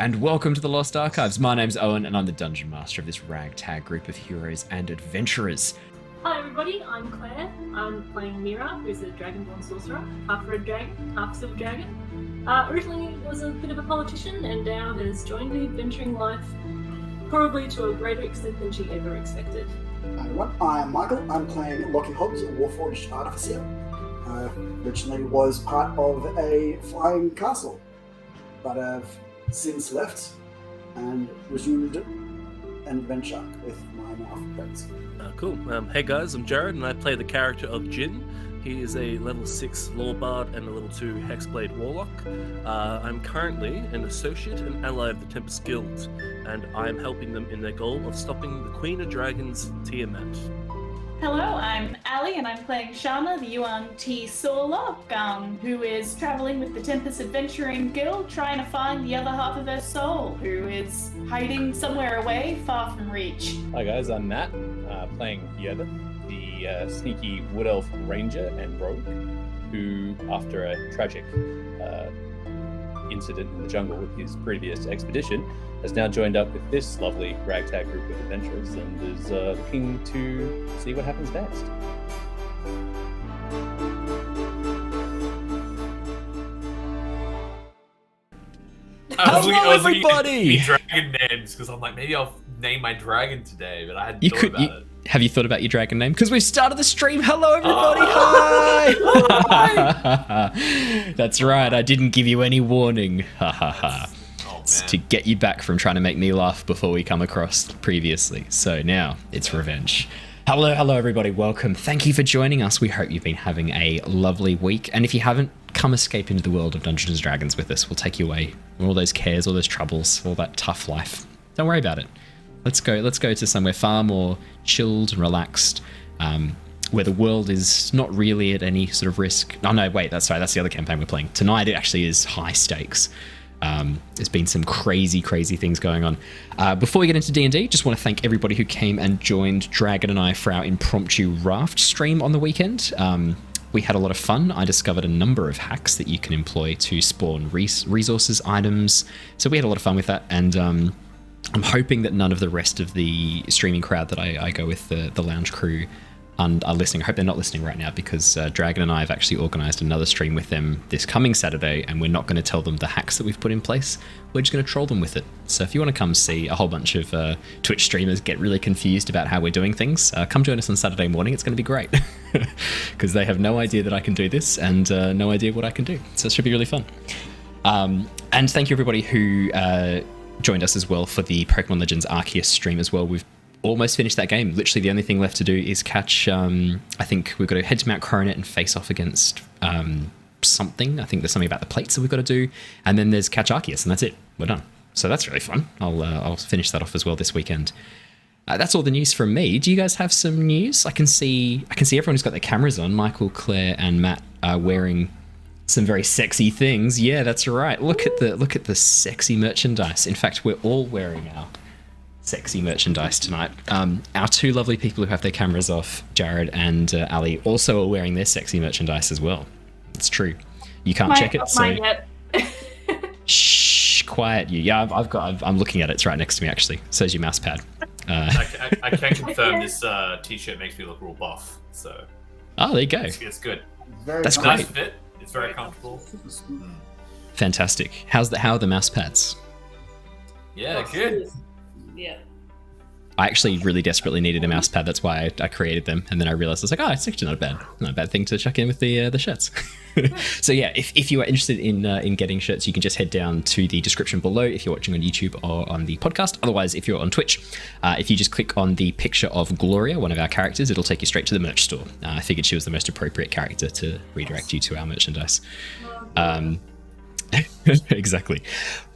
and welcome to the Lost Archives. My name's Owen, and I'm the Dungeon Master of this ragtag group of heroes and adventurers. Hi everybody, I'm Claire. I'm playing Mira, who's a Dragonborn Sorcerer, half red dragon, half silver dragon. Originally was a bit of a politician, and now has joined the adventuring life, probably to a greater extent than she ever expected. Hi everyone, I'm Michael. I'm playing Lockie, a Warforged Artificer. Originally was part of a flying castle, but I've since left and resumed an adventure with my now friends. Cool. Hey guys, I'm Jared, and I play the character of Jin. He is a level 6 Lore Bard and a level 2 Hexblade Warlock. I'm currently an associate and ally of the Tempest Guild, and I'm helping them in their goal of stopping the Queen of Dragons, Tiamat. Hello, I'm Ali, and I'm playing Shana, the Yuan-Ti Sorcerer, who is traveling with the Tempest Adventuring Guild, trying to find the other half of her soul, who is hiding somewhere away, far from reach. Hi guys, I'm Matt, playing Yervith, the sneaky Wood Elf Ranger and Rogue, who, after a tragic incident in the jungle with his previous expedition, has now joined up with this lovely ragtag group of adventurers and is looking to see what happens next. Hello, everybody! Dragon names, because I'm like, maybe I'll name my dragon today, but I hadn't thought about it. Have you thought about your dragon name? Because we've started the stream. Hello, everybody! Hi! That's right. I didn't give you any warning. Ha ha ha. It's to get you back from trying to make me laugh before we come across previously. So now it's revenge. Hello, everybody. Welcome. Thank you for joining us. We hope you've been having a lovely week. And if you haven't, come escape into the world of Dungeons & Dragons with us. We'll take you away from all those cares, all those troubles, all that tough life. Don't worry about it. Let's go to somewhere far more chilled and relaxed, where the world is not really at any sort of risk. Oh no, wait, that's the other campaign we're playing. Tonight it actually is high stakes. There's been some crazy things going on. Before we get into D&D, just want to thank everybody who came and joined Dragon and I for our impromptu raft stream on the weekend. We had a lot of fun. I discovered a number of hacks that you can employ to spawn resources, items. So we had a lot of fun with that, and I'm hoping that none of the rest of the streaming crowd that I go with, the lounge crew, are listening. I hope they're not listening right now, because Dragon and I have actually organised another stream with them this coming Saturday, and we're not going to tell them the hacks that we've put in place. We're just going to troll them with it. So if you want to come see a whole bunch of Twitch streamers get really confused about how we're doing things, come join us on Saturday morning. It's going to be great, because they have no idea that I can do this and no idea what I can do. So it should be really fun. And thank you everybody who joined us as well for the Pokemon Legends Arceus stream as well. We've almost finished that game. Literally the only thing left to do is catch, I think we've got to head to Mount Coronet and face off against something. I think there's something about the plates that we've got to do. And then there's catch Arceus, and that's it. We're done. So that's really fun. I'll finish that off as well this weekend. That's all the news from me. Do you guys have some news? I can see everyone who's got their cameras on. Michael, Claire, and Matt are wearing some very sexy things. Yeah, that's right. Look at the sexy merchandise. In fact, we're all wearing our sexy merchandise tonight. Our two lovely people who have their cameras off, Jared and Ali, also are wearing their sexy merchandise as well. It's true. You can't check it. So shh, quiet you. Yeah, I'm looking at it. It's right next to me actually. So's your mouse pad. I can confirm this t-shirt makes me look real buff. So. Oh, there you go. It's good. That's great. Nice fit. It's very comfortable. Fantastic. How are the mouse pads? Yeah, good. Yeah. I actually really desperately needed a mouse pad. That's why I created them, and then I realized I was like, oh, it's actually not a bad thing to chuck in with the shirts. So yeah, if you are interested in getting shirts, you can just head down to the description below if you're watching on YouTube or on the podcast. Otherwise, if you're on Twitch, if you just click on the picture of Gloria, one of our characters, it'll take you straight to the merch store. I figured she was the most appropriate character to redirect you to our merchandise. Exactly.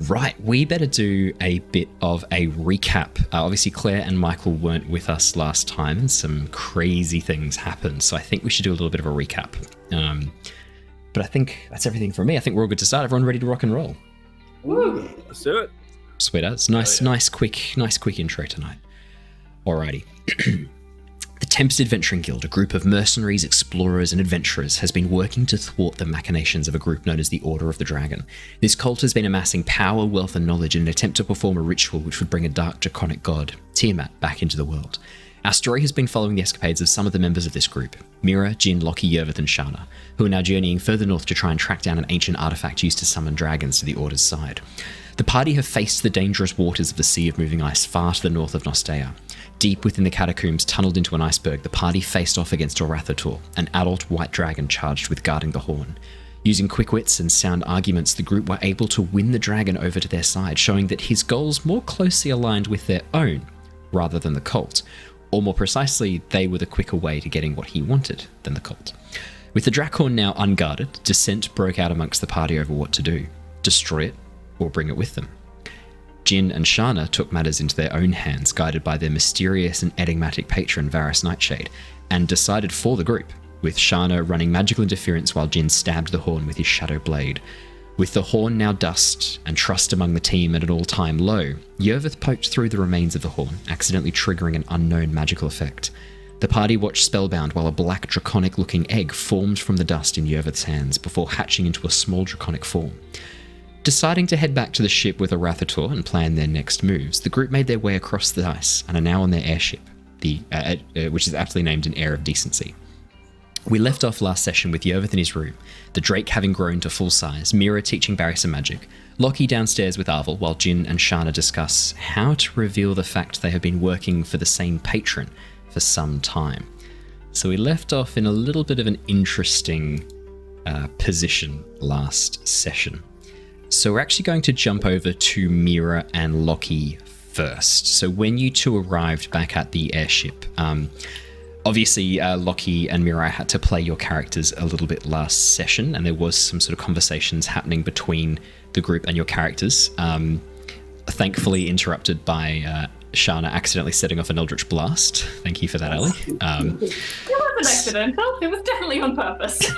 Right, we better do a bit of a recap. Obviously, Claire and Michael weren't with us last time, and some crazy things happened, so I think we should do a little bit of a recap. But I think that's everything from me. I think we're all good to start. Everyone ready to rock and roll? Woo! Let's do it. Sweet as. Nice quick intro tonight. Alrighty. The Tempest Adventuring Guild, a group of mercenaries, explorers, and adventurers, has been working to thwart the machinations of a group known as the Order of the Dragon. This cult has been amassing power, wealth, and knowledge in an attempt to perform a ritual which would bring a dark draconic god, Tiamat, back into the world. Our story has been following the escapades of some of the members of this group, Mira, Jin, Lockie, Yervith, and Shana, who are now journeying further north to try and track down an ancient artifact used to summon dragons to the Order's side. The party have faced the dangerous waters of the Sea of Moving Ice far to the north of Nostea. Deep within the catacombs, tunneled into an iceberg, the party faced off against Orathator, an adult white dragon charged with guarding the horn. Using quick wits and sound arguments, the group were able to win the dragon over to their side, showing that his goals more closely aligned with their own, rather than the cult. Or more precisely, they were the quicker way to getting what he wanted than the cult. With the Drakhorn now unguarded, dissent broke out amongst the party over what to do. Destroy it, or bring it with them. Jin and Shana took matters into their own hands, guided by their mysterious and enigmatic patron Varys Nightshade, and decided for the group, with Shana running magical interference while Jin stabbed the horn with his shadow blade. With the horn now dust, and trust among the team at an all-time low, Yervith poked through the remains of the horn, accidentally triggering an unknown magical effect. The party watched spellbound while a black draconic-looking egg formed from the dust in Yervith's hands before hatching into a small draconic form. Deciding to head back to the ship with Orathator and plan their next moves, the group made their way across the ice and are now on their airship, which is aptly named an Air of Decency. We left off last session with Yervith in his room, the Drake having grown to full size, Mira teaching Barry some magic, Lockie downstairs with Arvel, while Jin and Shana discuss how to reveal the fact they have been working for the same patron for some time. So we left off in a little bit of an interesting position last session. So we're actually going to jump over to Mira and Lockie first. So when you two arrived back at the airship, obviously Lockie and Mira had to play your characters a little bit last session, and there was some sort of conversations happening between the group and your characters, thankfully interrupted by Shana accidentally setting off an Eldritch Blast. Thank you for that, Ellie. It wasn't accidental. It was definitely on purpose.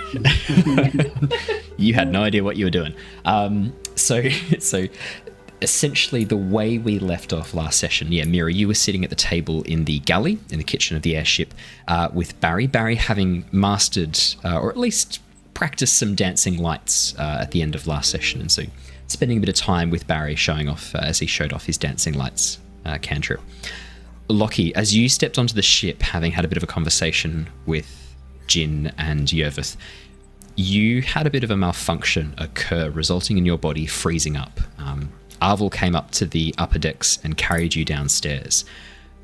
You had no idea what you were doing. So essentially the way we left off last session, Mira, you were sitting at the table in the galley, in the kitchen of the airship, with Barry. Barry having mastered, or at least practiced some dancing lights at the end of last session. And so spending a bit of time with Barry showing off, as he showed off his dancing lights cantrip. Lockie, as you stepped onto the ship, having had a bit of a conversation with Jin and Yervith, you had a bit of a malfunction occur, resulting in your body freezing up. Arvel came up to the upper decks and carried you downstairs.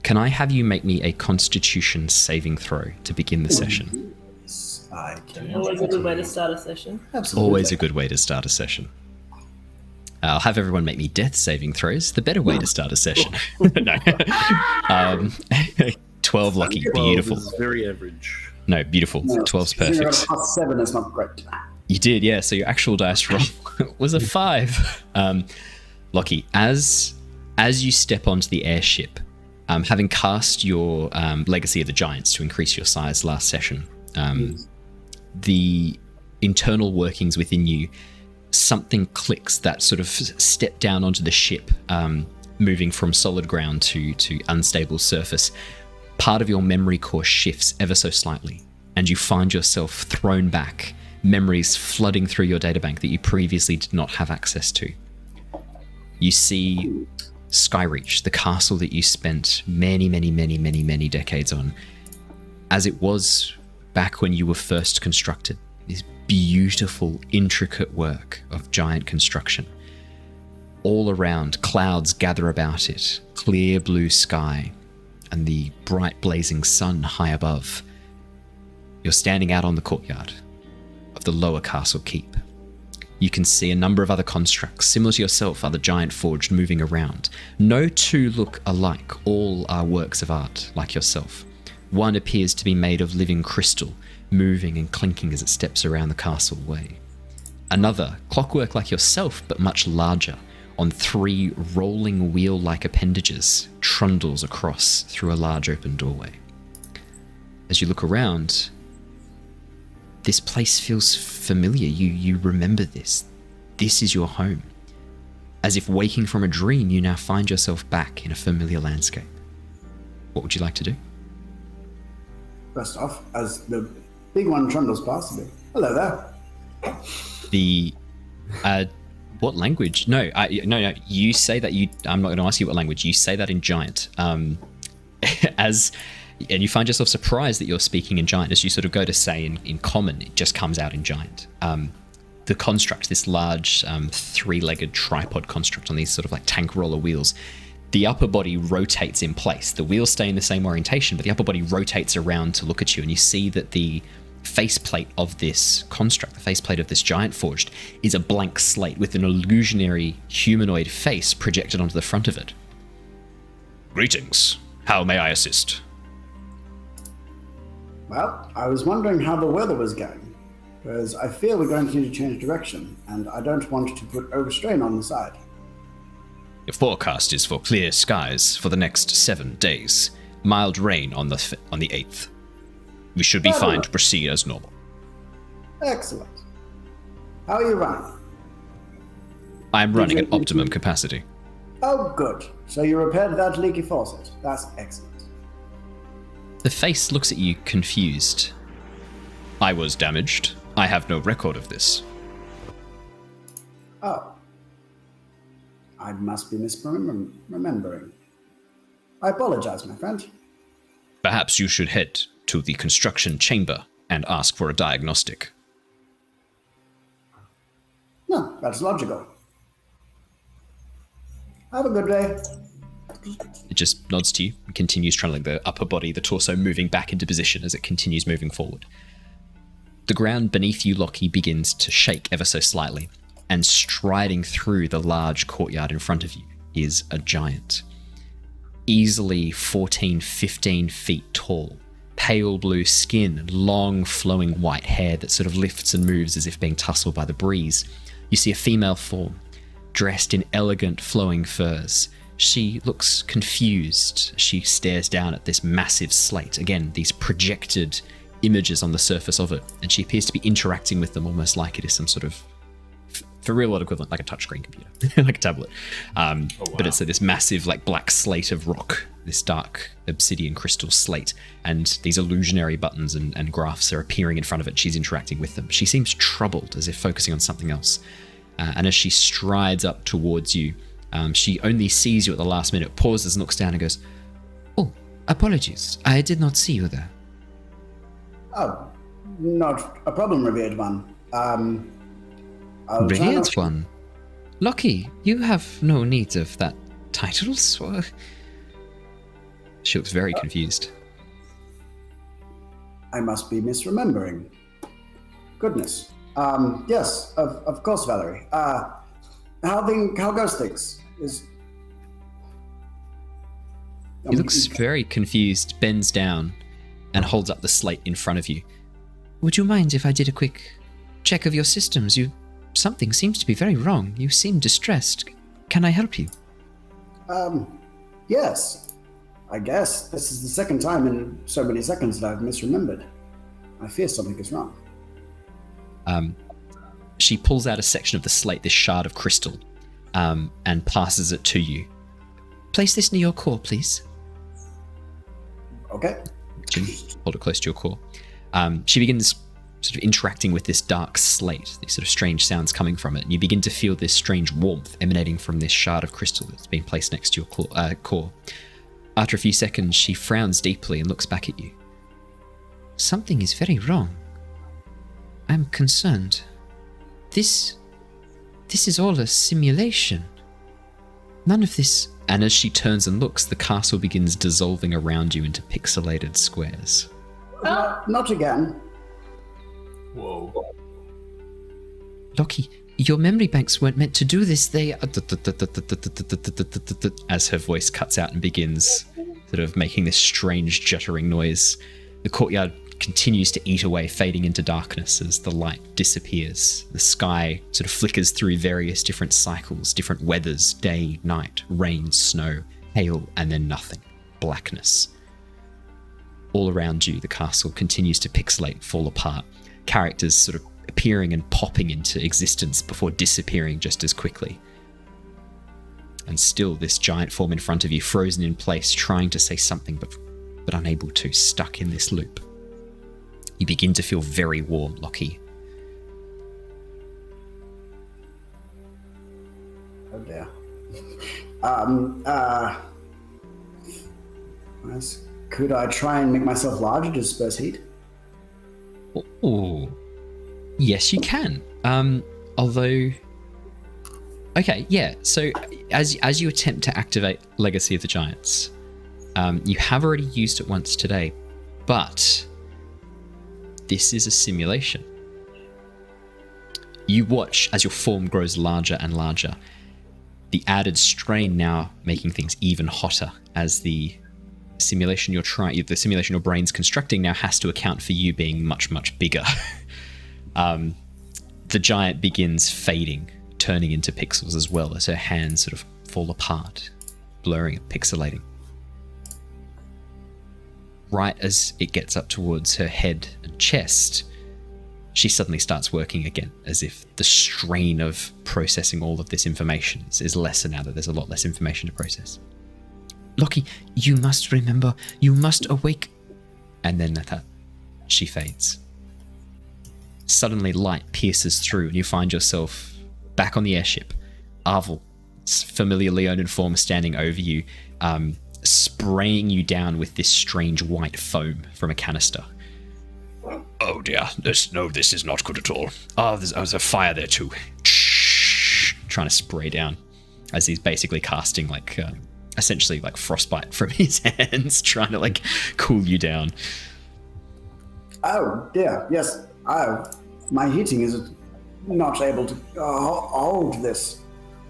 Can I have you make me a Constitution saving throw to begin the session? I can. Always a good way to start a session. Absolutely. Always a good way to start a session. I'll have everyone make me death saving throws, the better way to start a session. No. 12, Lucky. 12 Beautiful. is very average. No, beautiful. 12's perfect. +7, that's not great. You did, yeah. So your actual dice roll was a 5. Lockie, as you step onto the airship, having cast your Legacy of the Giants to increase your size last session, the internal workings within you, something clicks that sort of step down onto the ship, moving from solid ground to unstable surface. Part of your memory core shifts ever so slightly, and you find yourself thrown back, memories flooding through your databank that you previously did not have access to. You see Skyreach, the castle that you spent many decades on, as it was back when you were first constructed. This beautiful, intricate work of giant construction. All around, clouds gather about it, clear blue sky, and the bright blazing sun high above. You're standing out on the courtyard of the lower castle keep. You can see a number of other constructs, similar to yourself, other giant forged, moving around. No two look alike, all are works of art, like yourself. One appears to be made of living crystal, moving and clinking as it steps around the castle way. Another, clockwork like yourself, but much larger, on 3 rolling wheel-like appendages, trundles across through a large open doorway. As you look around, this place feels familiar. You remember this. This is your home. As if waking from a dream, you now find yourself back in a familiar landscape. What would you like to do? rest off as the big one trundles past me. Hello there. What language? No. You say that I'm not going to ask you what language. You say that in Giant. And you find yourself surprised that you're speaking in Giant. As you sort of go to say in Common, it just comes out in Giant. The construct, this large three-legged tripod construct on these sort of like tank roller wheels, the upper body rotates in place. The wheels stay in the same orientation, but the upper body rotates around to look at you, and you see that the faceplate of this construct, the faceplate of this giant forged, is a blank slate with an illusionary humanoid face projected onto the front of it. Greetings. How may I assist? Well, I was wondering how the weather was going, because I fear we're going to need to change direction, and I don't want to put overstrain on the side. The forecast is for clear skies for the next 7 days. Mild rain on the 8th. We should be fine to proceed as normal. Excellent. How are you running? I'm running at optimum capacity. Oh, good. So you repaired that leaky faucet. That's excellent. The face looks at you confused. I was damaged. I have no record of this. Oh. I must be misremembering. I apologize, my friend. Perhaps you should head to the construction chamber and ask for a diagnostic. No, that's logical. Have a good day. It just nods to you and continues trundling, the upper body, the torso moving back into position as it continues moving forward. The ground beneath you, Lockie, begins to shake ever so slightly, and striding through the large courtyard in front of you is a giant. Easily 14, 15 feet tall, pale blue skin, long flowing white hair that sort of lifts and moves as if being tousled by the breeze. You see a female form, dressed in elegant flowing furs. She looks confused. She stares down at this massive slate. Again, these projected images on the surface of it, and she appears to be interacting with them almost like it is some sort of, for real world equivalent, like a touchscreen computer, like a tablet. But it's this massive like black slate of rock, this dark obsidian crystal slate, and these illusionary buttons and graphs are appearing in front of it. She's interacting with them. She seems troubled, as if focusing on something else. And as she strides up towards you, she only sees you at the last minute, pauses and looks down and goes, "Oh, apologies. I did not see you there." Oh, not a problem, revered one. Revered one? Lockie, you have no need of that title, so... She looks very confused. I must be misremembering. Goodness. Yes, of course, Valerie. How goes things? He looks very confused, bends down, and holds up the slate in front of you. Would you mind if I did a quick check of your systems? Something seems to be very wrong. You seem distressed. Can I help you? Yes. I guess this is the second time in so many seconds that I've misremembered. I fear something is wrong. She pulls out a section of the slate, this shard of crystal, and passes it to you. Place this near your core, please. Okay. Hold it close to your core. She begins sort of interacting with this dark slate, these sort of strange sounds coming from it, and you begin to feel this strange warmth emanating from this shard of crystal that's been placed next to your core. After a few seconds, she frowns deeply and looks back at you. Something is very wrong. I'm concerned. This is all a simulation. None of this... And as she turns and looks, the castle begins dissolving around you into pixelated squares. Not again. Whoa. Lockie, your memory banks weren't meant to do this. They... As her voice cuts out and begins sort of making this strange juttering noise, the courtyard continues to eat away, fading into darkness as the light disappears. The sky sort of flickers through various different cycles, different weathers, day, night, rain, snow, hail, and then nothing. Blackness. All around you, the castle continues to pixelate, fall apart. Characters sort of appearing and popping into existence before disappearing just as quickly. And still this giant form in front of you, frozen in place, trying to say something but unable to, stuck in this loop. You begin to feel very warm, Lockie. Oh dear. Could I try and make myself larger to disperse heat? Oh, yes, you can. Although, okay, yeah. So as you attempt to activate Legacy of the Giants, you have already used it once today, but this is a simulation. You watch as your form grows larger and larger. The added strain now making things even hotter as the simulation your brain's constructing now has to account for you being much, much bigger. The giant begins fading, turning into pixels as well as her hands sort of fall apart, blurring and pixelating. Right as it gets up towards her head and chest, she suddenly starts working again, as if the strain of processing all of this information is lesser now that there's a lot less information to process. Lockie, you must remember, you must awake. And then she fades. Suddenly light pierces through and you find yourself back on the airship. Arvel's familiar Leonin form standing over you, spraying you down with this strange white foam from a canister. Oh dear, this is not good at all. Oh, there's a fire there too. Trying to spray down as he's basically casting essentially like frostbite from his hands, trying to like cool you down. Oh dear, yes. My heating is not able to hold this.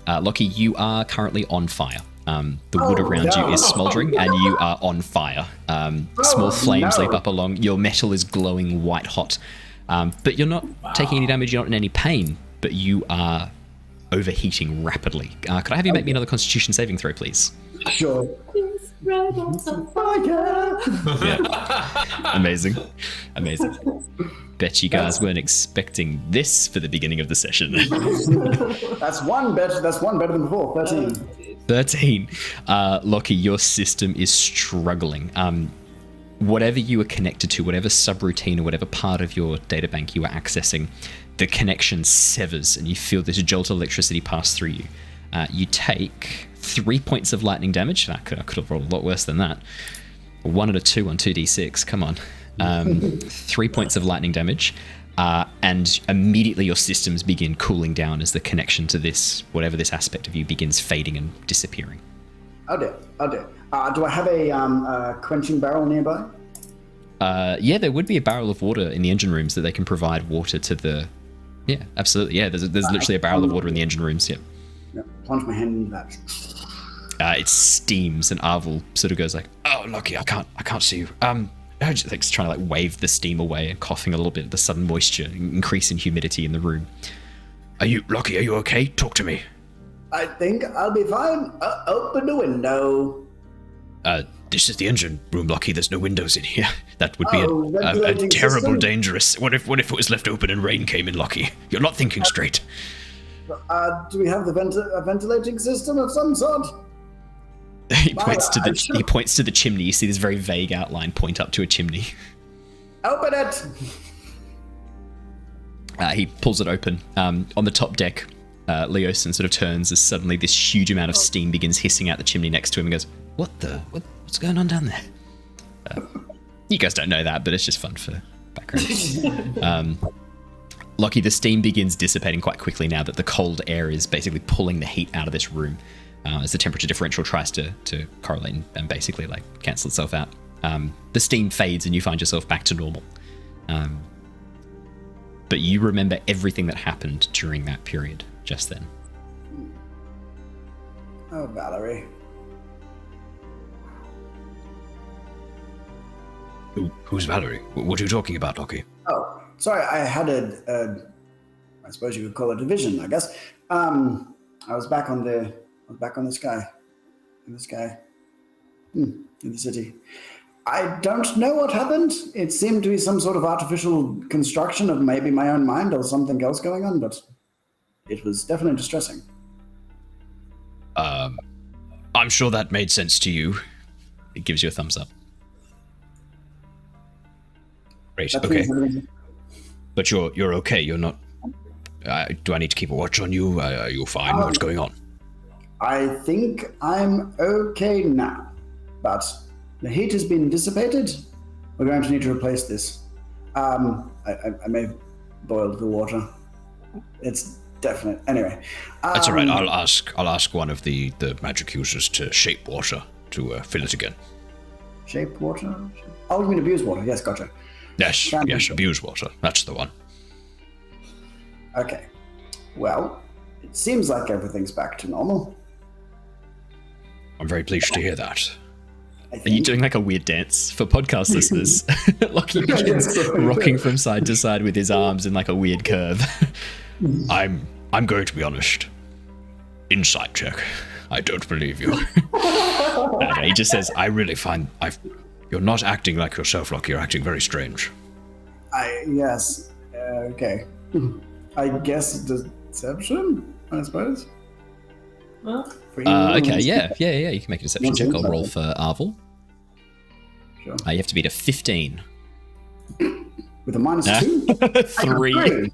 Lockie, you are currently on fire. The wood around you is smouldering and you are on fire. Small flames leap up along. Your metal is glowing white hot. But you're not taking any damage, you're not in any pain, but you are overheating rapidly. Could I have you make me another Constitution saving throw, please? Sure. Yeah. Amazing. Bet you guys weren't expecting this for the beginning of the session. That's one better than before. 13. Lockie, your system is struggling. Whatever you are connected to, whatever subroutine or whatever part of your databank you are accessing, the connection severs and you feel this jolt of electricity pass through you. You take 3 points of lightning damage. I could have rolled a lot worse than that. 1 and a 2 on 2d6. Come on. 3 points of lightning damage. And immediately your systems begin cooling down as the connection to this, whatever this aspect of you, begins fading and disappearing. Oh dear. Do I have a quenching barrel nearby? Yeah, there would be a barrel of water in the engine rooms that they can provide water to the... Yeah, absolutely. Yeah, there's literally a barrel of water in the engine rooms, yeah. Plunge my hand into that. It steams and Arvel sort of goes like, "Oh, Lockie, I can't see you." He's trying to like wave the steam away and coughing a little bit at the sudden moisture, increase in humidity in the room. Lockie, are you okay? Talk to me. I think I'll be fine. Open the window. This is the engine room, Lockie. There's no windows in here. That would be a terrible, dangerous. What if it was left open and rain came in, Lockie? You're not thinking straight. Do we have a ventilating system of some sort? He points to the chimney. You see this very vague outline point up to a chimney. Open it! He pulls it open. On the top deck, Leosin sort of turns as suddenly this huge amount of steam begins hissing out the chimney next to him and goes, what's going on down there? You guys don't know that, but it's just fun for background. Lockie, the steam begins dissipating quite quickly now that the cold air is basically pulling the heat out of this room as the temperature differential tries to correlate and basically like cancel itself out. The steam fades and you find yourself back to normal. But you remember everything that happened during that period just then. Oh, Valerie. Who's Valerie? What are you talking about, Lockie? Oh, sorry, I had I suppose you could call it a vision, I guess. I was back on the sky. In the city. I don't know what happened. It seemed to be some sort of artificial construction of maybe my own mind or something else going on, but it was definitely distressing. I'm sure that made sense to you. It gives you a thumbs up. Great. That Okay. means- But you're okay. You're not. Do I need to keep a watch on you? Are you fine? What's going on? I think I'm okay now, but the heat has been dissipated. We're going to need to replace this. I may have boiled the water. It's definite. Anyway, That's all right. I'll ask one of the magic users to shape water to fill it again. Shape water. Oh, you mean abuse water? Yes, gotcha. Yes, abuse water. That's the one. Okay. Well, it seems like everything's back to normal. I'm very pleased to hear that. I Are you think. doing like a weird dance for podcast listeners? Lockie begins rocking from side to side with his arms in like a weird curve. I'm going to be honest. Insight check. I don't believe you. He just says, I really find you're not acting like yourself, Lockie. You're acting very strange. Yes. Okay. I guess deception, I suppose. Well, For you. Okay, yeah. You can make a deception check. I'll roll for Arvel. Sure. You have to beat a 15. With a -2? 3.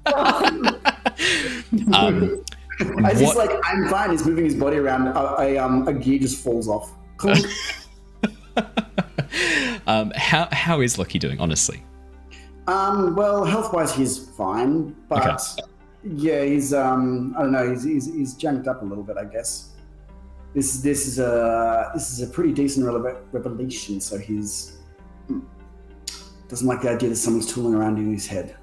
As he's like, I'm fine. He's moving his body around. A gear just falls off. How is Lockie doing, honestly? Well, health-wise, he's fine, but yeah, he's I don't know. He's janked up a little bit, I guess. This is a pretty decent revelation. So he's doesn't like the idea that someone's tooling around in his head.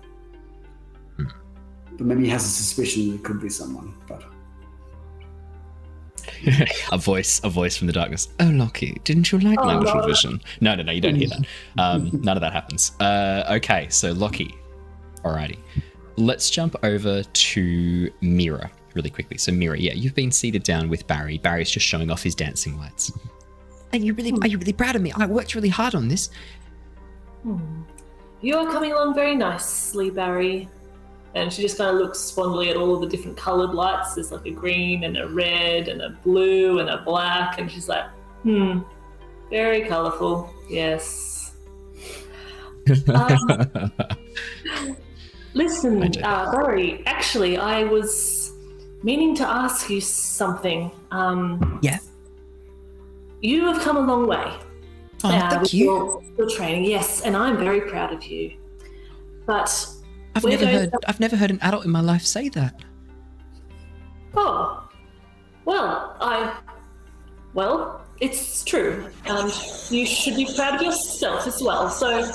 But maybe he has a suspicion that it could be someone. But a voice from the darkness. Oh, Lockie, didn't you like language revision? No, you don't hear that. None of that happens. Okay, so Lockie. Alrighty. Let's jump over to Mira really quickly. So Mira, yeah, you've been seated down with Barry. Barry's just showing off his dancing lights. Are you really proud of me? I worked really hard on this. You are coming along very nicely, Barry. And she just kind of looks fondly at all of the different coloured lights. There's like a green and a red and a blue and a black. And she's like, very colourful. Yes. Listen, Barry, actually, I was meaning to ask you something. Yeah? You have come a long way. Oh, thank with you. your training, yes, and I'm very proud of you. But I've never heard an adult in my life say that. Oh, well, it's true. You should be proud of yourself as well. So,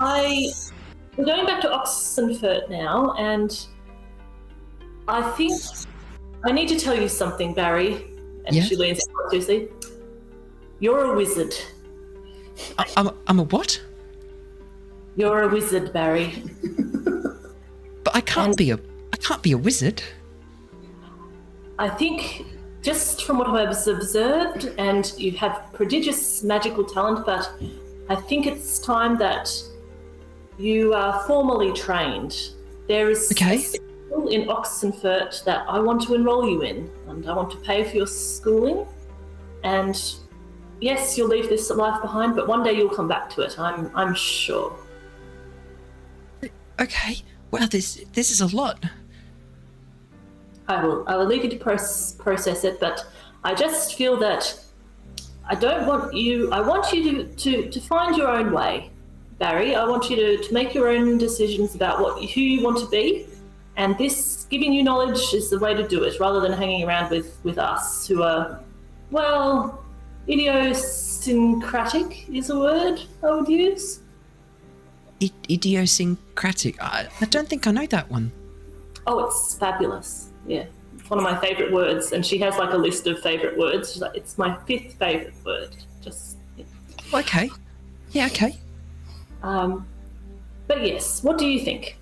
we're going back to Oxenfurt now, and I think I need to tell you something, Barry. And Yeah? she leans quite seriously. You're a wizard. I'm a what? You're a wizard, Barry. But I can't be a wizard. I think, just from what I've observed, and you have prodigious magical talent, but I think it's time that you are formally trained. There is a school in Oxenfurt that I want to enroll you in, and I want to pay for your schooling. And yes, you'll leave this life behind, but one day you'll come back to it. I'm sure. Okay. Well, this is a lot. I will leave you to process it, but I just feel that I want you to find your own way, Barry. I want you to make your own decisions about who you want to be, and this giving you knowledge is the way to do it, rather than hanging around with us who are, well, idiosyncratic is a word I would use. Idiosyncratic. I don't think I know that one. Oh, it's fabulous. Yeah. It's one of my favourite words. And she has like a list of favourite words. She's like, it's my 5th favourite word. Just, yeah. Okay. Yeah, okay. But yes, what do you think?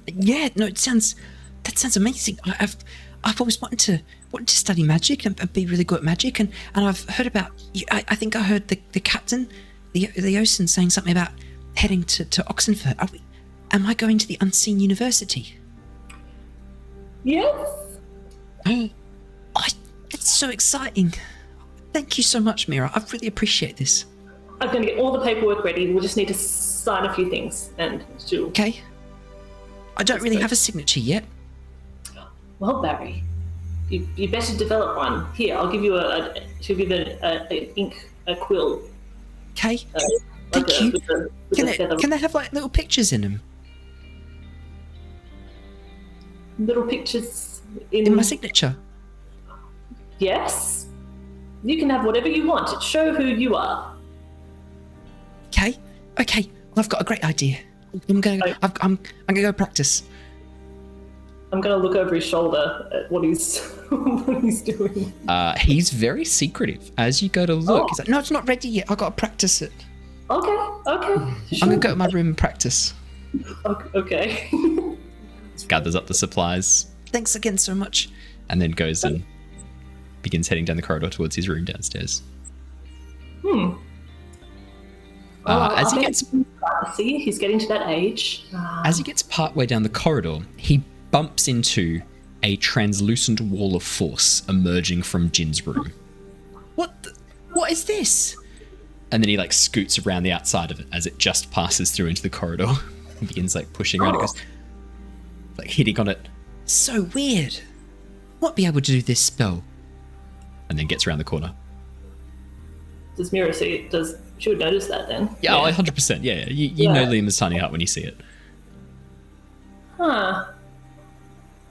Yeah, no, that sounds amazing. I've always wanted to study magic and be really good at magic, and I've heard about I think I heard the captain, the Ocean, saying something about heading to Oxenfurt. Am I going to the Unseen University? Yes. It's so exciting. Thank you so much, Mira. I really appreciate this. I'm going to get all the paperwork ready. We'll just need to sign a few things, and she'll. Okay. I don't really have a signature yet. Well, Barry, you better develop one. Here, I'll give you she'll give a quill. Okay. Thank you. Can they have like little pictures in them? Little pictures In my signature? Yes. You can have whatever you want. Show who you are. Okay. Well, I've got a great idea. I'm gonna go practice. I'm gonna look over his shoulder at what he's what he's doing. He's very secretive. As you go to look, he's like, "No, it's not ready yet. I've got to practice it." Okay. Sure. I'm gonna go to my room and practice. Okay. Gathers up the supplies. Thanks again so much, and then goes and begins heading down the corridor towards his room downstairs. As he gets, see, he's getting to that age. As he gets partway down the corridor, he bumps into a translucent wall of force emerging from Jin's room. What is this? And then he like scoots around the outside of it as it just passes through into the corridor and begins like pushing around. It goes like hitting on it. So weird. Won't be able to do this spell. And then gets around the corner. Does Mira see it? She would notice that then? Yeah, 100%. Yeah. You know Liam's tiny heart when you see it. Huh.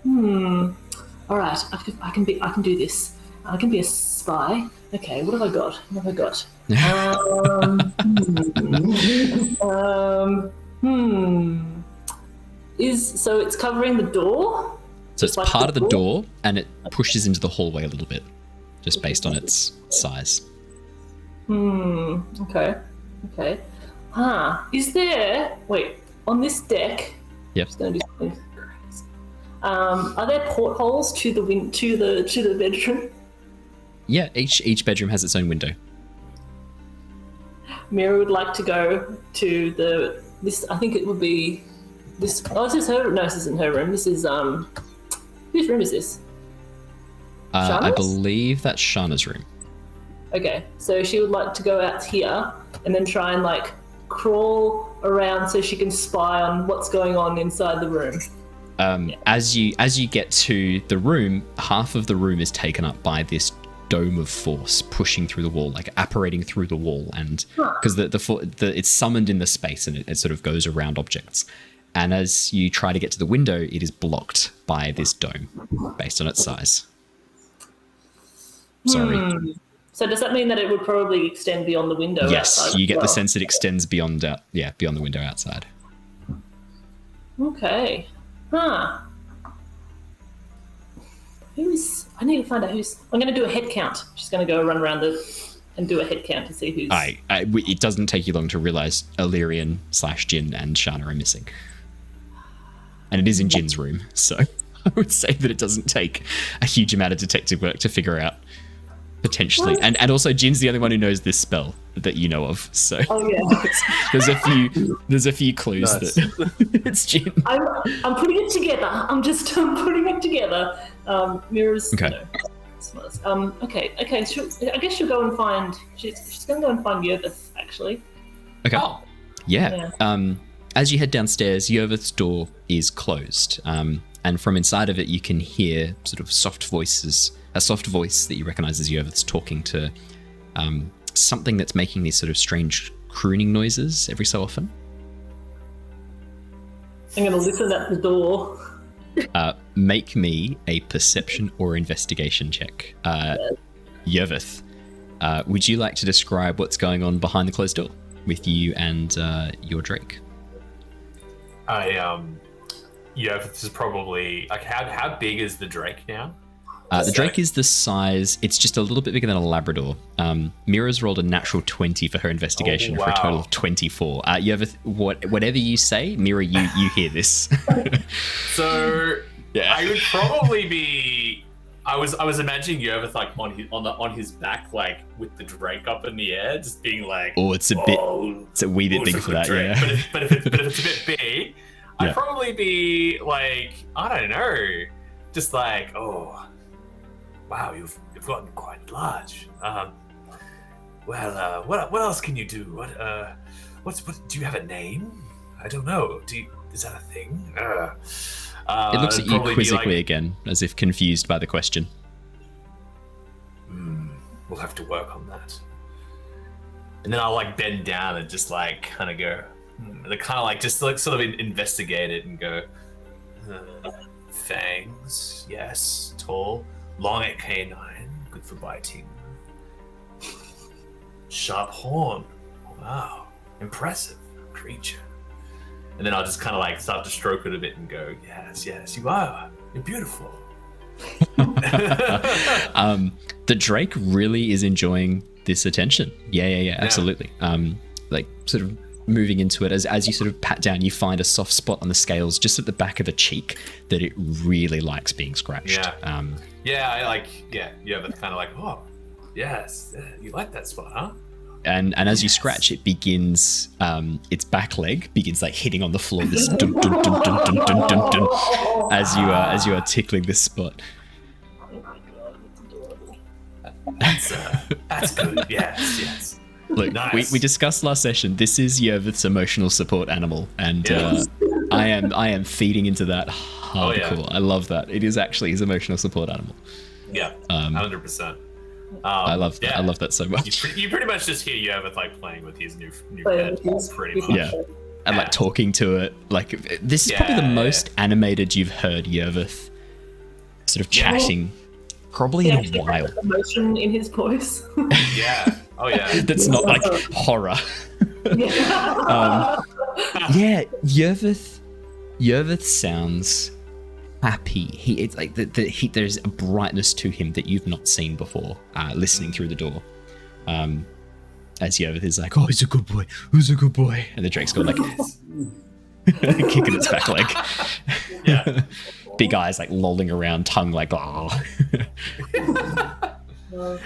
All right. I can do this. I can be a spy. Okay. What have I got? So it's covering the door? So it's like part of the door, and it pushes into the hallway a little bit, just based on its size. Okay. Is there... Wait, on this deck... Yep. Just gonna do something crazy. Are there portholes to the bedroom? Yeah, each bedroom has its own window. Mira would like to go to this. I think it would be this. Oh, this is her. No, this isn't her room. This is whose room is this? I believe that's Shana's room. Okay, so she would like to go out here and then try and like crawl around so she can spy on what's going on inside the room. As you get to the room, half of the room is taken up by this dome of force pushing through the wall, like apparating through the wall, and because it's summoned in the space and it sort of goes around objects. And as you try to get to the window, it is blocked by this dome based on its size. Sorry. So does that mean that it would probably extend beyond the window? Yes, you get the sense it extends beyond the window outside. Okay. I need to find out who's... I'm going to do a head count. Just going to go run around and do a head count to see who's... It doesn't take you long to realise Illyrian / Jin and Shana are missing. And it is in Jin's room, so I would say that it doesn't take a huge amount of detective work to figure out, potentially. And also Jin's the only one who knows this spell that you know of, so there's a few clues that it's Jin. I'm putting it together. I'm putting it together. Mira's okay. Okay. I guess she'll go and find. She's going to go and find Yervith, actually. Okay. Yeah. As you head downstairs, Yervith's door is closed, and from inside of it, you can hear sort of soft voices. A soft voice that you recognise as Yervith's talking to something that's making these sort of strange crooning noises every so often. I'm going to listen at the door. Make me a perception or investigation check. Yervith, would you like to describe what's going on behind the closed door with you and your Drake? Yervith is probably... Like, how big is the Drake now? The Drake is the size... It's just a little bit bigger than a Labrador. Mira's rolled a natural 20 for her investigation for a total of 24. Yervith, whatever you say, Mira, you hear this. So, I would probably be... I was imagining Yervith like on his back, like with the Drake up in the air, just being like... Oh, it's a wee bit big for that, Drake. Yeah. But if it's a bit big, I'd probably be like, I don't know, just like, oh... Wow, you've gotten quite large. Well, what else can you do? What do you have a name? I don't know. Is that a thing? It looks at you quizzically again, as if confused by the question. We'll have to work on that. And then I'll like bend down and just like kind of go, and I kind of like just like sort of investigate it and go, fangs, yes, tall, long at canine, good for biting. Sharp horn, wow, impressive creature. And then I'll just kind of like start to stroke it a bit and go, yes, you are, you're beautiful. The Drake really is enjoying this attention. Yeah, absolutely. Like sort of moving into it as you sort of pat down, you find a soft spot on the scales just at the back of the cheek that it really likes being scratched. Yeah, but kind of like, oh, yes, you like that spot, huh? And as you scratch, it begins, its back leg begins like hitting on the floor, this dun dun dun dun dun dun dun dun, as you are tickling this spot. That's good. Yes. Look, nice. we discussed last session. This is Yervith's emotional support animal, and I am feeding into that hardcore. Oh, yeah. I love that. It is actually his emotional support animal. Yeah, 100%. I love that. Yeah. I love that so much. You pretty much just hear Yervith like playing with his new pet, pretty much. Yeah, and like talking to it. Like this is probably the most animated you've heard Yervith sort of chatting. Probably in a while. Emotion in his voice. Yeah. Oh yeah. That's not like horror. Yervith sounds happy. It's like there's a brightness to him that you've not seen before. Listening through the door, as Yervith is like, "Oh, he's a good boy. Who's a good boy?" And the Drake's going like kicking its back leg. Yeah. Big eyes like lolling around, tongue like, oh.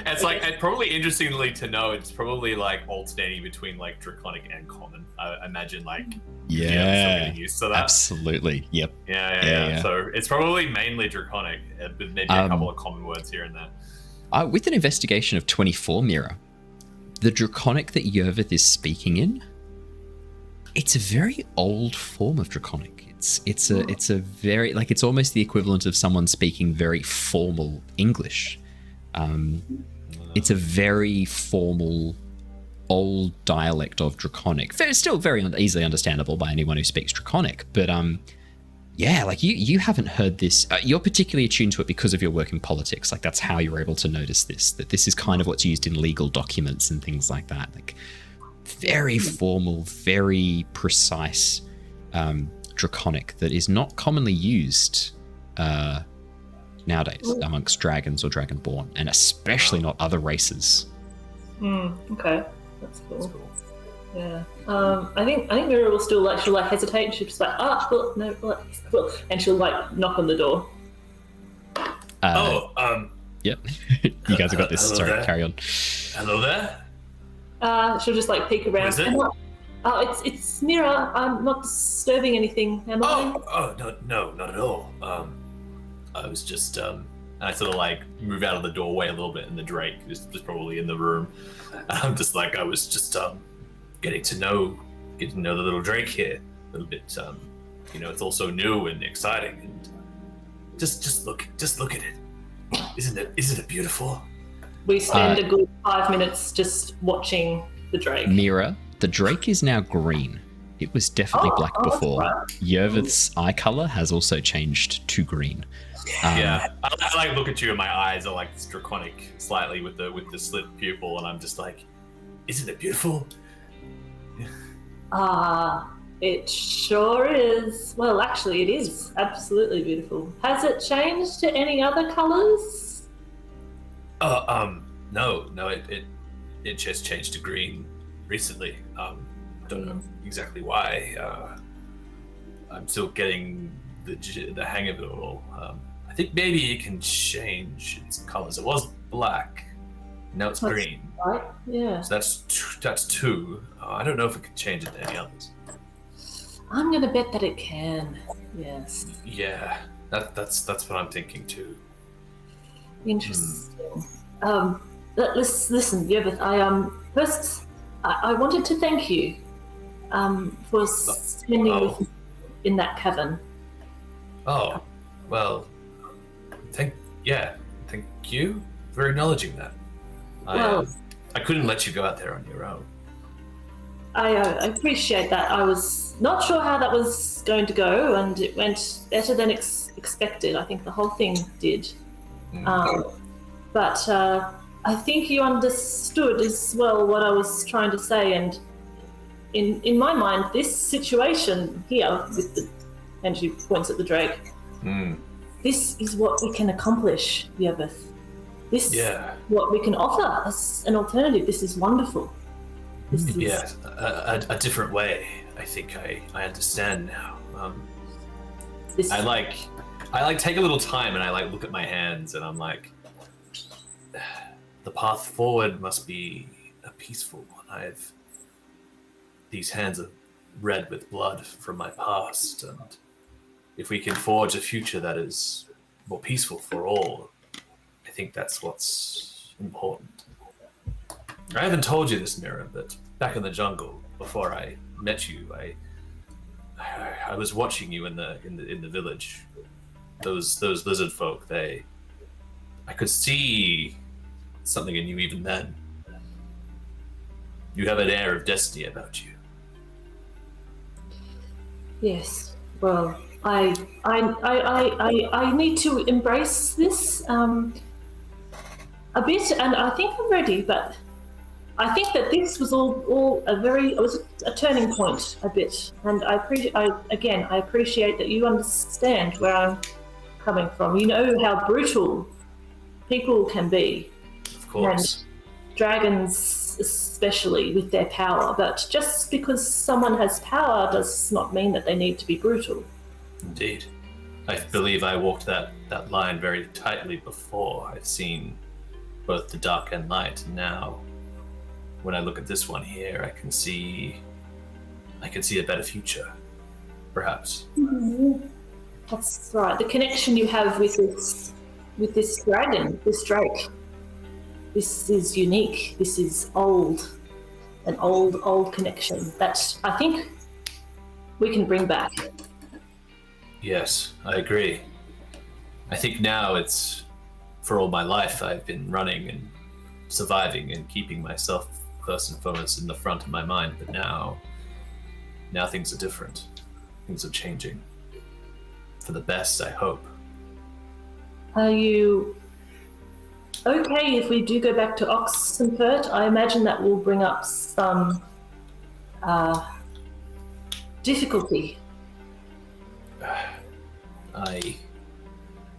It's like, and probably interestingly to know, it's probably like alternating between like draconic and common. I imagine like still getting used to that. Absolutely. Yep. Yeah. So it's probably mainly draconic, with maybe a couple of common words here and there. With an investigation of 24, Mira, the draconic that Yervith is speaking in, it's a very old form of draconic. It's a very, like, it's almost the equivalent of someone speaking very formal English. It's a very formal old dialect of draconic. Still very easily understandable by anyone who speaks draconic, but like you haven't heard this. You're particularly attuned to it because of your work in politics. Like that's how you're able to notice this, that this is kind of what's used in legal documents and things like that. Like very formal, very precise draconic that is not commonly used nowadays amongst dragons or dragonborn, and especially not other races. Okay, that's cool. Yeah, I think Mira will still she'll hesitate, and she'll just like and she'll like knock on the door. Yep. You guys have got this. Sorry, there. carry on. Hello there. She'll just like peek around. What is it? It's Mira. I'm not disturbing anything, am I? No, not at all. I was just I sort of like move out of the doorway a little bit, and the Drake is probably in the room. I'm just like, I was just getting to know the little Drake here a little bit. It's also new and exciting, and just look at it. Isn't it beautiful? We spend a good 5 minutes just watching the Drake. Mira, the Drake is now green. It was definitely black before. Right. Yervith's eye color has also changed to green. I like look at you, and my eyes are like draconic slightly with the slit pupil, and I'm just like, isn't it beautiful? It sure is. Well, actually, it is absolutely beautiful. Has it changed to any other colors? No, it just changed to green recently. Don't know exactly why. I'm still getting the hang of it all. I think maybe it can change its colors. It was black, now it's green. Right. Yeah. So that's two. I don't know if it can change it to any others. I'm gonna bet that it can. Yes. Yeah, that's what I'm thinking too. Interesting. Listen, Yervith, I wanted to thank you for spending with me in that cavern. Oh, well, thank you for acknowledging that. I couldn't let you go out there on your own. I appreciate that. I was not sure how that was going to go, and it went better than expected. I think the whole thing did. But I think you understood as well what I was trying to say, and in my mind, this situation here with the, and she points at the Drake, this is what we can accomplish, Yervith. This is what we can offer as an alternative. This is wonderful. This is... Yeah, a different way. I think I understand now. I take a little time and I look at my hands and I'm like, the path forward must be a peaceful one. These hands are red with blood from my past, and if we can forge a future that is more peaceful for all, I think that's what's important. I haven't told you this, Mira, but back in the jungle, before I met you, I was watching you in the village. Those lizard folk, I could see something in you even then. You have an air of destiny about you. Yes. Well, I need to embrace this a bit, and I think I'm ready. But I think that this was all a turning point a bit, and I appreciate that you understand where I'm coming from. You know how brutal people can be. Of course. And dragons, especially with their power. But just because someone has power does not mean that they need to be brutal. Indeed. I believe I walked that line very tightly before. I've seen both the dark and light. Now, when I look at this one here, I can see a better future, perhaps. Mm-hmm. That's right. The connection you have with this dragon, this Drake. This is unique. This is old, an old connection that I think we can bring back. Yes, I agree. I think now it's, for all my life, I've been running and surviving and keeping myself first and foremost in the front of my mind, but now things are different. Things are changing. For the best, I hope. Are you okay if we do go back to Oxenfurt? I imagine that will bring up some difficulty.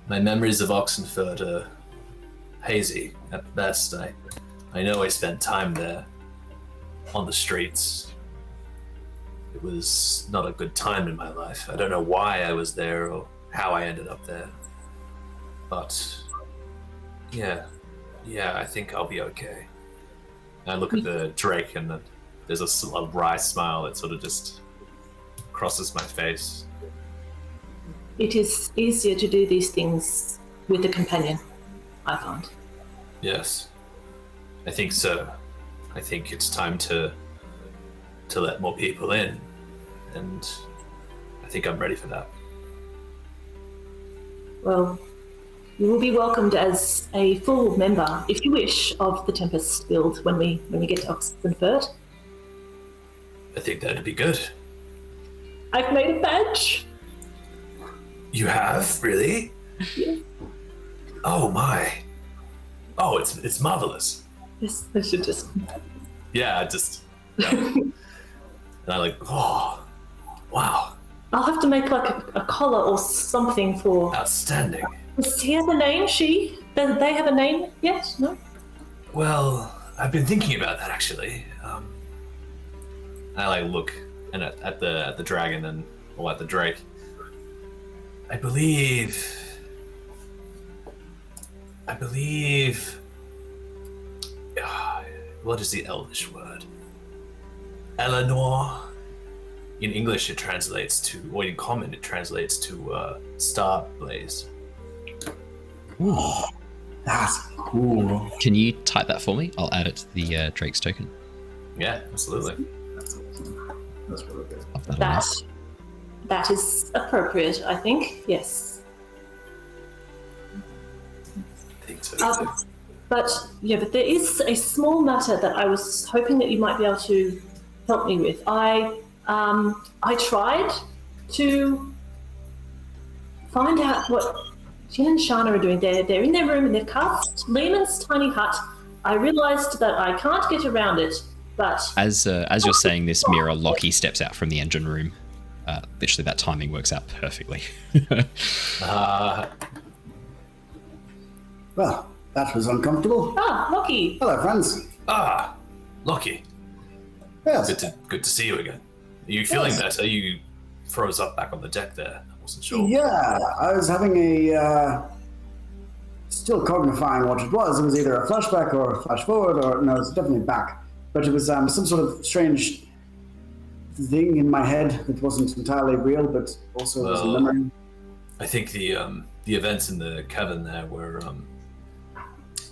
My memories of Oxenfurt are hazy at best. I know I spent time there on the streets. It was not a good time in my life. I don't know why I was there or how I ended up there. But yeah, I think I'll be okay. And I look at the Drake and there's a wry smile that sort of just crosses my face. It is easier to do these things with a companion, I find. Yes, I think so. I think it's time to let more people in, and I think I'm ready for that. Well, you will be welcomed as a full member, if you wish, of the Tempest Guild when we get to Oxenfurt. I think that'd be good. I've made a badge. You have? Really? Yes. Oh my. Oh, it's marvelous. Yes, I should just... Yeah, and I oh, wow. I'll have to make like a collar or something for... Outstanding. Does he have a name, she? Do they have a name yet? No? Well, I've been thinking about that actually. I look and at the dragon or at the Drake. I believe. What is the Elvish word? Eleanor. In English, it translates to, or in common, it translates to star blaze. Ooh. That's cool. Can you type that for me? I'll add it to the Drake's token. Yeah, absolutely. That's awesome. That's really good. Pop that on That this. that is appropriate, I think. Yes. I think so. But there is a small matter that I was hoping that you might be able to help me with. I tried to find out what Jin and Shana are doing. They're in their room and they've cast Lehman's tiny hut. I realised that I can't get around it, but As you're saying this, Mira, Lockie steps out from the engine room. Literally, that timing works out perfectly. Well, that was uncomfortable. Lockie. Hello, friends. Lockie. Yes. Good to see you again. Are you feeling better? You froze up back on the deck there. I wasn't sure. Yeah, I was having still cognifying what it was. It was either a flashback or a flash forward, or no, it was definitely back. But it was some sort of strange thing in my head that wasn't entirely real, but also was a memory. I think the events in the cabin there were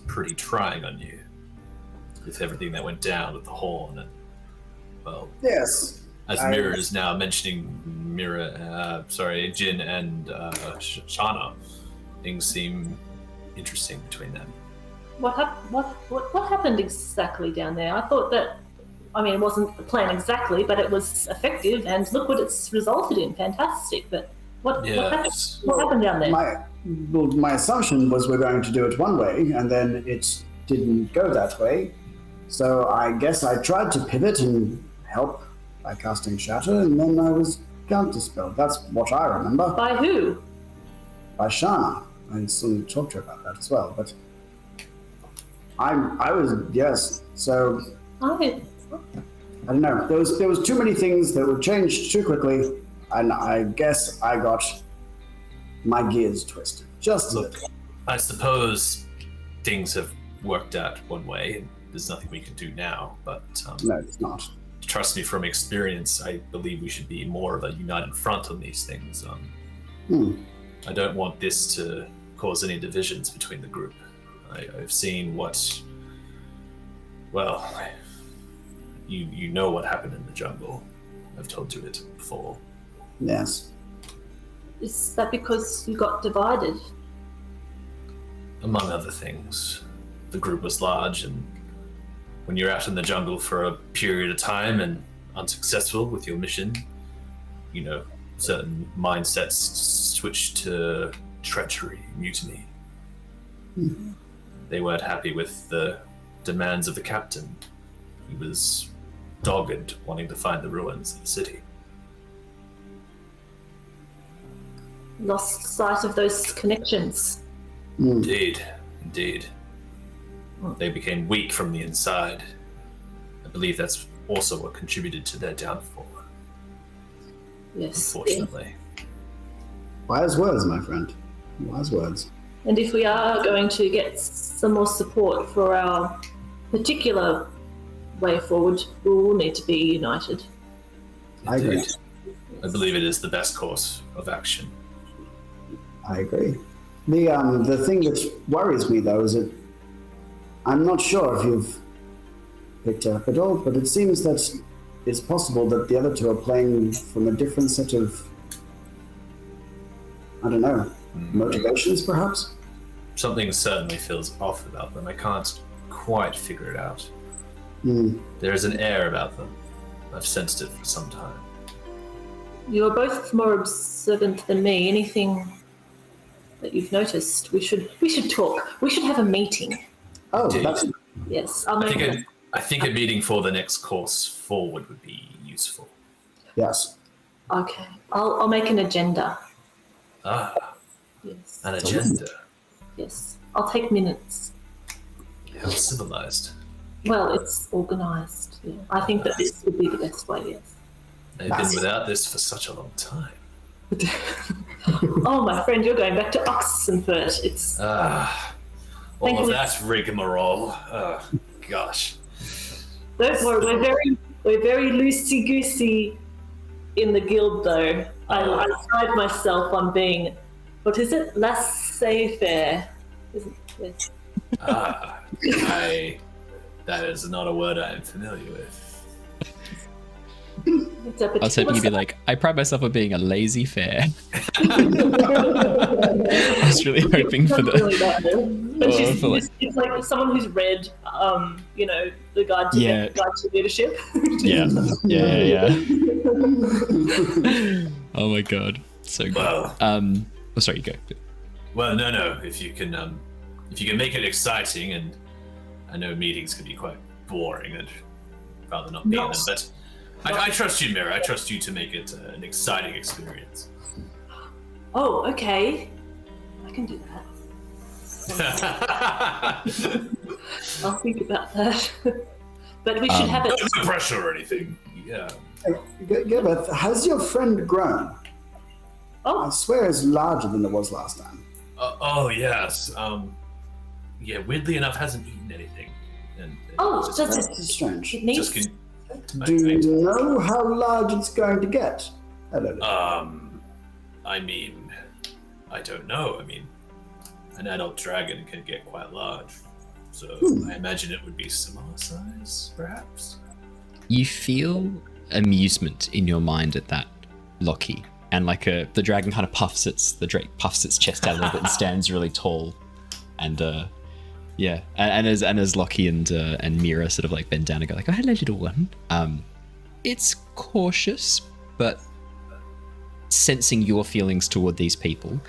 pretty trying on you, with everything that went down with the horn and Yes. as Mira is now mentioning Jin and Shana, things seem interesting between them. What happened exactly down there? I thought that, it wasn't the plan exactly, but it was effective, and look what it's resulted in. Fantastic. But what happened down there? My assumption was we're going to do it one way, and then it didn't go that way. So I guess I tried to pivot and help by casting Shatter, and then I was counterspelled. That's what I remember. By who? By Shana. I still talked to her about that as well, but I was, yes. So I don't know. There was too many things that were changed too quickly, and I guess I got my gears twisted just a little. I suppose things have worked out one way, and there's nothing we can do now. But No, it's not. trust me, from experience, I believe we should be more of a united front on these things. I don't want this to cause any divisions between the group. I've seen you know what happened in the jungle. I've told you it before. Yes. Is that because you got divided? Among other things. The group was large, and when you're out in the jungle for a period of time and unsuccessful with your mission, certain mindsets switch to treachery, mutiny. Mm-hmm. They weren't happy with the demands of the captain. He was dogged, wanting to find the ruins of the city. Lost sight of those connections. Indeed. They became weak from the inside. I believe that's also what contributed to their downfall. Yes. Unfortunately. Wise words, my friend. Wise words. And if we are going to get some more support for our particular way forward, we will need to be united. I agree. Indeed. I believe it is the best course of action. I agree. The thing that worries me, though, is that I'm not sure if you've picked it up at all, but it seems that it's possible that the other two are playing from a different set of, motivations, perhaps? Something certainly feels off about them. I can't quite figure it out. There is an air about them. I've sensed it for some time. You are both more observant than me. Anything that you've noticed, we should talk. We should have a meeting. Oh, Indeed. that's... Yes, I'll make it. I think a meeting for the next course forward would be useful. Yes. Okay, I'll make an agenda. Yes. An agenda. Yes, I'll take minutes. How civilized. Well, it's organised. Yeah. I think that this would be the best way. Yes. I've been without this for such a long time. Oh, my friend, you're going back to Oxenfurt. It's All of that rigmarole. Oh, gosh. Don't worry, we're very loosey goosey in the guild, though. I pride myself on being, what is it, laissez-faire? Yes. That is not a word I am familiar with. I was hoping you'd be like, I pride myself on being a lazy fair. I was really hoping for the. Really it's like someone who's read, the guide to leadership. Yeah. Oh my god, so good. Well, sorry, you go. Well, no. If you can make it exciting, and I know meetings can be quite boring, and rather not be in them, but I trust you, Mira. I trust you to make it an exciting experience. Oh, okay. I can do that. I'll think about that. But we should have it. No pressure or anything. Yeah. Yervith, has your friend grown? Oh. I swear it's larger than it was last time. Oh, yes. Weirdly enough, hasn't eaten anything. That's strange. It needs... Do you know how large it's going to get? I don't know. An adult dragon can get quite large. So I imagine it would be similar size, perhaps? You feel amusement in your mind at that, Lockie. And the dragon kind of puffs its chest out a little bit and stands really tall. And as Lockie and Mira sort of like bend down and go like, oh, hello, little one. It's cautious, but sensing your feelings toward these people,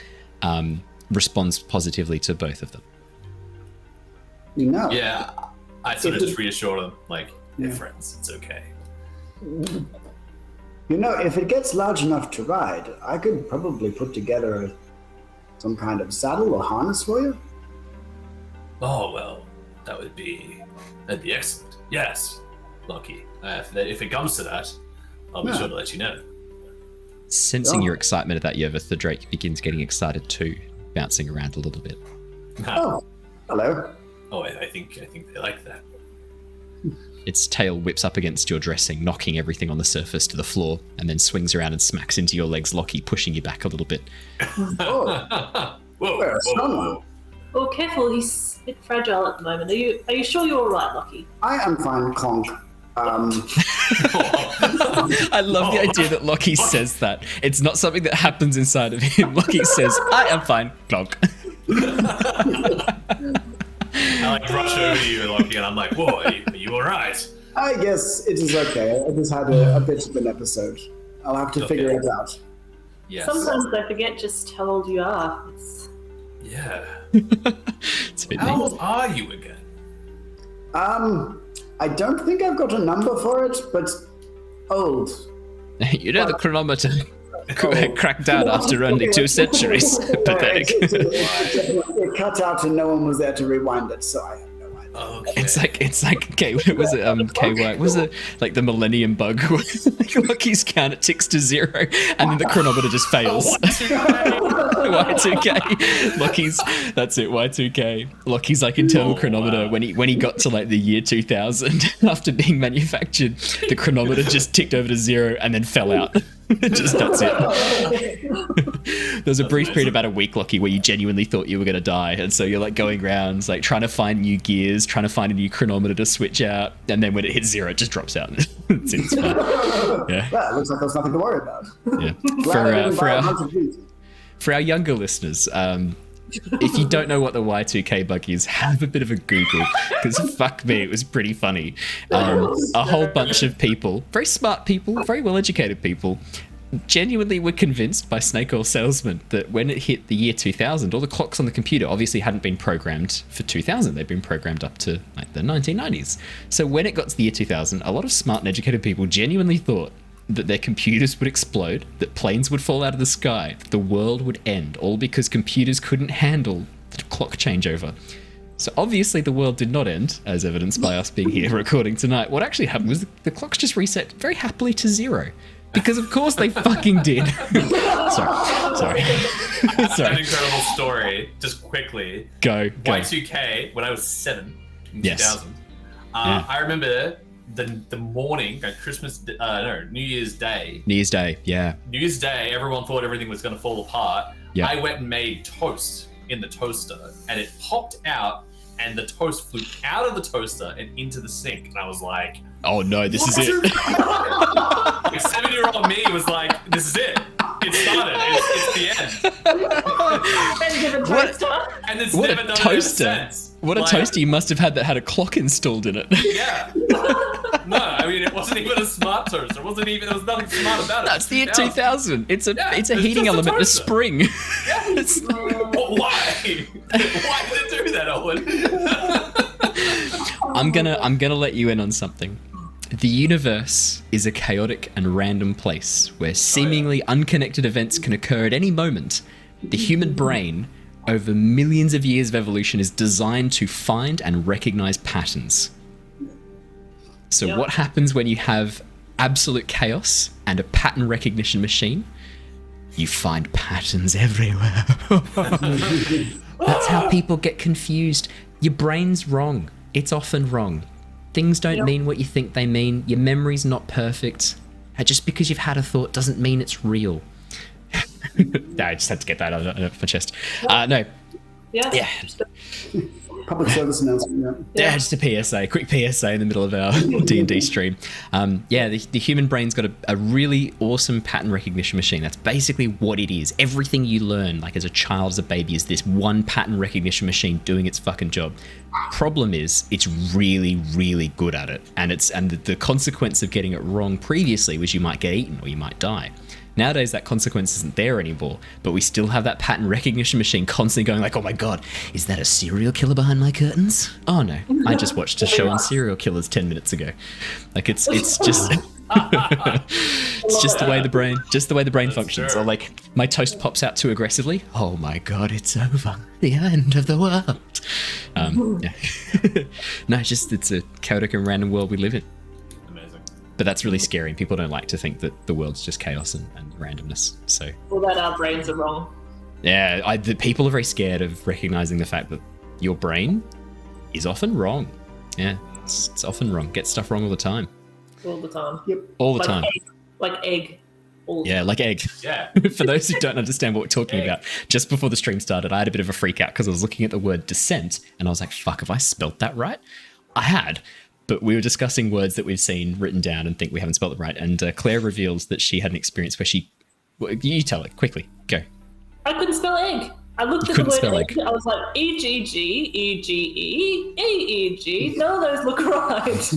responds positively to both of them. Yeah, I sort of just reassure them, like, they're friends, it's okay. If it gets large enough to ride, I could probably put together some kind of saddle or harness for you. Oh, well, that'd be excellent. Yes, Lockie. If it comes to that, I'll be sure to let you know. Sensing your excitement at that, Yervith, the Drake begins getting excited too, bouncing around a little bit. Oh, hello. Oh, I think they like that. Its tail whips up against your dressing, knocking everything on the surface to the floor, and then swings around and smacks into your legs, Lockie, pushing you back a little bit. Whoa. Oh, careful, he's a bit fragile at the moment. Are you sure you're alright, Lockie? I am fine, Conk. I love the idea that Lockie says that. It's not something that happens inside of him. Lockie says, I am fine, Clonk. I rush over to you, Lockie, and I'm like, whoa, are you alright? I guess it is okay. I just had a bit of an episode. I'll have to figure it out. Yes. Sometimes I forget just how old you are. Yeah. It's a bit How old are you again? I don't think I've got a number for it, but old. The chronometer cracked down after only 2 centuries. Pathetic. It cut out and no one was there to rewind it, so I have no idea. Okay. It's like okay, what was it? KY was it like the Millennium Bug? Like Lockie's count ticks to 0, and then the chronometer just fails. Y2K. Lockie's that's it. Y2K. Lockie's like internal chronometer. Wow. When he got to like the year 2000 after being manufactured, the chronometer just ticked over to 0 and then fell out. Just that's it. There was a brief period about a week, Lockie, where you genuinely thought you were going to die, and so you're like going around like trying to find new gears, trying to find a new chronometer to switch out, and then when it hits 0 it just drops out. It's fine. Yeah. Well, it looks like there's nothing to worry about. Yeah. For our younger listeners, if you don't know what the Y2K bug is, have a bit of a Google, because fuck me, it was pretty funny. A whole bunch of people, very smart people, very well-educated people, genuinely were convinced by snake oil salesmen that when it hit the year 2000, all the clocks on the computer obviously hadn't been programmed for 2000. They'd been programmed up to like the 1990s. So when it got to the year 2000, a lot of smart and educated people genuinely thought that their computers would explode, that planes would fall out of the sky, that the world would end, all because computers couldn't handle the clock changeover. So obviously the world did not end, as evidenced by us being here recording tonight. What actually happened was the clocks just reset very happily to 0. Because of course they fucking did. Sorry. An incredible story, just quickly. Go. Y2K, when I was 7 in 2000, I remember the morning, New Year's Day. New Year's Day, yeah. New Year's Day, everyone thought everything was going to fall apart. Yeah. I went and made toast in the toaster, and it popped out, and the toast flew out of the toaster and into the sink. And I was like, oh no, this is it. Like 7-year-old me was like, this is it. It started. It's the end. And it's What never a done toaster. ever since. What a Like, toaster you must have had that had a clock installed in it. Yeah. No, I mean, it wasn't even a smart toaster. There was nothing smart about it. That's the year 2000. It's a it's heating just a element, a toaster. spring. Yes. But why? Why did it do that, Owen? I'm gonna let you in on something. The universe is a chaotic and random place where seemingly unconnected events can occur at any moment. The human brain, over millions of years of evolution, is designed to find and recognize patterns. So what happens when you have absolute chaos and a pattern recognition machine? You find patterns everywhere. That's how people get confused. Your brain's wrong. It's often wrong. Things don't mean what you think they mean. Your memory's not perfect. And just because you've had a thought doesn't mean it's real. No, I just had to get that out of my chest. No. Yeah. Public service announcement. Yeah, just a PSA, quick PSA in the middle of our D&D stream. The human brain's got a really awesome pattern recognition machine. That's basically what it is. Everything you learn, like as a child, as a baby, is this one pattern recognition machine doing its fucking job. Problem is, it's really, really good at it. And the consequence of getting it wrong previously was you might get eaten or you might die. Nowadays, that consequence isn't there anymore, but we still have that pattern recognition machine constantly going like, oh my god, is that a serial killer behind my curtains? Oh no, I just watched a show on serial killers 10 minutes ago. Like it's just it's just the way the brain functions. Or like my toast pops out too aggressively. Oh my god, it's over. The end of the world. No, it's a chaotic and random world we live in. But that's really scary, and people don't like to think that the world's just chaos and randomness. So, Or that our brains are wrong. yeah, the people are very scared of recognizing the fact that your brain is often wrong. Yeah, it's often wrong. Get stuff wrong all the time. All the time. Yep. All the time. Like egg. All the Yeah, like egg. Yeah. For those who don't understand what we're talking about, just before the stream started, I had a bit of a freak out because I was looking at the word dissent, and I was like, fuck, have I spelt that right? I had. But we were discussing words that we've seen written down and think we haven't spelled it right. And Claire reveals that she had an experience where you tell it quickly. Go. I couldn't spell egg. I looked at the couldn't word spell egg. I was like, E-G-G, E-G-E, E-E-G. None of those look right.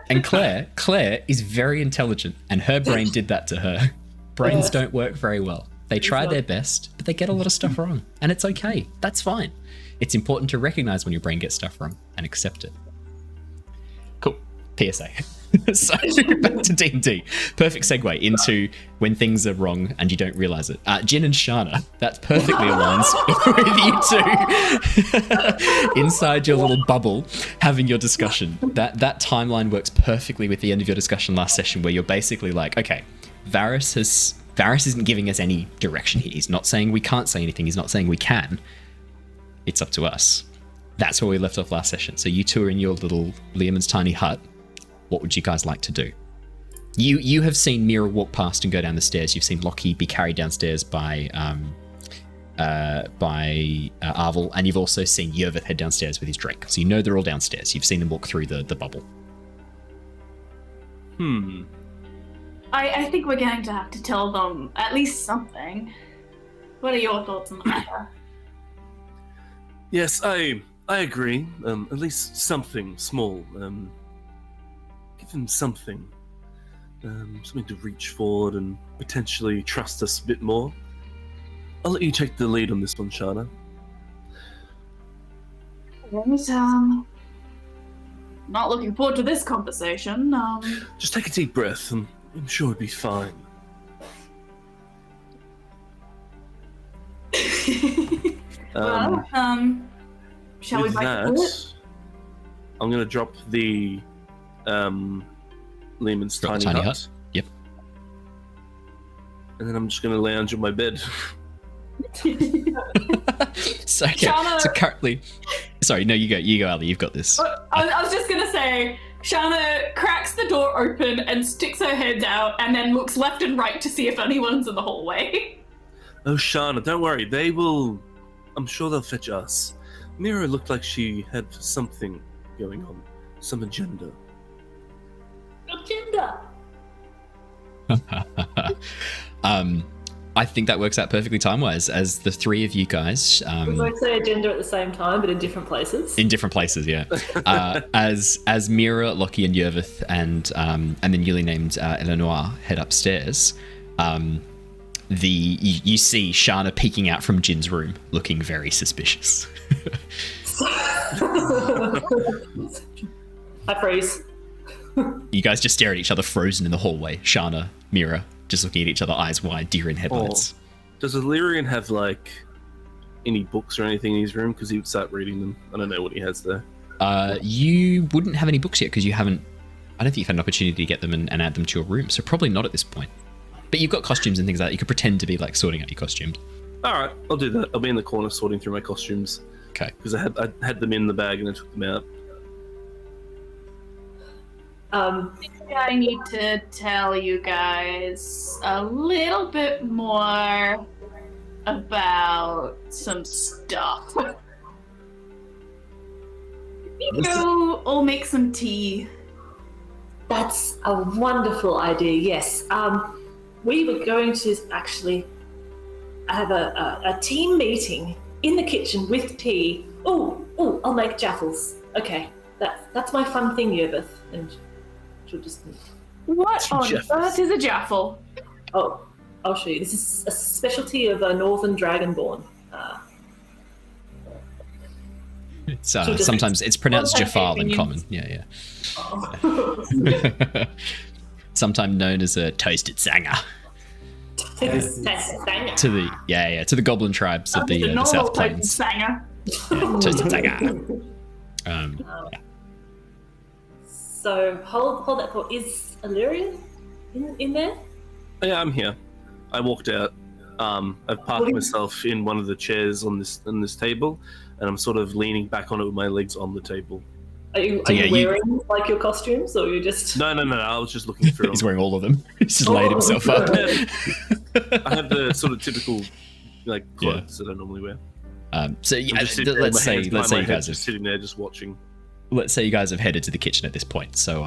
And Claire is very intelligent, and her brain did that to her. Brains don't work very well. They try their best, but they get a lot of stuff wrong. And it's okay. That's fine. It's important to recognize when your brain gets stuff wrong and accept it. Cool. PSA. So back to D&D. Perfect segue into when things are wrong and you don't realize it. Jin and Shana, that perfectly aligns with you two inside your little bubble having your discussion. That timeline works perfectly with the end of your discussion last session where you're basically like, okay, Varys isn't giving us any direction here. He's not saying we can't say anything. He's not saying we can. It's up to us. That's where we left off last session. So you two are in your little Liamon's tiny hut. What would you guys like to do? You have seen Mira walk past and go down the stairs. You've seen Lockie be carried downstairs by Arvel, and you've also seen Yervith head downstairs with his drake. So you know they're all downstairs. You've seen them walk through the bubble. I think we're going to have to tell them at least something. What are your thoughts on the matter? Yes, I agree. At least something small. Give them something. Something to reach forward and potentially trust us a bit more. I'll let you take the lead on this one, Shana. Not looking forward to this conversation. Just take a deep breath and I'm sure it'll be fine. Shall we with bite that, the bullet? I'm going to drop the Lehman's Drop the tiny tiny hut. hut. Yep. And then I'm just going to lounge on my bed. So Shana- currently, sorry, no, you go, Ali. You've got this. I was just gonna say, Shana cracks the door open and sticks her head out and then looks left and right to see if anyone's in the hallway. Oh, Shana, don't worry. They will... I'm sure they'll fetch us. Mira looked like she had something going on, some agenda. Agenda. I think that works out perfectly time-wise, as the three of you guys... We both say agenda at the same time, but in different places. In different places, yeah. As Mira, Lockie, and Yervith, and the newly named Eleanor head upstairs, you see Shana peeking out from Jin's room, looking very suspicious. I freeze. You guys just stare at each other, frozen in the hallway. Shana, Mira, just looking at each other, eyes wide, deer in headlights. Does Illyrian have, like, any books or anything in his room? Because he would start reading them. I don't know what he has there. You wouldn't have any books yet, because you haven't... I don't think you've had an opportunity to get them and add them to your room, so probably not at this point. But you've got costumes and things like that. You could pretend to be, like, sorting out your costumes. Alright, I'll do that. I'll be in the corner sorting through my costumes. Okay. Because I had them in the bag and I took them out. I need to tell you guys a little bit more about some stuff. Go all make some tea. That's a wonderful idea, yes. We were going to actually have a team meeting in the kitchen with tea. Oh, I'll make jaffles. Okay, that's my fun thing, Yervith. And she'll just... What on earth is a jaffle? Oh, I'll show you. This is a specialty of a northern Dragonborn. It's, sometimes it's pronounced Jafar in common. Yeah. Oh. Sometimes known as a toasted sanger. To the goblin tribes of the South Plains. Sanger. Yeah, toasted sanger. So hold that thought. Is Illyrian in there? Yeah, I'm here. I walked out. I've parked myself in one of the chairs on this table, and I'm sort of leaning back on it with my legs on the table. Are you wearing like your costumes, or you just? No. I was just looking through. He's wearing all of them. He's just laid himself up. I have the sort of typical like clothes that I normally wear. Let's say you guys are just sitting there just watching. Let's say you guys have headed to the kitchen at this point. So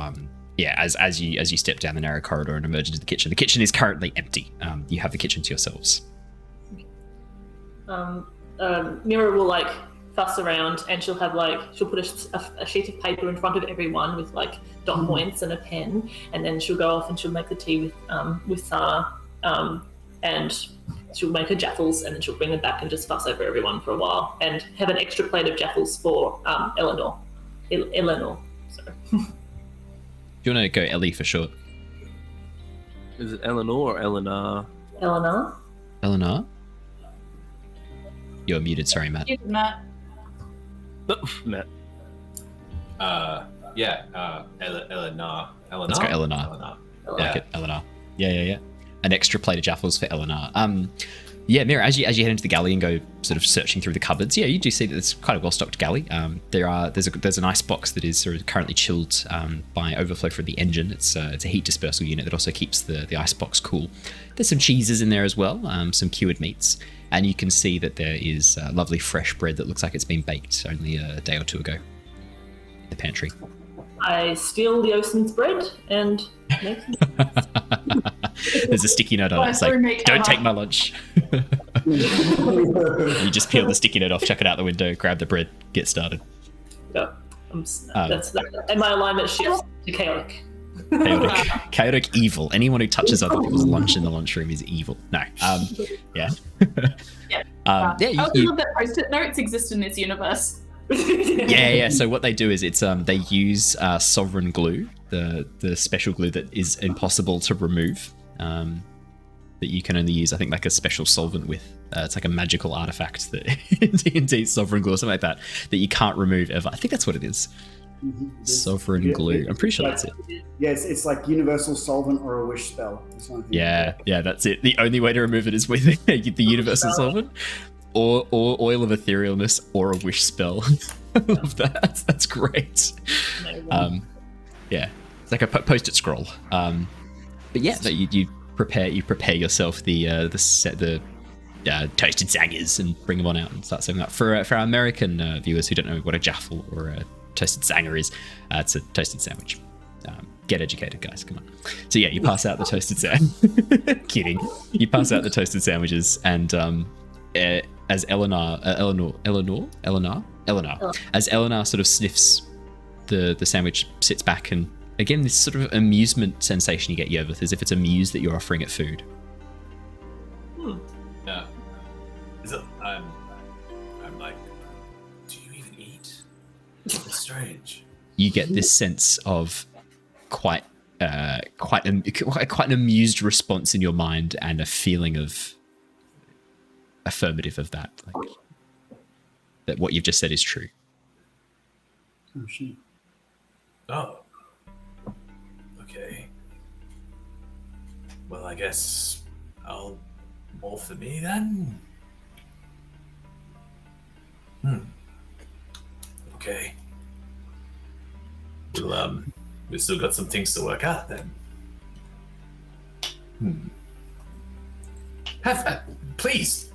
as you step down the narrow corridor and emerge into the kitchen is currently empty. You have the kitchen to yourselves. Mira will like fuss around, and she'll put a sheet of paper in front of everyone with like dot points and a pen, and then she'll go off and she'll make the tea with Sana, and she'll make her jaffles, and then she'll bring them back and just fuss over everyone for a while, and have an extra plate of jaffles for Eleanor. Sorry. Do you want to go Ellie for short? Is it Eleanor or Eleanor? Eleanor? You're muted, sorry, Matt. Matt. Matt. Eleanor. Let's go Eleanor. I like it, Eleanor. Yeah. An extra plate of jaffles for Eleanor. Mira, as you head into the galley and go sort of searching through the cupboards, you do see that it's quite a well-stocked galley. There's an ice box that is sort of currently chilled by overflow from the engine. It's a heat dispersal unit that also keeps the ice box cool. There's some cheeses in there as well, some cured meats, and you can see that there is lovely fresh bread that looks like it's been baked only a day or two ago in the pantry. I steal the Ocean's bread and make There's a sticky note on it. It's like, don't take my lunch. You just peel the sticky note off, chuck it out the window, grab the bread, get started. Yeah, and my alignment shifts to chaotic. Chaotic evil. Anyone who touches other people's lunch in the lunchroom is evil. No. Yeah. I also love that post-it notes exist in this universe. Yeah. So what they do is they use sovereign glue, the special glue that is impossible to remove. That you can only use, I think, like a special solvent with. It's like a magical artifact that in D&D, sovereign glue or something like that you can't remove ever. I think that's what it is. Mm-hmm. Sovereign glue. I'm pretty sure that's it. Yes, it's like universal solvent or a wish spell. Yeah, that's it. The only way to remove it is with the universal solvent. Or oil of etherealness, or a wish spell. I love that. That's great. It's like a post-it scroll. But you prepare yourself the toasted sangers and bring them on out and start serving that. For our American viewers who don't know what a jaffle or a toasted sanger is, it's a toasted sandwich. Get educated, guys. Come on. So yeah, you pass out the toasted sandwich. Kidding. You pass out the toasted sandwiches, and as Eleanor, as Eleanor sort of sniffs the sandwich, sits back, and again this sort of amusement sensation you get, Yervith, as if it's amused that you're offering it food. Yeah. I'm like, do you even eat? It's strange. You get this sense of quite an amused response in your mind, and a feeling of affirmative of that, like that what you've just said is true. Oh shit. Oh. Okay. Well, I guess more for me then. Okay. Well, we've still got some things to work out then. Have that, please.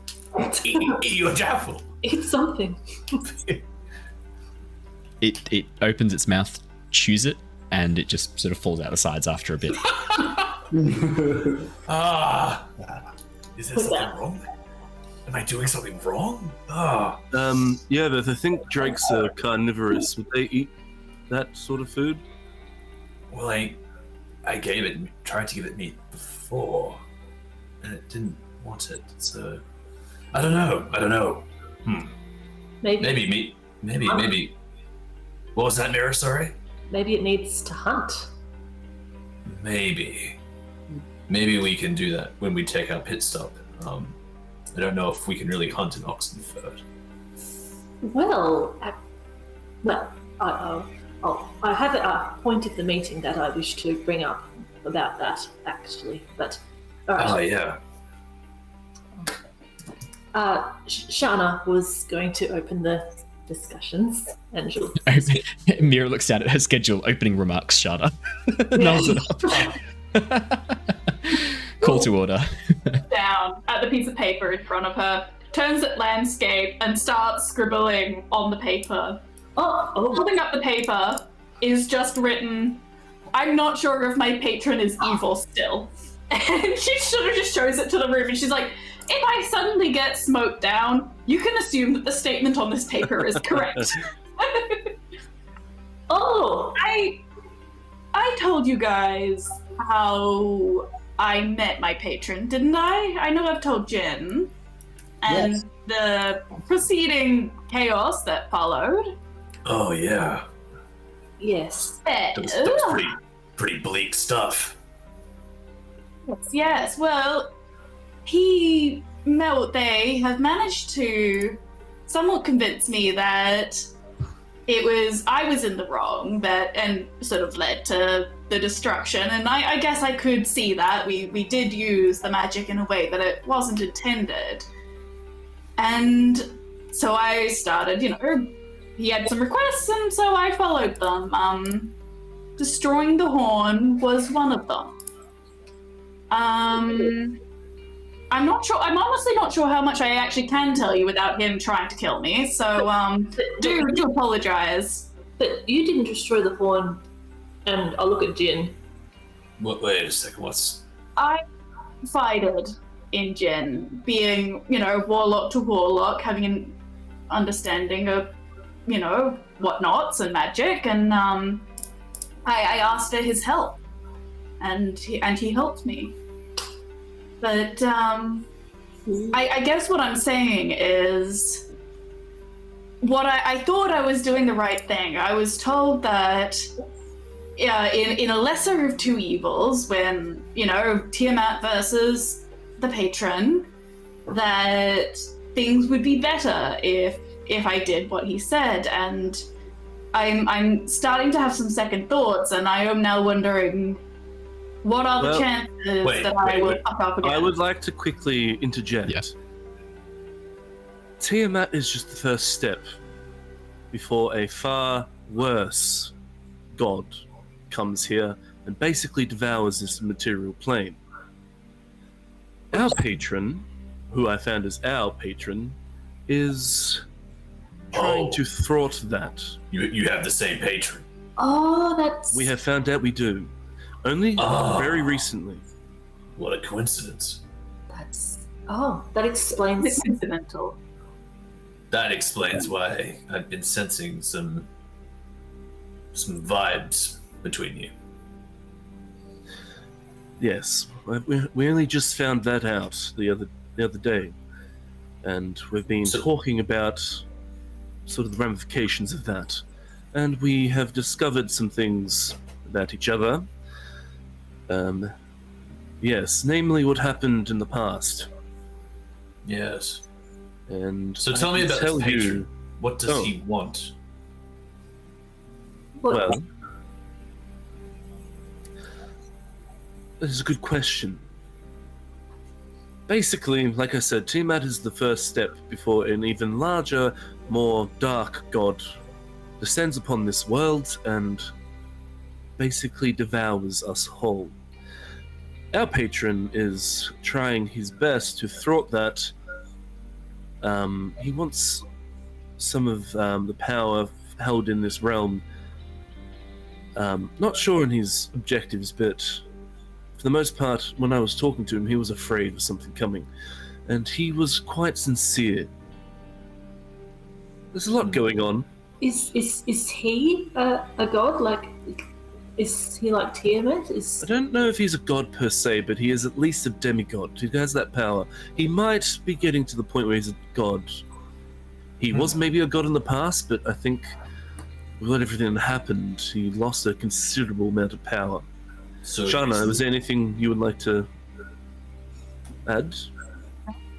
Eat your jaffle. Eat something. It opens its mouth, chews it, and it just sort of falls out the sides after a bit. Is there something wrong? Am I doing something wrong? Yeah, I think drakes are carnivorous. Would they eat that sort of food? Well, I tried to give it meat before, and it didn't want it. So I don't know. Maybe meat. Maybe. What was that, Mira? Sorry. Maybe it needs to hunt. Maybe we can do that when we take our pit stop. I don't know if we can really hunt an Oxenford. I have a point of the meeting that I wish to bring up about that, actually. But all right. Oh yeah. Shana was going to open the discussions, and she'll... Mira looks down at her schedule. Opening remarks, Shana. Nulls it up. Call to order. Down at the piece of paper in front of her, turns at landscape and starts scribbling on the paper. Holding up the paper is just written, "I'm not sure if my patron is evil still." And she sort of just shows it to the room, and she's like, "If I suddenly get smoked down, you can assume that the statement on this paper is correct." I told you guys how I met my patron, didn't I? I know I've told Jin. And yes. The preceding chaos that followed. Oh yeah. Yes. That was pretty bleak stuff. Yes. Well, they have managed to somewhat convince me that I was in the wrong, and sort of led to the destruction. And I guess I could see that we did use the magic in a way that it wasn't intended. And so I started, he had some requests, and so I followed them. Destroying the horn was one of them. I'm honestly not sure how much I actually can tell you without him trying to kill me, so do apologize. But you didn't destroy the horn, and I'll look at Jin. Wait a second, I confided in Jin, being, warlock to warlock, having an understanding of, whatnots and magic, and I asked for his help, and he helped me. But I guess what I'm saying is, I thought I was doing the right thing. I was told that in a lesser of two evils, when, Tiamat versus the patron, that things would be better if I did what he said. And I'm starting to have some second thoughts, and I am now wondering, what are the chances that I would fuck up again? I would like to quickly interject. Yeah. Tiamat is just the first step before a far worse god comes here and basically devours this material plane. Our patron who I found is our patron, is trying to thwart that. You have the same patron. Oh, that's... We have found out we do. Only very recently. What a coincidence. That explains... It's incidental. That explains why I've been sensing some vibes between you. Yes, we only just found that out the other day, and we've been talking about sort of the ramifications of that, and we have discovered some things about each other. Yes, namely what happened in the past. Yes. And so tell me about this patron. What does he want? Well, that is a good question. Basically, like I said, Tiamat is the first step before an even larger, more dark god descends upon this world and basically devours us whole. Our patron is trying his best to thwart that. He wants some of the power held in this realm. Not sure on his objectives, but for the most part, when I was talking to him, he was afraid of something coming, and he was quite sincere. There's a lot going on. Is he a god? Like, is he like Tiamat? I don't know if he's a god per se, but he is at least a demigod. He has that power. He might be getting to the point where he's a god. He was maybe a god in the past, but I think with everything that happened, he lost a considerable amount of power. So Shana, was there anything you would like to add?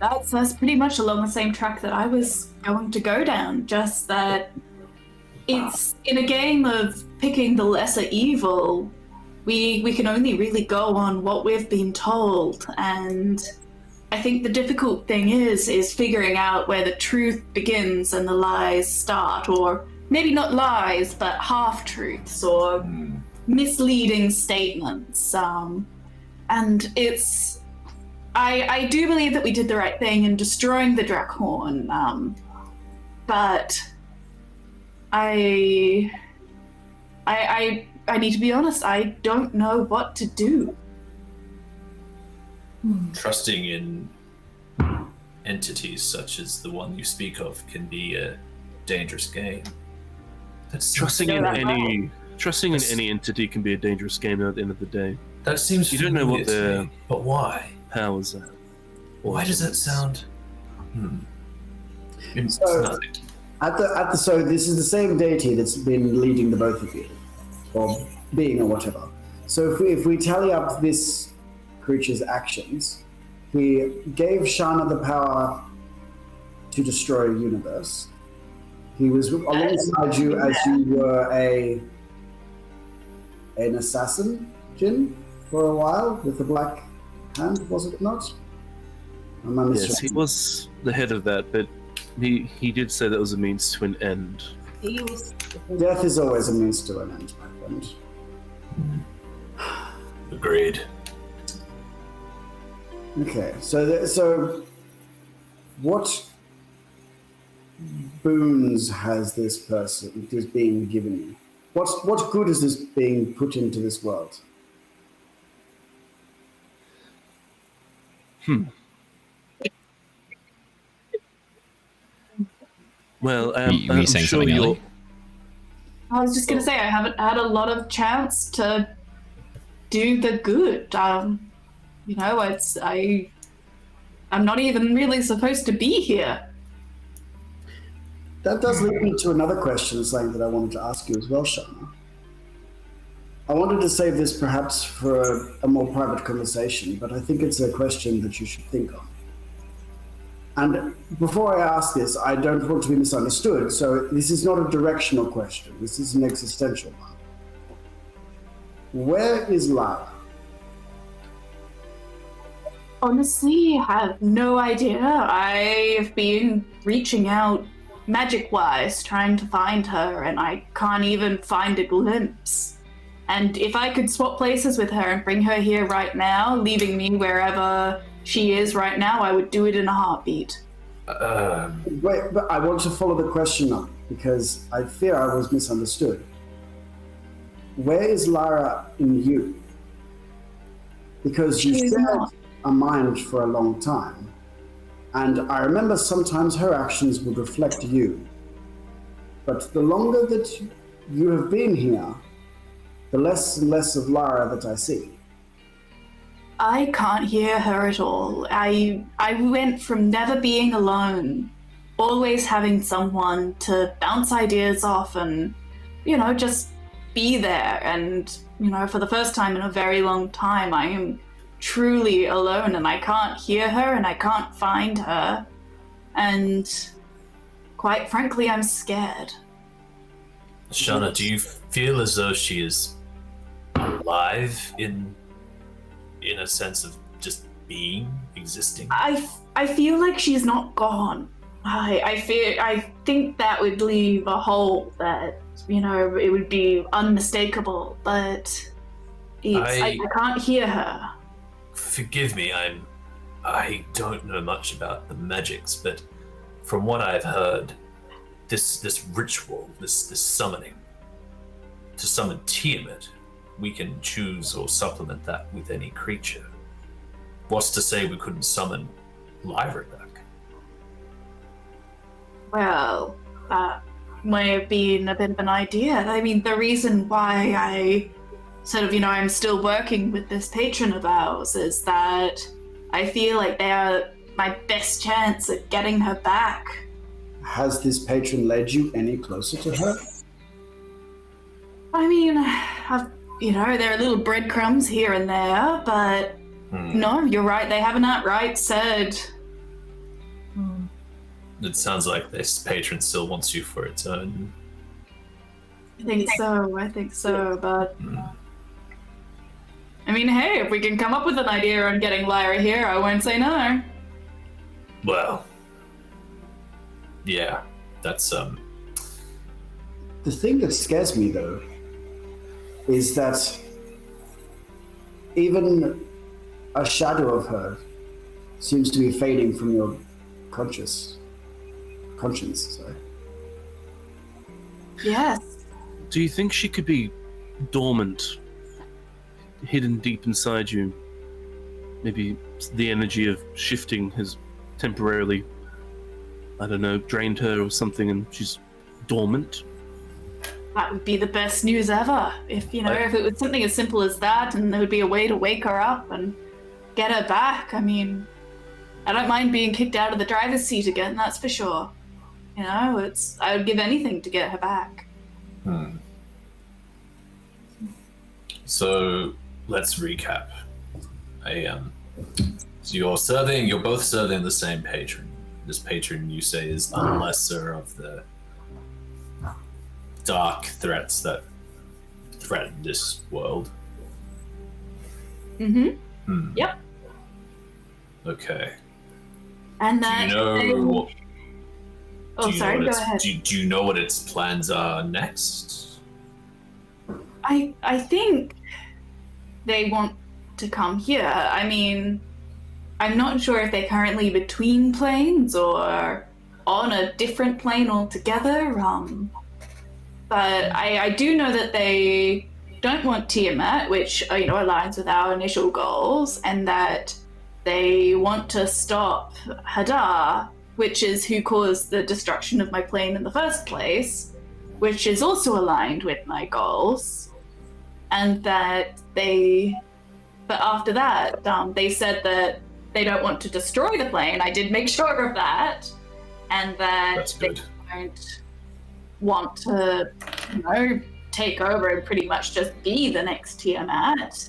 That's pretty much along the same track that I was going to go down, just that it's in a game of picking the lesser evil, we can only really go on what we've been told, and I think the difficult thing is figuring out where the truth begins and the lies start, or maybe not lies, but half-truths or misleading statements. And it's... I do believe that we did the right thing in destroying the Drakhorn, but I need to be honest, I don't know what to do. Trusting in entities such as the one you speak of can be a dangerous game. Trusting in any entity can be a dangerous game at the end of the day. That seems you don't know what their but why? Powers are. Why does that sound? So this is the same deity that's been leading the both of you, or being, or whatever. So if we tally up this creature's actions, we gave Shana the power to destroy a universe. He was alongside you as you were an assassin, Jin, for a while with the black hand, was it not? Yes, he was the head of that, but he did say that was a means to an end. Death is always a means to an end, my friend. Agreed. Okay, so what boons has this person, this being given you? What good is this being put into this world? Well, you saying something, Ellie? I was just going to say, I haven't had a lot of chance to do the good. I'm not even really supposed to be here. That does lead me to another question, something that I wanted to ask you as well, Shana. I wanted to save this perhaps for a more private conversation, but I think it's a question that you should think on. And before I ask this, I don't want to be misunderstood, so this is not a directional question. This is an existential one. Where is Lara? Honestly, I have no idea. I've been reaching out magic-wise, trying to find her, and I can't even find a glimpse. And if I could swap places with her and bring her here right now, leaving me wherever she is right now, I would do it in a heartbeat. Wait, but I want to follow the question up because I fear I was misunderstood. Where is Lara in you? Because you She's shared not. a mind for a long time, and I remember sometimes her actions would reflect you. But the longer that you have been here, the less and less of Lara that I see. I can't hear her at all. I went from never being alone, always having someone to bounce ideas off and, just be there. And, for the first time in a very long time, I am truly alone and I can't hear her and I can't find her. And quite frankly, I'm scared. Shana, do you feel as though she is alive in a sense of just being, existing? I feel like she's not gone. I think that would leave a hole that, it would be unmistakable, but I can't hear her. Forgive me, I don't know much about the magics, but from what I've heard, this ritual, this summoning, to summon Tiamat, we can choose or supplement that with any creature. What's to say we couldn't summon Lyra back? Well, that may have been a bit of an idea. I mean, the reason why I sort of, I'm still working with this patron of ours is that I feel like they are my best chance at getting her back. Has this patron led you any closer to her? I mean, there are little breadcrumbs here and there, but no, you're right. They haven't outright said. It sounds like this patron still wants you for its own. I think so, but... I mean, hey, if we can come up with an idea on getting Lyra here, I won't say no. Well, yeah, that's, The thing that scares me, though, is that even a shadow of her seems to be fading from your conscience. Sorry. Yes. Do you think she could be dormant, hidden deep inside you? Maybe the energy of shifting has temporarily, drained her or something, and she's dormant? That would be the best news ever. If it was something as simple as that, and there would be a way to wake her up and get her back. I mean, I don't mind being kicked out of the driver's seat again, that's for sure. I would give anything to get her back. So let's recap. So you're both serving the same patron. This patron, you say, is the lesser of the dark threats that threaten this world. Yep. Okay. And Do that you know what? go ahead. Do you know what its plans are next? I think they want to come here. I mean, I'm not sure if they're currently between planes or on a different plane altogether. But I do know that they don't want Tiamat, which aligns with our initial goals, and that they want to stop Hadar, which is who caused the destruction of my plane in the first place, which is also aligned with my goals. And that but after that, they said that they don't want to destroy the plane. I did make sure of that. And that they don't want to, take over and pretty much just be the next Tiamat.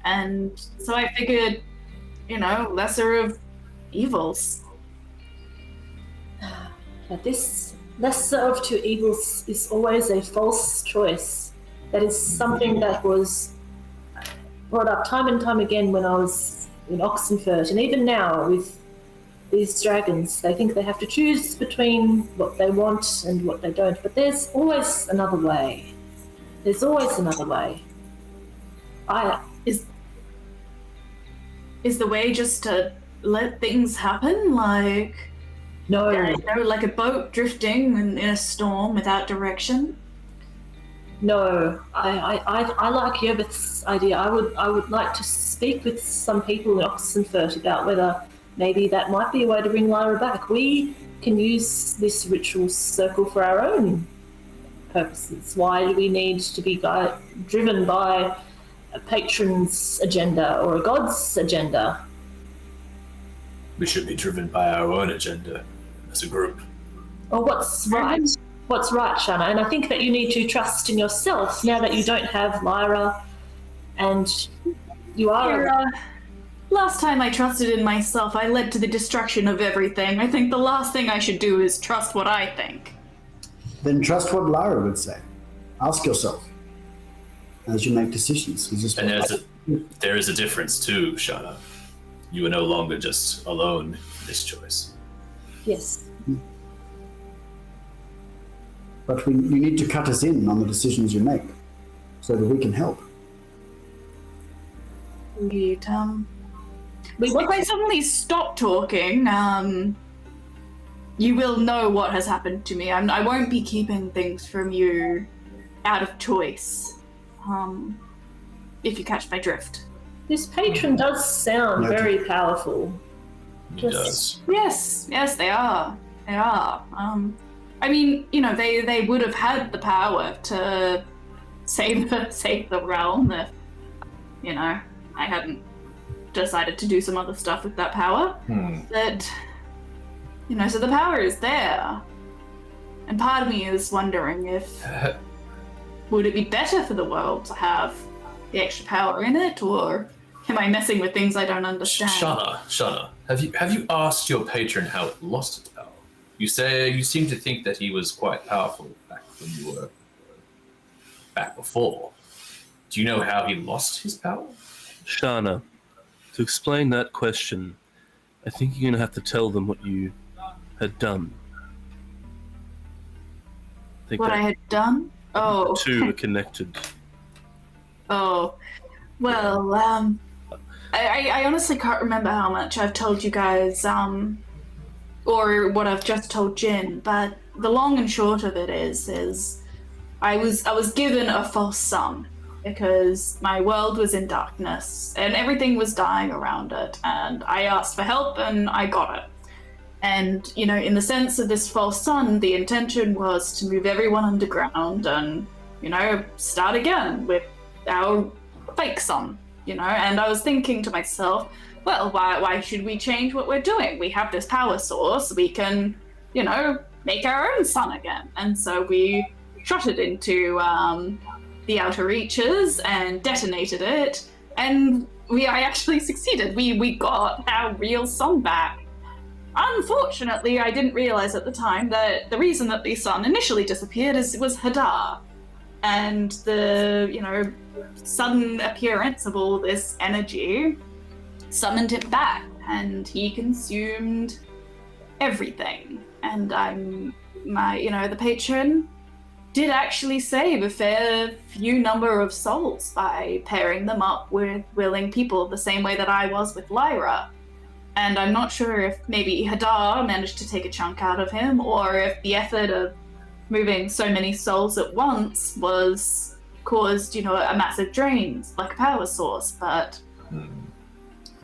And so I figured, lesser of evils. This lesser of two evils is always a false choice. That is something that was brought up time and time again when I was in Oxenfurt, and even now with these dragons, they think they have to choose between what they want and what they don't, but there's always another way. There's always another way. is the way just to let things happen? Like, No, like a boat drifting in a storm without direction? no. I like Yervith's idea. I would like to speak with some people in Oxenfurt about whether maybe that might be a way to bring Lyra back. We can use this ritual circle for our own purposes. Why do we need to be driven by a patron's agenda or a god's agenda? We should be driven by our own agenda as a group. Or what's right? What's right, Shana? And I think that you need to trust in yourself now that you don't have Lyra and you are... Last time I trusted in myself, I led to the destruction of everything. I think the last thing I should do is trust what I think. Then trust what Lyra would say. Ask yourself as you make decisions. And there is a difference too, Shana. You are no longer just alone in this choice. Yes. But you need to cut us in on the decisions you make so that we can help. If I suddenly stop talking, you will know what has happened to me. I won't be keeping things from you out of choice. If you catch my drift. This patron does sound very powerful. It does. Yes, they are. They are. I mean, they would have had the power to save the realm if, I hadn't decided to do some other stuff with that power. That, so the power is there. And part of me is wondering if, would it be better for the world to have the extra power in it, or am I messing with things I don't understand? Shana, have you asked your patron how it lost its power? You seem to think that he was quite powerful back when you were back before. Do you know how he lost his power? Shana, to explain that question, I think you're going to have to tell them what you had done. I had done? Oh. The two are connected. Oh. Well, I honestly can't remember how much I've told you guys, or what I've just told Jin, but the long and short of it is I was given a false sun because my world was in darkness and everything was dying around it, and I asked for help and I got it. And, in the sense of this false sun, the intention was to move everyone underground and, start again with our fake sun, and I was thinking to myself, well, why should we change what we're doing? We have this power source, we can, make our own sun again. And so we trotted into the outer reaches and detonated it, and I actually succeeded. We got our real sun back. Unfortunately, I didn't realize at the time that the reason that the sun initially disappeared was Hadar. And the, sudden appearance of all this energy summoned him back, and he consumed everything. And the patron did actually save a fair few number of souls by pairing them up with willing people, the same way that I was with Lyra. And I'm not sure if maybe Hadar managed to take a chunk out of him, or if the effort of moving so many souls at once caused, a massive drain, like a power source. But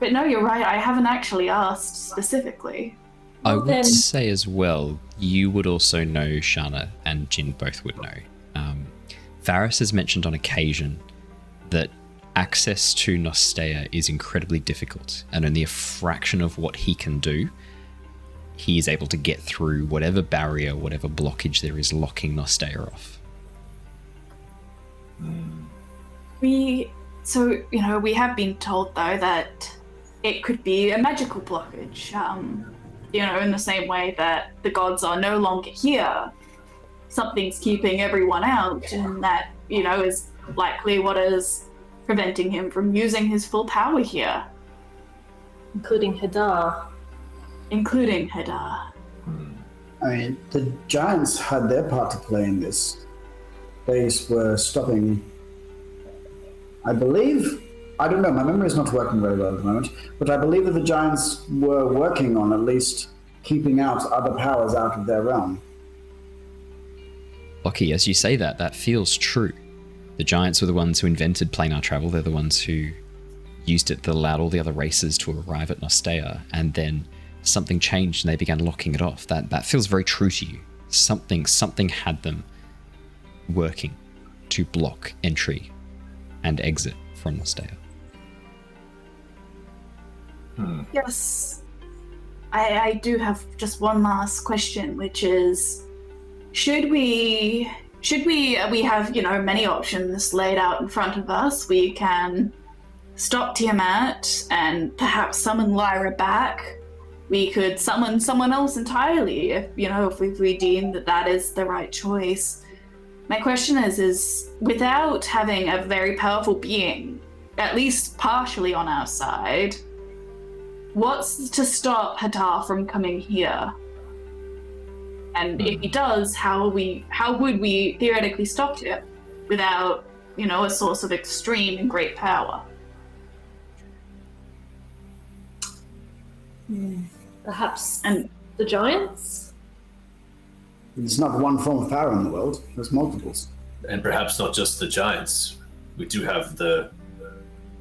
no, you're right, I haven't actually asked specifically. I would say as well, you would also know, Shana and Jin both would know. Varys has mentioned on occasion that access to Nostea is incredibly difficult, and only a fraction of what he can do, he is able to get through whatever barrier, whatever blockage there is locking Nostea off. We have been told, though, that it could be a magical blockage, in the same way that the gods are no longer here. Something's keeping everyone out, and that, is likely what is preventing him from using his full power here. Including Hadar. I mean, the giants had their part to play in this. They were stopping, I believe, I don't know, my memory is not working very well at the moment, but I believe that the giants were working on at least keeping out other powers out of their realm. Lockie, as you say that feels true. The giants were the ones who invented planar travel. They're the ones who used it that allowed all the other races to arrive at Nostea, and then something changed and they began locking it off. That feels very true to you. Something had them working to block entry and exit from Nostea. Yes. I do have just one last question, which is, should we have, many options laid out in front of us. We can stop Tiamat and perhaps summon Lyra back. We could summon someone else entirely if we deem that is the right choice. My question is without having a very powerful being, at least partially on our side, what's to stop Hadar from coming here? And if he does, how would we theoretically stop him without, a source of extreme and great power? Perhaps the giants? It's not one form of power in the world, there's multiples. And perhaps not just the giants. We do have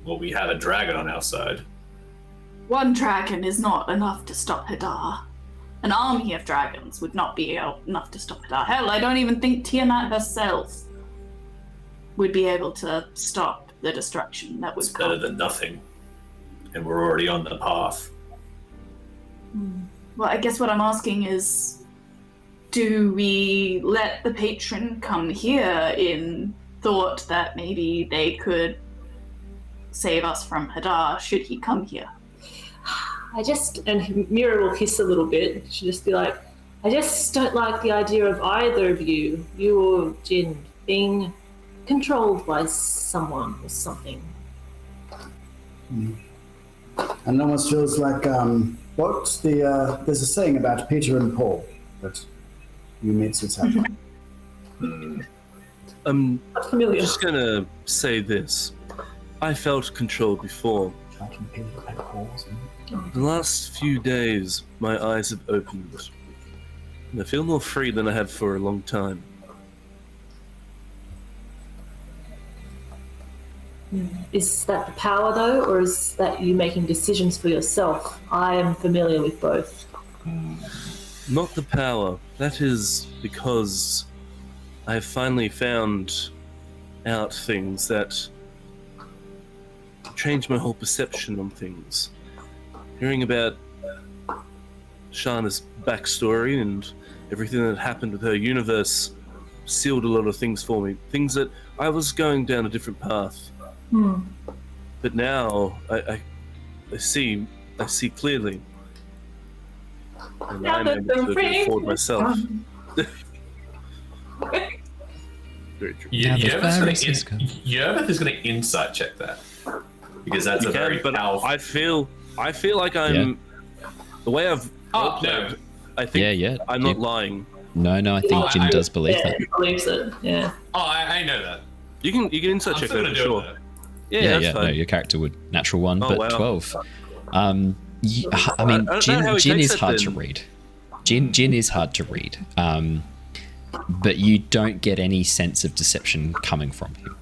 we have a dragon on our side. One dragon is not enough to stop Hadar. An army of dragons would not be enough to stop Hadar. Hell, I don't even think Tiamat herself would be able to stop the destruction that would It's come. better than nothing. And we're already on the path. Well, I guess what I'm asking is, do we let the patron come here in thought that maybe they could save us from Hadar should he come here? And Mira will hiss a little bit. She'll just be like, I just don't like the idea of either of you or Jin, being controlled by someone or something. And it almost feels like, there's a saying about Peter and Paul that you made suits happen. I'm Familiar. just gonna say this. I felt controlled before. The last few days, my eyes have opened. And I feel more free than I have for a long time. Is that the power, though, or is that you making decisions for yourself? I am familiar with both. Not the power. That is because I have finally found out things that changed my whole perception on things. Hearing about Shana's backstory and everything that happened with her universe sealed a lot of things for me. Things that I was going down a different path. But now I see clearly. And Now I'm that able they're to free. afford myself. Very true. Yervith is going to insight check that. Because that's You a very can, but powerful... I feel like I'm the way I've no. I think Yeah. I'm not lying. No, I think Jin does believe Yeah, that. he believes it. Yeah. Oh, I know that. You can insight I'm check still that going for to do sure. it. Yeah, that's No, fine. your character would natural 1, Oh, but wow. 12. I mean, I don't know how he Jin takes is it hard to then. read. Jin is hard to read. But you don't get any sense of deception coming from him.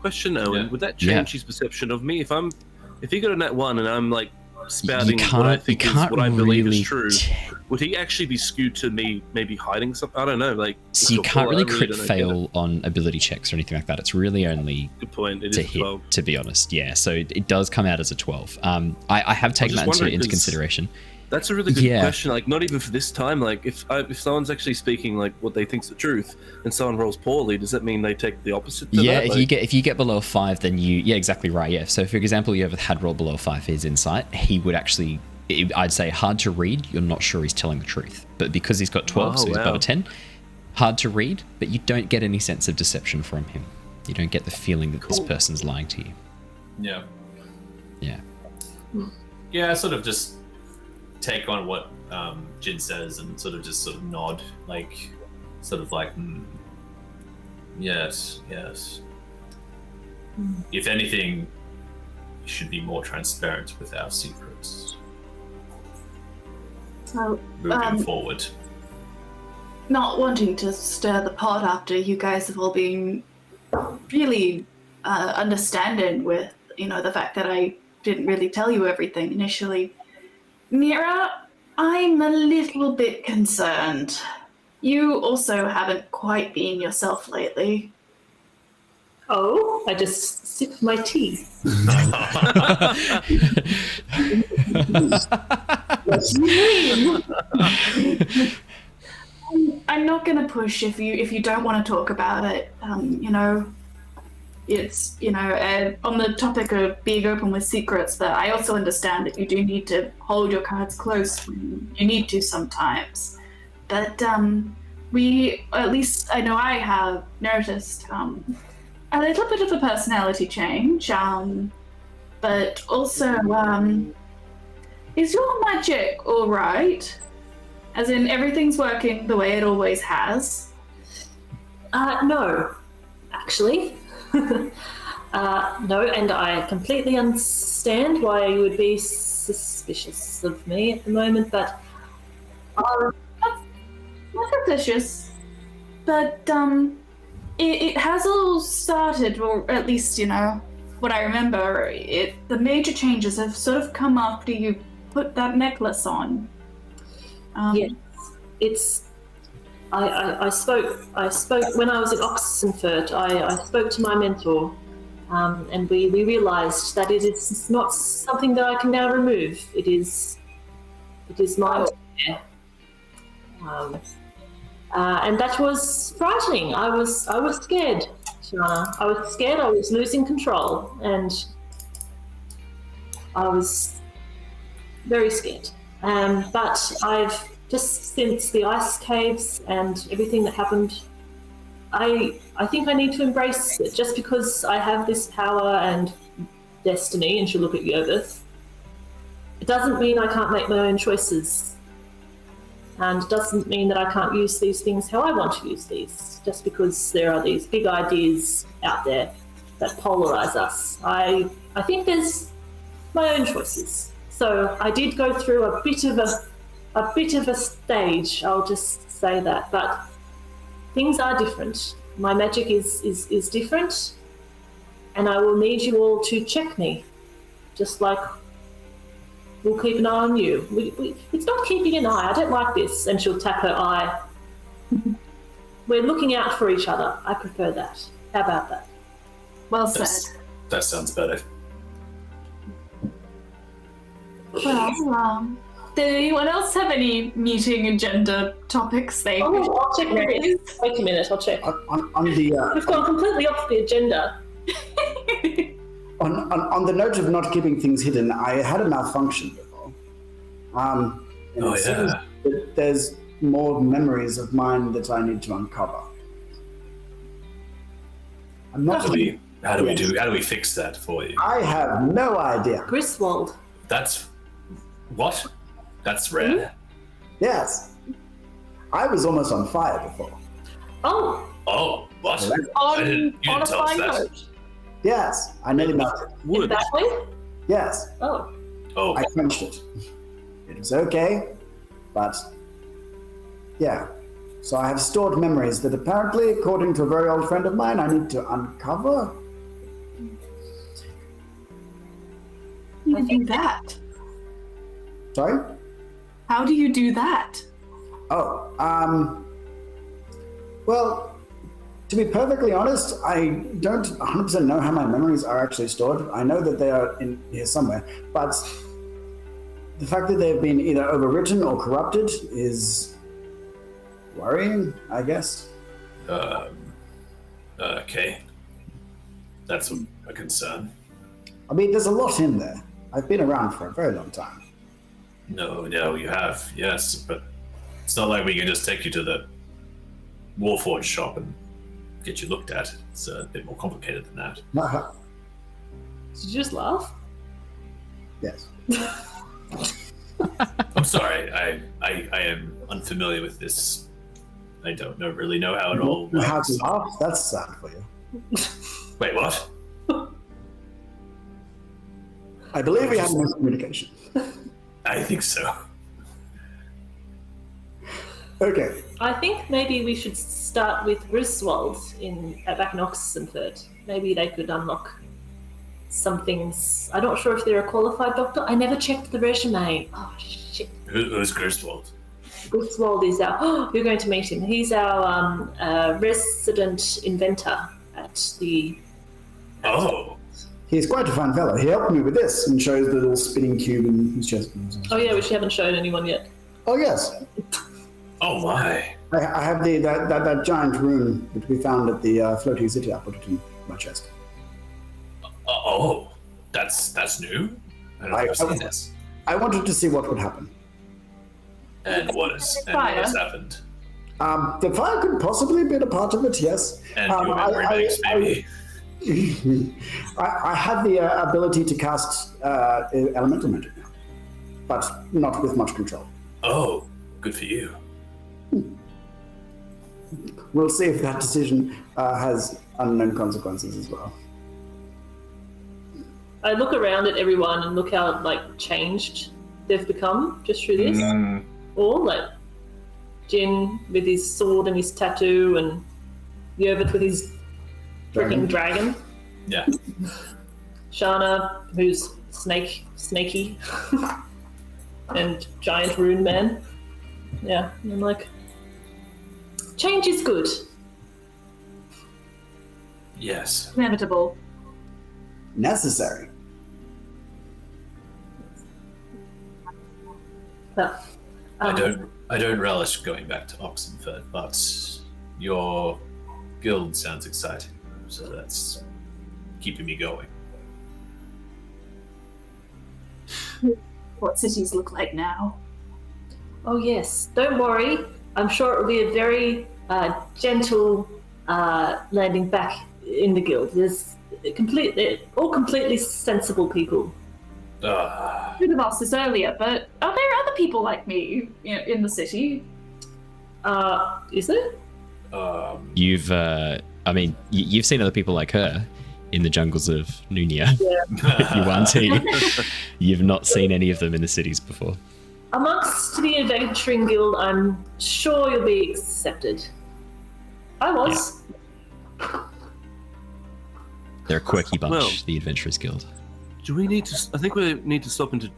Question, Owen, Yeah. would that change his perception of me if he got a nat 1 and I'm like spouting what I think is what I believe is true? Would he actually be skewed to me maybe hiding something? I don't know. So you it's can't all- really I crit don't get fail on ability checks or anything like that. It's really only it. Good point. It to is hit, 12. to be honest. Yeah, so it does come out as a 12. I have taken just that wondering, into 'cause consideration. That's a really good Yeah. question. Not even for this time. If someone's actually speaking what they think's the truth, and someone rolls poorly, does that mean they take the opposite? To Yeah, that? if you get below a 5, then exactly right. Yeah. So for example, you had roll below 5 for his insight. He would actually, I'd say, hard to read. You're not sure he's telling the truth, but because he's got 12, so he's above a 10. Hard to read, but you don't get any sense of deception from him. You don't get the feeling that this person's lying to you. Yeah. Yeah. Yeah, I sort of just take on what Jin says and sort of nod, yes. If anything, we should be more transparent with our secrets So, moving forward. not wanting to stir the pot after you guys have all been really understanding with, the fact that I didn't really tell you everything initially. Mira, I'm a little bit concerned. You also haven't quite been yourself lately. Oh, I just sipped my tea. I'm not gonna push if you don't want to talk about it. It's on the topic of being open with secrets, but I also understand that you do need to hold your cards close when you need to sometimes. But at least I know I have noticed a little bit of a personality change. But also, is your magic all right? As in, everything's working the way it always has? No, actually. No, and I completely understand why you would be suspicious of me at the moment, but... Not suspicious, but it has all started, or at least, what I remember, the major changes have sort of come after you put that necklace on. Yes, it's... I spoke when I was at Oxenford. I spoke to my mentor, and we realised that it is not something that I can now remove. It is my affair. And that was frightening. I was scared, Shana. I was scared. I was losing control, and I was very scared. But I've just since the ice caves and everything that happened, I think I need to embrace it. Just because I have this power and destiny, and she'll look at Yervith, it doesn't mean I can't make my own choices. And it doesn't mean that I can't use these things how I want to use these, just because there are these big ideas out there that polarize us. I think there's my own choices. So I did go through a bit of a stage, I'll just say that, but things are different. My magic is different, and I will need you all to check me, just like we'll keep an eye on you. It's not keeping an eye, I don't like this, and she'll tap her eye. We're looking out for each other. I prefer that. How about that? Well said. That sounds better. Well, did anyone else have any meeting agenda topics they I'll check this. Wait a minute, I'll check. On the We've gone completely off the agenda. on the note of not keeping things hidden, I had a malfunction before. And it seems that there's more memories of mine that I need to uncover. I'm not. How do we fix that for you? I have no idea. Griswold. That's what? That's rare. Yes, I was almost on fire before. Oh, Oh, what? on you didn't a tell us fine that. note. Yes, I nearly melted. In that way? Yes, Oh. Oh, I quenched it. It was okay, but yeah. So I have stored memories that apparently, according to a very old friend of mine, I need to uncover. I do that. Sorry? How do you do that? Oh, well, to be perfectly honest, I don't 100% know how my memories are actually stored. I know that they are in here somewhere, but the fact that they've been either overwritten or corrupted is worrying, I guess. okay. That's a concern. I mean, there's a lot in there. I've been around for a very long time. No, you have, yes, but it's not like we can just take you to the Warforged shop and get you looked at. It's a bit more complicated than that. Did you just laugh? Yes. I'm sorry, I am unfamiliar with this. I don't really know how it all works. How to laugh? That's sad for you. Wait, what? I believe we have miscommunication. I think so. Okay. I think maybe we should start with Griswold back in Oxenford. Maybe they could unlock some things. I'm not sure if they're a qualified doctor. I never checked the resume. Oh, shit. Who's Griswold? Griswold is our... you're going to meet him. He's our resident inventor at the... Oh. He's quite a fine fellow. He helped me with this and shows the little spinning cube in his chest. Oh, yeah, which you haven't shown anyone yet. Oh, yes. Oh, my. I have that giant rune that we found at the floating city. I put it in my chest. Oh, that's new? I don't know seen this. I wanted to see what would happen. And what has happened? The fire could possibly be a part of it, yes. And your memory banks, maybe. I have the ability to cast elemental magic now, but not with much control. Oh, good for you. We'll see if that decision has unknown consequences as well. I look around at everyone and look how changed they've become just through this. Or Jin with his sword and his tattoo, and Yervith with his freaking dragon. Yeah. Shana, who's snaky, and giant rune man. Yeah, and I'm like, change is good. Yes. Inevitable. Necessary. But, I don't relish going back to Oxenford, but your guild sounds exciting, so that's keeping me going. What cities look like now? oh yes, don't worry. I'm sure it will be a very gentle landing back in the guild. There's all completely sensible people. Should have asked this earlier, but are there other people like me in the city? Is there? You've seen other people like her in the jungles of Nunia. Yeah. Yuan-Ti. You've not seen any of them in the cities before. Amongst the adventuring guild, I'm sure you'll be accepted. I was. Yeah. They're a quirky bunch, Well, the Adventurers Guild. Do we need to? I think we need to stop into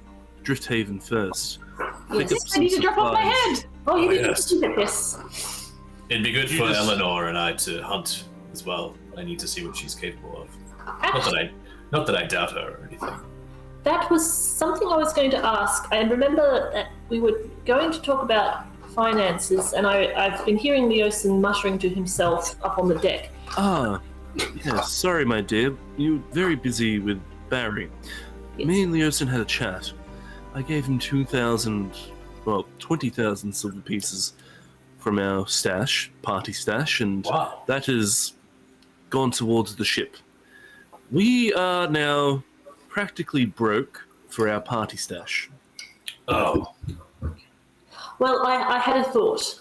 Drifthaven first. Pick up Yes, I some need to drop off my supplies. head! Oh, you Oh, need yes. to do this. It'd be good You for just- Eleanor and I to hunt as well. I need to see what she's capable of. Actually, Not that I doubt her or anything. that was something I was going to ask. I remember that we were going to talk about finances, and I've been hearing Leosin muttering to himself up on the deck. Ah, yeah. Sorry, my dear. You're very busy with Barry. Yes. Me and Leosin had a chat. I gave him 20,000 silver pieces from our stash, party stash, and Wow. that has gone towards the ship. We are now practically broke for our party stash. Oh. Well, I had a thought.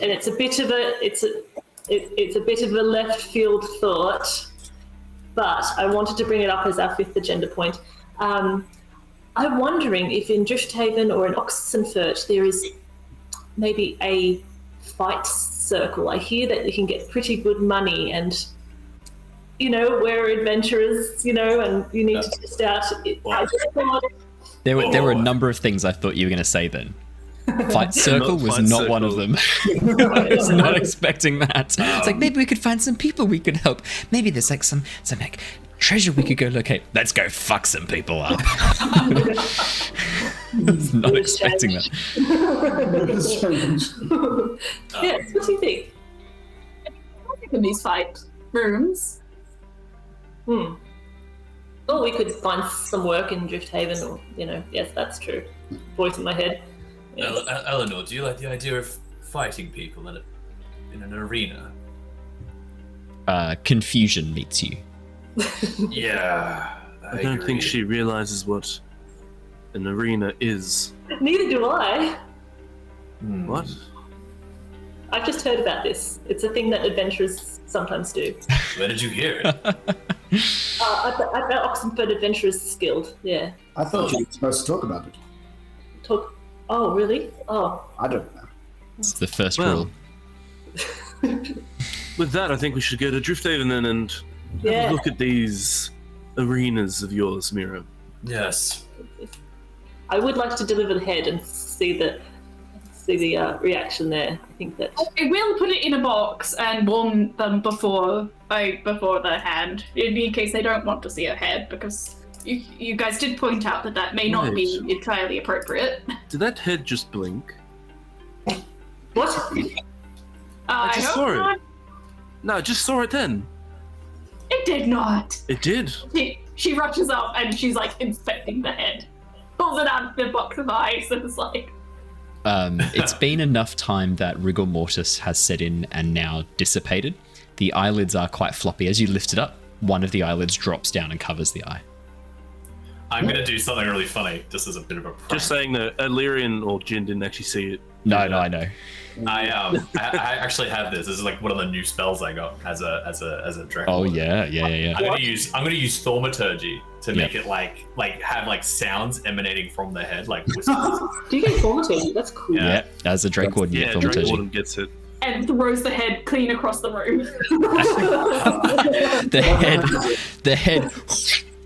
And it's a bit of a left field thought, but I wanted to bring it up as our fifth agenda point. I'm wondering if in Drifthaven or in Oxenfurt there is maybe a fight circle. I hear that you can get pretty good money, and we're adventurers, and you need to test out. There were a number of things I thought you were going to say then. Fight Circle was Fight not one of Circle. them. I was not expecting that. It's like, maybe we could find some people we could help. Maybe there's some treasure we could go locate. Let's go fuck some people up. I was not expecting that. Yes, what do you think? I think in these fight rooms. Or we could find some work in Drifthaven, or yes, that's true. Voice in my head. Yes. Eleanor, do you like the idea of fighting people in an arena? Confusion meets you. Yeah. I don't think she realizes what an arena is. Neither do I. What? I've just heard about this. It's a thing that adventurers sometimes do. Where did you hear it? At the Oxenford Adventurers Guild, yeah. I thought you were supposed to talk about it. Oh, really? Oh. I don't know. It's the first rule. With that, I think we should go to Drifthaven then and have a look at these arenas of yours, Mira. Yes. I would like to deliver the head and see the reaction there. I think that I will put it in a box and warn them before the hand, in case they don't want to see a head, because you guys did point out that may not be entirely appropriate. Did that head just blink? what? I just saw it. No, I just saw it then. It did not. It did. She rushes up and she's like inspecting the head, pulls it out of the box of ice, and is like. It's been enough time that rigor mortis has set in and now dissipated. The eyelids are quite floppy. As you lift it up, one of the eyelids drops down and covers the eye. I'm going to do something really funny, just as a bit of a prank. Just saying that Illyrian or Jin didn't actually see it. No, I know. I actually have this. This is like one of the new spells I got as a dragon. Oh yeah. I'm gonna use thaumaturgy to make it like have sounds emanating from the head, like whispers. Do you get thaumaturgy? That's cool. Yeah, as a Drake Warden, you get Drake thaumaturgy. Warden gets it. And throws the head clean across the room. the head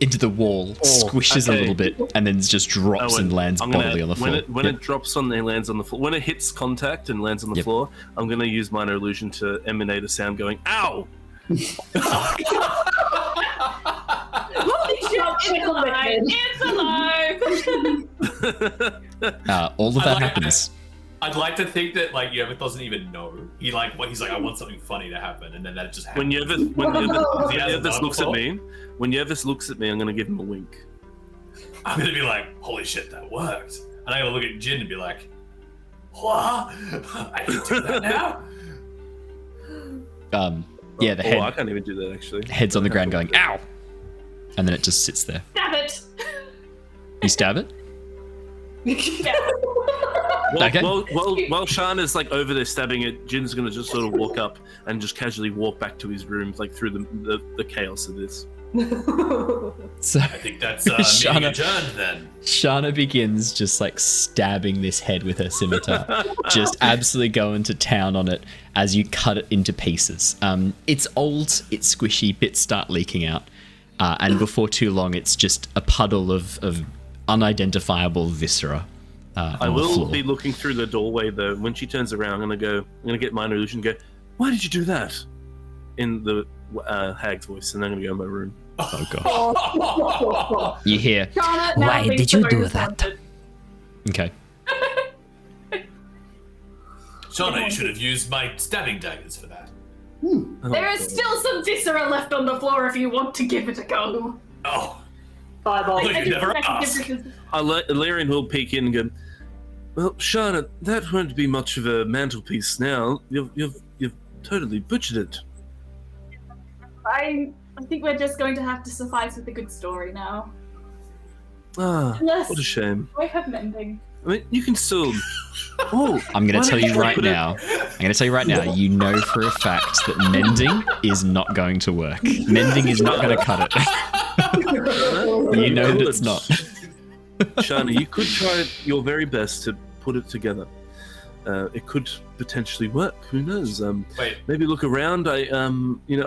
into the wall, squishes a little bit, and then just drops and lands bodily on the floor. When it drops on and lands on the floor, when it hits contact and lands on the floor, I'm going to use minor illusion to emanate a sound going, "Ow!" Holy shit, it's alive! All of that happens. I'd like to think that Yervith doesn't even know. He's like, I want something funny to happen, and then that just happens. When Yervith looks at me, I'm gonna give him a wink. I'm gonna be like, "Holy shit, that worked!" And I'm gonna look at Jin and be like, "What? I can do that now." Yeah, the head. I can't even do that actually. Head's on the ground going, "Ow!" And then it just sits there. Stab it! You stab it? Yeah. While Shana's over there stabbing it, Jin's gonna just sort of walk up and just casually walk back to his room, through the chaos of this. So I think that's meeting adjourned then. Shana begins just stabbing this head with her scimitar, just absolutely going to town on it as you cut it into pieces. It's old, it's squishy, bits start leaking out, and before too long, it's just a puddle of unidentifiable viscera. I will be looking through the doorway though. When she turns around, I'm gonna get minor illusion and go, "Why did you do that?" in the hag's voice, and then I'm gonna go in my room. Oh god. You hear, Shana, "Why did you do that?" Okay. Shana, you should have used my stabbing daggers for that. There is still some viscera left on the floor if you want to give it a go. Oh. Fireball. Look, you never asked. Illyrian will peek in and go, "Well, Shana, that won't be much of a mantelpiece now. You've totally butchered it." I think we're just going to have to suffice with a good story now. What a shame. I have mending. I mean, you can still. I'm going to tell you right now. You know for a fact that mending is not going to work. Mending is not going to cut it. You know that it's not. Shana, you could try your very best to put it together. It could potentially work. Who knows? Wait. Maybe look around. I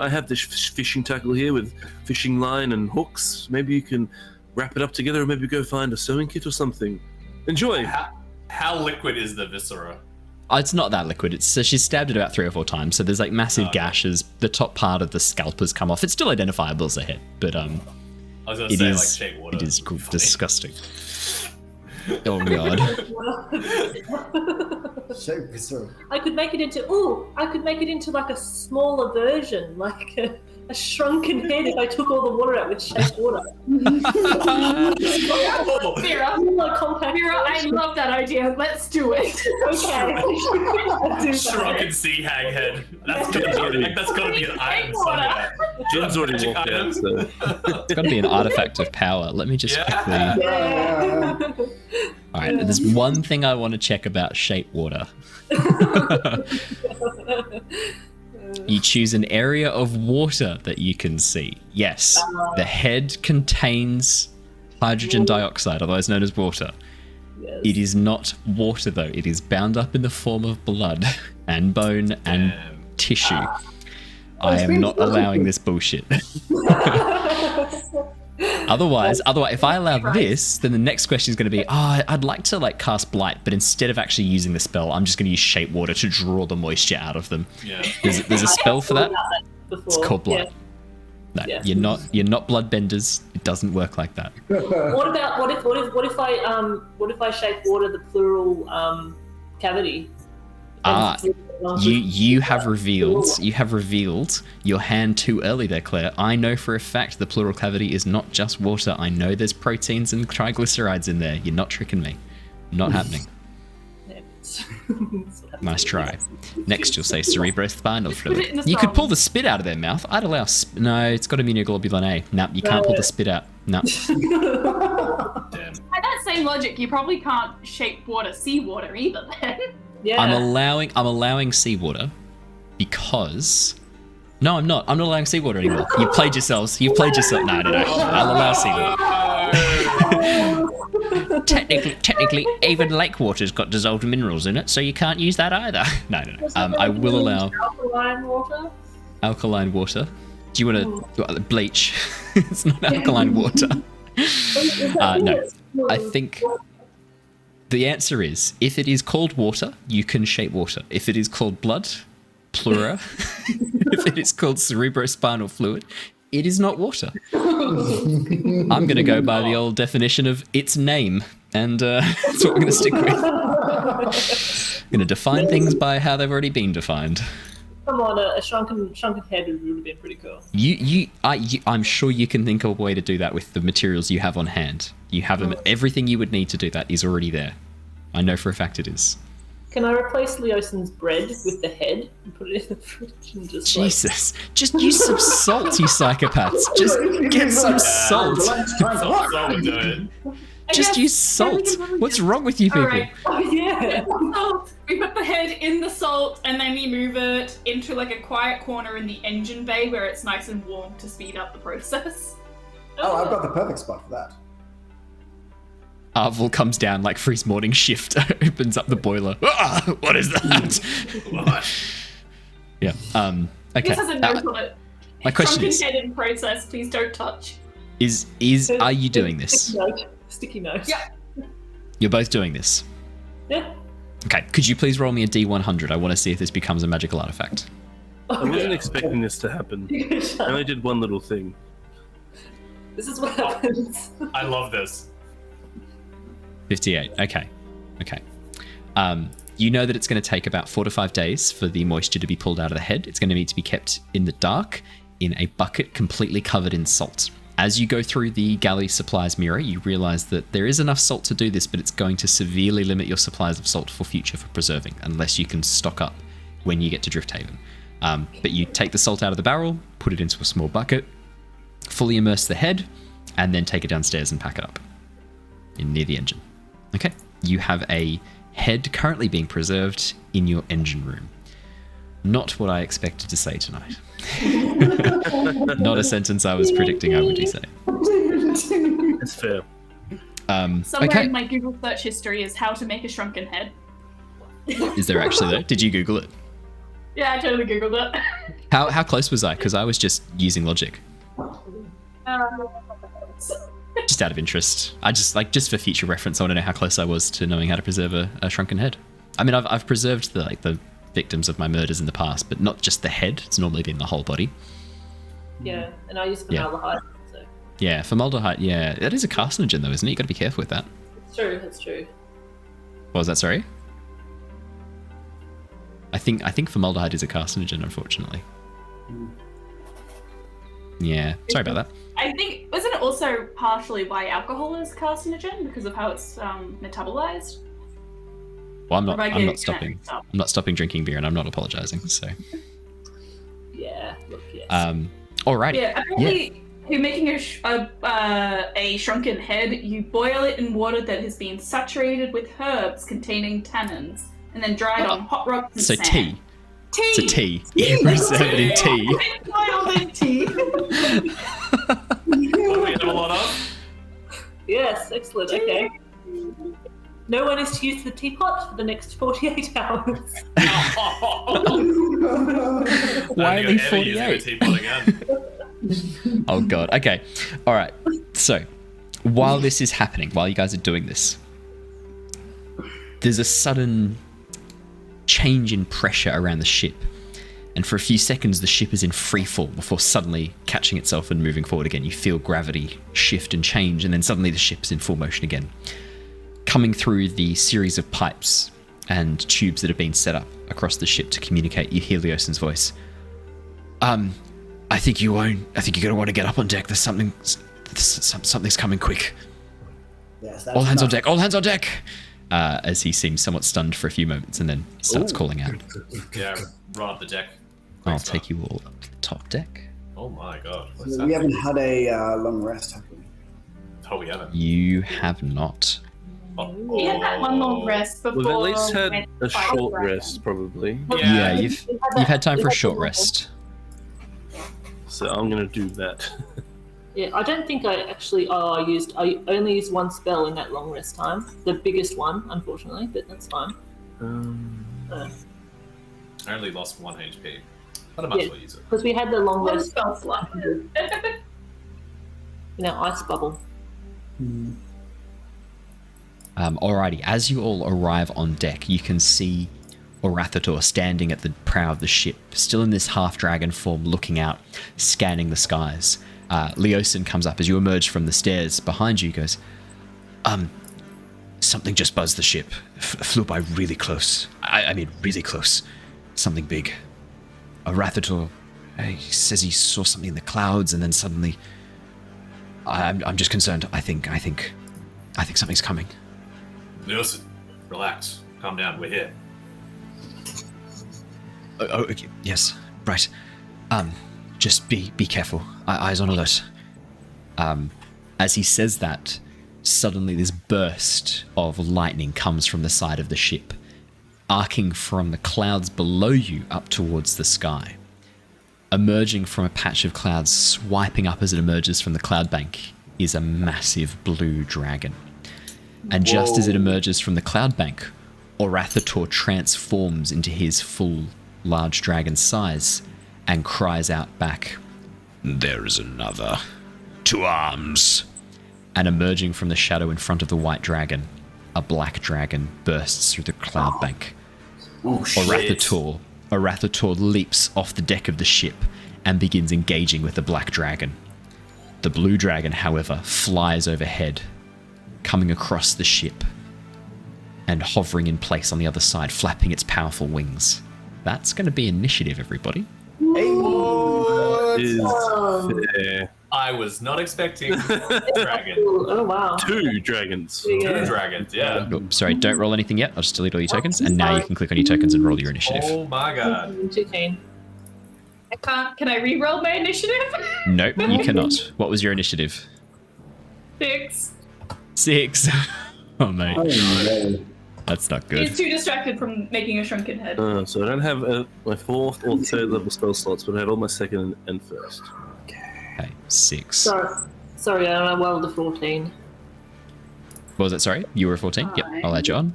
have this fishing tackle here with fishing line and hooks. Maybe you can wrap it up together, or maybe go find a sewing kit or something. Enjoy. How liquid is the viscera? It's not that liquid. She's stabbed it about 3 or 4 times, so there's massive gashes. The top part of the scalp has come off. It's still identifiable as a head, but I was going to say shake water. It is disgusting. Oh god. I could make it into a smaller version, a shrunken head if I took all the water out with shake water. Mira, I love that idea. Let's do it. Okay. Shrunken sea hag head. That's gotta be an item somewhere. Jin's already walked out, so. It's got to be an artifact of power. Let me just quickly... All right, there's one thing I want to check about shape water. You choose an area of water that you can see. Yes, the head contains hydrogen dioxide, otherwise known as water. Yes. It is not water, though. It is bound up in the form of blood and bone and tissue. I am not allowing this bullshit. Otherwise, if I allow this, then the next question is going to be, I'd like to like cast Blight, but instead of actually using the spell, I'm just going to use Shape Water to draw the moisture out of them. Yeah. There's a spell for that. Before. It's called Blight. No, Yeah. you're not bloodbenders. It doesn't work like that. What if I shape water the plural cavity? You have revealed your hand too early there, Claire. I know for a fact the plural cavity is not just water. I know there's proteins and triglycerides in there. You're not tricking me. Not happening. Nice try. Next, you'll say cerebrospinal fluid. You could pull the spit out of their mouth. I'd allow. No, it's got immunoglobulin A. No, you can't pull the spit out. No. Damn. By that same logic, you probably can't shape water seawater either. Then. Yeah. I'm allowing seawater because. No, I'm not. I'm not allowing seawater anymore. You've played yourselves. No. I'll allow seawater. Technically, even lake water's got dissolved minerals in it, so you can't use that either. No. I will allow alkaline water. Alkaline water. Do you want to bleach? It's not alkaline water. No. I think the answer is, if it is called water, you can shape water. If it is called blood, plura. If it is called cerebrospinal fluid, it is not water. I'm going to go by the old definition of its name, and that's what we're going to stick with. I'm going to define things by how they've already been defined. Come on, a shrunken head would have been pretty cool. I'm sure you can think of a way to do that with the materials you have on hand. You have them. Everything you would need to do that is already there. I know for a fact it is. Can I replace Leosin's bread with the head and put it in the fridge and just Jesus. Just use some salt, you psychopaths. Just get some salt. Just use salt. What's wrong with you people? Alright. Oh yeah. Salt. We put the head in the salt and then we move it into like a quiet corner in the engine bay where it's nice and warm to speed up the process. Oh, I've got the perfect spot for that. Arvel comes down like for his morning shift, opens up the boiler. What is that? Yeah. Okay. This has a note on it. My question Shrunken is, head in process, please don't touch. are you doing this? Sticky note. Yeah. You're both doing this. Yeah. Okay. Could you please roll me a D100? I want to see if this becomes a magical artifact. I wasn't expecting this to happen. I only did one little thing. This is what happens. I love this. 58. Okay. You know that it's going to take about 4 to 5 days for the moisture to be pulled out of the head. It's going to need to be kept in the dark in a bucket completely covered in salt. As you go through the galley supplies mirror, you realize that there is enough salt to do this, but it's going to severely limit your supplies of salt for future for preserving, unless you can stock up when you get to Drifthaven. But you take the salt out of the barrel, put it into a small bucket, fully immerse the head, and then take it downstairs and pack it up near the engine. Okay, you have a head currently being preserved in your engine room. Not what I expected to say tonight. Not a sentence I was predicting I would say. It's fair. Somewhere okay. in my Google search history is how to make a shrunken head. Is there actually though? Did you Google it? Yeah, I totally Googled it. How close was I? Because I was just using logic. Just out of interest. I just for future reference, I want to know how close I was to knowing how to preserve a shrunken head. I mean, I've preserved the victims of my murders in the past, but not just the head. It's normally been the whole body. Yeah, and I use formaldehyde. So. Yeah, formaldehyde. Yeah, that is a carcinogen though, isn't it? You got to be careful with that. It's true. What was that? Sorry. I think formaldehyde is a carcinogen, unfortunately. Yeah, sorry about that. I think, wasn't it also partially why alcohol is carcinogen because of how it's metabolized? Well, I'm not stopping. I'm not stopping drinking beer, and I'm not apologizing. So. Yeah. Look, yes. Alrighty. Yeah. Apparently, you're making a shrunken head. You boil it in water that has been saturated with herbs containing tannins, and then dried on hot rocks and So sand. It's a T. You preserve it in T. Wild in tea. What do we have a lot of? Yes, excellent. Okay. No one is to use the teapot for the next 48 hours. Why only Don't think I'll ever use 48? a teapot again. Oh god. Okay. All right. So, while this is happening, while you guys are doing this, there's a sudden change in pressure around the ship. And for a few seconds, the ship is in free fall before suddenly catching itself and moving forward again. You feel gravity shift and change, and then suddenly the ship's in full motion again. Coming through the series of pipes and tubes that have been set up across the ship to communicate, you hear Leosin's voice. I think you're going to want to get up on deck. There's something's coming quick. Yes, that's All hands on enough. deck, all hands on deck! As he seems somewhat stunned for a few moments and then starts calling out. Yeah, run up the deck. I'll Quick take start. you all up to the top deck. Oh my god. What's We haven't happening? had a long rest, have we? Oh, we haven't. You have not. Oh, We had that one long rest before. We've at least we had went a fight short dragon. rest, probably. Yeah, you've had time for a short rest. So I'm gonna do that. Yeah, I don't think I actually. I only used one spell in that long rest time. The biggest one, unfortunately, but that's fine. I only lost 1 HP. But I might as well use it. Because we had the long One rest, spell slot. ice bubble. Alrighty, as you all arrive on deck, you can see Orathator standing at the prow of the ship, still in this half-dragon form, looking out, scanning the skies. Leosin comes up as you emerge from the stairs behind you, goes, something just buzzed the ship. Flew by really close. I mean, really close. Something big. Orathator, he says he saw something in the clouds, and then suddenly... I'm just concerned. I think something's coming. Listen, relax. Calm down. We're here. Oh, okay. Yes, right. Just be careful. Eyes on alert. As he says that, suddenly this burst of lightning comes from the side of the ship, arcing from the clouds below you up towards the sky. Emerging from a patch of clouds, swiping up as it emerges from the cloud bank, is a massive blue dragon. And just as it emerges from the cloud bank, Orathator transforms into his full large dragon size and cries out back, "There is another. To arms!" And emerging from the shadow in front of the white dragon, a black dragon bursts through the cloud bank. Oh, shit. Orathator leaps off the deck of the ship and begins engaging with the black dragon. The blue dragon, however, flies overhead, coming across the ship and hovering in place on the other side, flapping its powerful wings. That's going to be initiative, everybody. Is fair. I was not expecting dragon. Oh wow. 2 dragons. Two dragons, yeah. Oh, sorry, don't roll anything yet. I'll just delete all your tokens, and now you can click on your tokens and roll your initiative. Oh my god. 2 I can't. Can I re-roll my initiative? Nope, you cannot. What was your initiative? 6. 6. Oh, mate. Oh, no. That's not He's good. too distracted from making a shrunken head. So I don't have my 4th or 3rd level spell slots, but I had all my 2nd and 1st. Okay, 6. Sorry, I rolled a 14. What was that, sorry? You were 14? Yep, Fine. I'll add you on.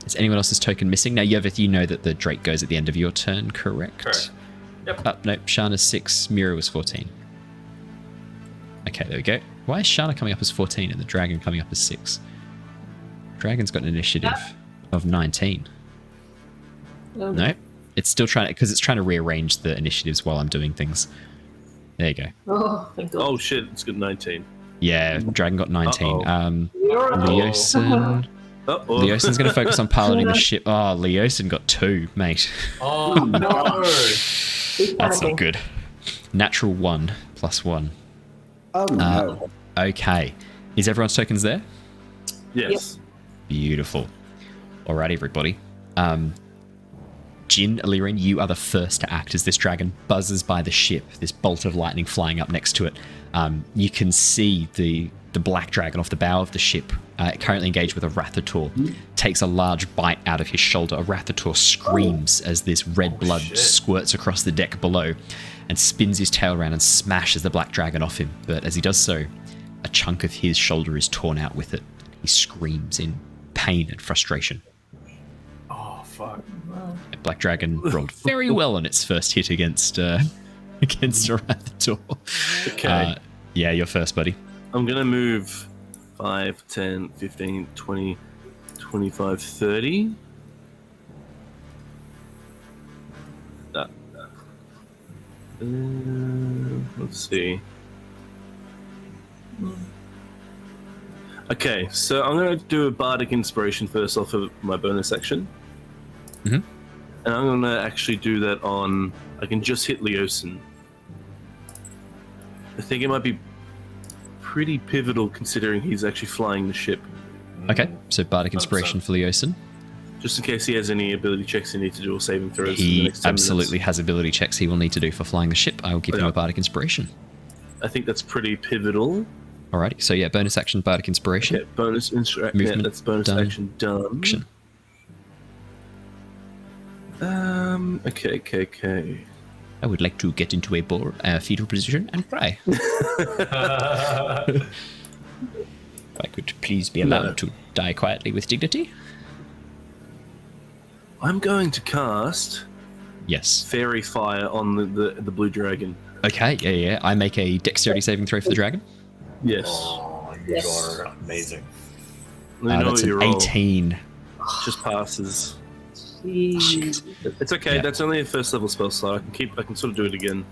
Is anyone else's token missing? Now, Yervith, you know that the Drake goes at the end of your turn, correct? Correct. Yep. Nope, Shana's 6, Mira was 14. Okay, there we go. Why is Shana coming up as 14 and the dragon coming up as 6? Dragon's got an initiative of 19. Oh, Nope. It's still trying to, because it's trying to rearrange the initiatives while I'm doing things. There you go. Oh, thank God. Oh shit, it's got 19. Yeah, dragon got 19. You're a Leosin. Uh-oh. Leosin's going to focus on piloting the ship. Oh, Leosin got 2, mate. Oh no. He's That's panicking. not good. Natural 1 plus 1. Oh, no. Okay. Is everyone's tokens there? Yes. Beautiful. Alright, everybody. Jin, Illyrian, you are the first to act as this dragon buzzes by the ship, this bolt of lightning flying up next to it. You can see the the black dragon off the bow of the ship, currently engaged with a Rathator, takes a large bite out of his shoulder. A Rathator screams as this red blood squirts across the deck below and spins his tail around and smashes the black dragon off him. But as he does so, a chunk of his shoulder is torn out with it. He screams in pain and frustration. Oh, fuck. The black dragon rolled very well on its first hit against a Rathator. Okay. Yeah, you're first, buddy. I'm going to move 5, 10, 15, 20, 25, 30. Let's see. Okay, so I'm going to do a bardic inspiration first off of my bonus action. Mm-hmm. And I'm going to actually do that on... I can just hit Leosin. I think it might be pretty pivotal considering he's actually flying the ship. Okay, so bardic inspiration for Leosin. Just in case he has any ability checks he needs to do or saving throws. in the He next 10 absolutely minutes. has ability checks he will need to do for flying the ship. I will give him a bardic inspiration. I think that's pretty pivotal. Alrighty, so yeah, bonus action, bardic inspiration. Okay, bonus yeah, Movement that's bonus done. action done. Action. Okay. I would like to get into a fetal position and cry. If I could please be allowed to die quietly with dignity. I'm going to cast Yes. Fairy Fire on the blue dragon. Okay, yeah. I make a dexterity saving throw for the dragon. Yes. Oh, you are amazing. Let me know That's what you an roll. 18. Just passes. Jeez. It's okay. Yeah. That's only a first level spell slot. I can sort of do it again.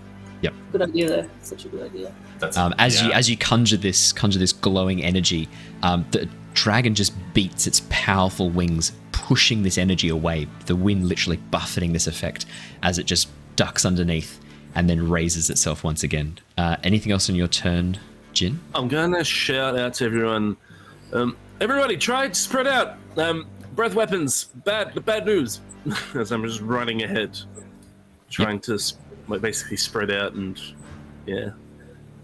Good idea, though. Such a good idea. That's As you conjure this glowing energy, the dragon just beats its powerful wings, pushing this energy away. The wind literally buffeting this effect as it just ducks underneath and then raises itself once again. Anything else on your turn, Jin? I'm gonna shout out to everyone. Everybody, try to spread out. Breath weapons. Bad news. As I'm just running ahead, trying to basically spread out and yeah.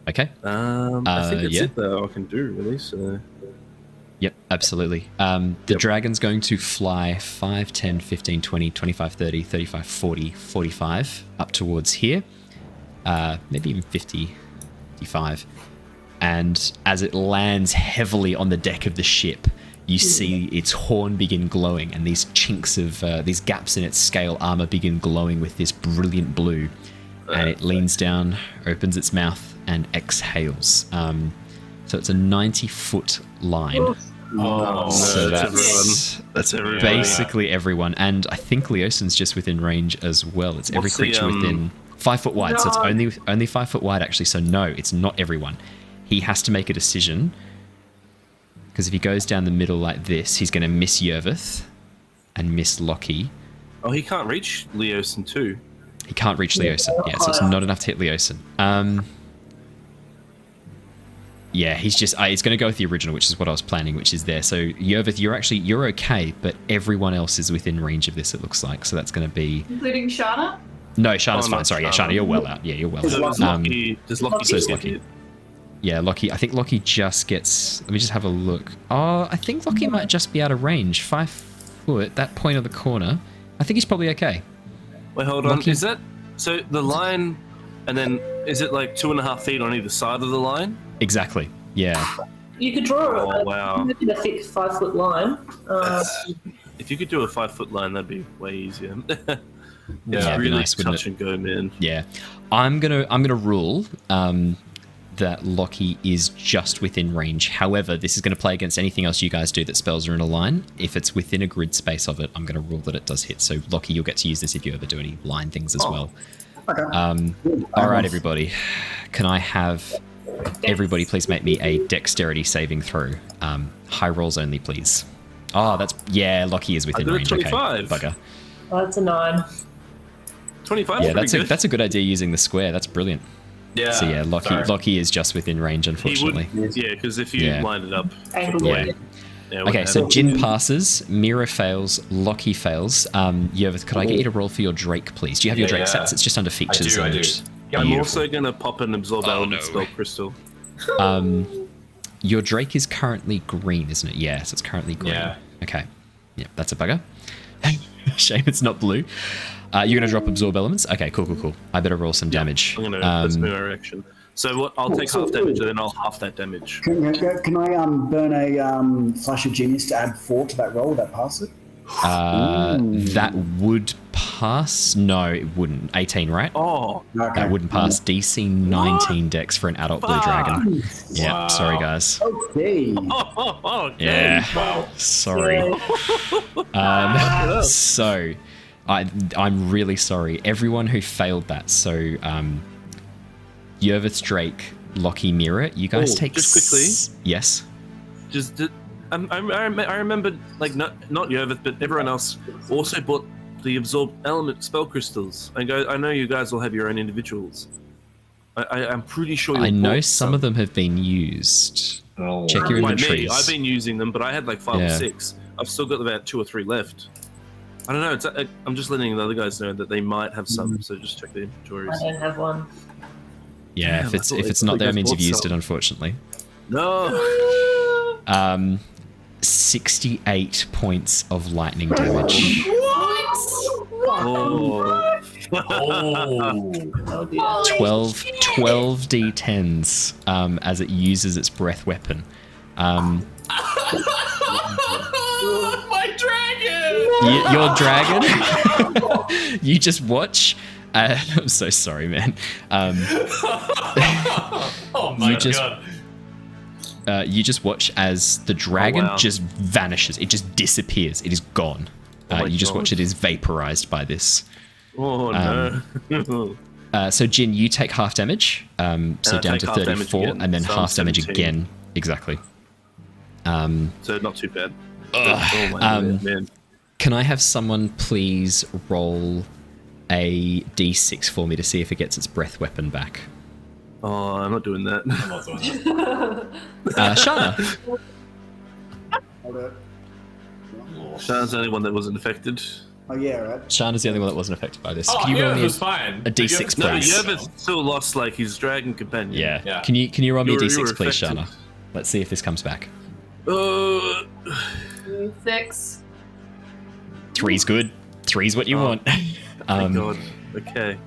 Okay. I think that's yeah. it though. I can do really. So Yep, absolutely. The dragon's going to fly 5, 10, 15, 20, 25, 30, 35, 40, 45 up towards here. Maybe even 50, 55. And as it lands heavily on the deck of the ship, you see its horn begin glowing, and these chinks of these gaps in its scale armor begin glowing with this brilliant blue. And it leans down, opens its mouth, and exhales. So it's a 90-foot line. Oh, So that's that's everyone. basically everyone. And I think Leosin's just within range as well. It's every What's the, creature within 5 foot wide. So it's No. only 5 foot wide, actually. So no, it's not everyone. He has to make a decision. Because if he goes down the middle like this, he's going to miss Yervith and miss Lockie. Oh, he can't reach Leosin too. He can't reach Leosin. Yeah, so it's not enough to hit Leosin. Yeah, he's just... it's going to go with the original, which is what I was planning, which is there. So, Yervith, you're okay, but everyone else is within range of this, it looks like. So that's going to be... Including Shana? No, Shana's Oh, fine. not Sorry, yeah, Shana. Shana, you're well out. Yeah, you're well Does out. Lockie- Does Lockie so is get Lockie. hit? Yeah, Lockie. I think Lockie just gets... Let me just have a look. Oh, I think Lockie might just be out of range. 5 foot, that point of the corner. I think he's probably okay. Wait, hold on. Lockie- Is that so? The line, and then is it like 2.5 feet on either side of the line? Exactly. Yeah. You could draw Oh, wow. a thick 5 foot line. If you could do a 5 foot line, that'd be way easier. It's it'd be really nice, wouldn't touch and go, man. Yeah. I'm gonna rule that Lockie is just within range. However, this is going to play against anything else you guys do that spells are in a line. If it's within a grid space of it, I'm going to rule that it does hit. So, Lockie, you'll get to use this if you ever do any line things as well. Okay. All right, everybody. Can I have everybody please make me a dexterity saving throw? High rolls only, please. Oh, that's... Yeah, Lockie is within got a range. 25. Okay, bugger. That's a 9. 25. Yeah, pretty good. that's a good idea using the square. That's brilliant. Yeah. So, yeah, Lockie is just within range, He unfortunately. would, yeah, because if you Yeah. lined it up, Angled Yeah. it. yeah, Okay, what so happened? Jin passes, Mira fails, Lockie fails. Yervith, could I get you to roll for your Drake, please? Do you have your Drake Yeah. sets? It's just under features. I do. and Yeah, I'm beautiful. also gonna pop an absorb element spell crystal. Your Drake is currently green, isn't it? Yes, it's currently green. Yeah. Okay. Yeah, that's a bugger. Shame it's not blue. You're going to drop absorb elements? Okay, cool. I better roll some damage. I'm going to move my reaction. So what? I'll take half damage and then I'll half that damage. Can I burn a Flash of Genius to add 4 to that roll? Would that pass it? That would pass. No, it wouldn't. 18, right? Oh, Okay. That wouldn't pass. DC 19 dex for an adult blue dragon. Yeah, Wow. sorry guys. Okay. okay. Yeah, sorry. So, I'm really sorry. Everyone who failed that. So, Yervith, Drake, Lockie, Mira, you guys take. Just quickly. Yes. I remember, like, not Yervith, but everyone else also bought the absorb element spell crystals. I know you guys will have your own individuals. I'm pretty sure. I know some of them have been used. Oh. Check your By me, inventories. I've been using them, but I had like 5 or 6. I've still got about 2 or 3 left. I don't know. I'm just letting the other guys know that they might have some, so just check the inventories. I don't have one. Yeah, Damn, if I it's thought if it's they not there, it means bought you've used some. it, unfortunately. No. 68 points of lightning damage. Oh. Oh. Oh dear. 12 d10s as it uses its breath weapon. My dragon! Your dragon, you just watch. I'm so sorry, man. Oh my You just- god. You just watch as the dragon wow. just vanishes. It just disappears. It is gone. my You just God. watch it is vaporized by this. Oh no. So Jin, you take half damage. So I down take to half damage 34, again, and then so I'm half damage 17. again. Exactly. So not too bad. Oh my man. Can I have someone please roll a d6 for me to see if it gets its breath weapon back? Oh, I'm not doing that. I'm not doing that. Shana. Hold it. Shana's the only one that wasn't affected. Oh yeah, right. Shana's the only one that wasn't affected by this. Oh, Can you roll yeah, me it was fine. a d6, No, please? Yervith still lost like his dragon companion. Yeah. Yeah. Can you roll me a You were d6, please, affected. Shana? Let's see if this comes back. 6. 3's good. 3's what you want. Thank God. Okay.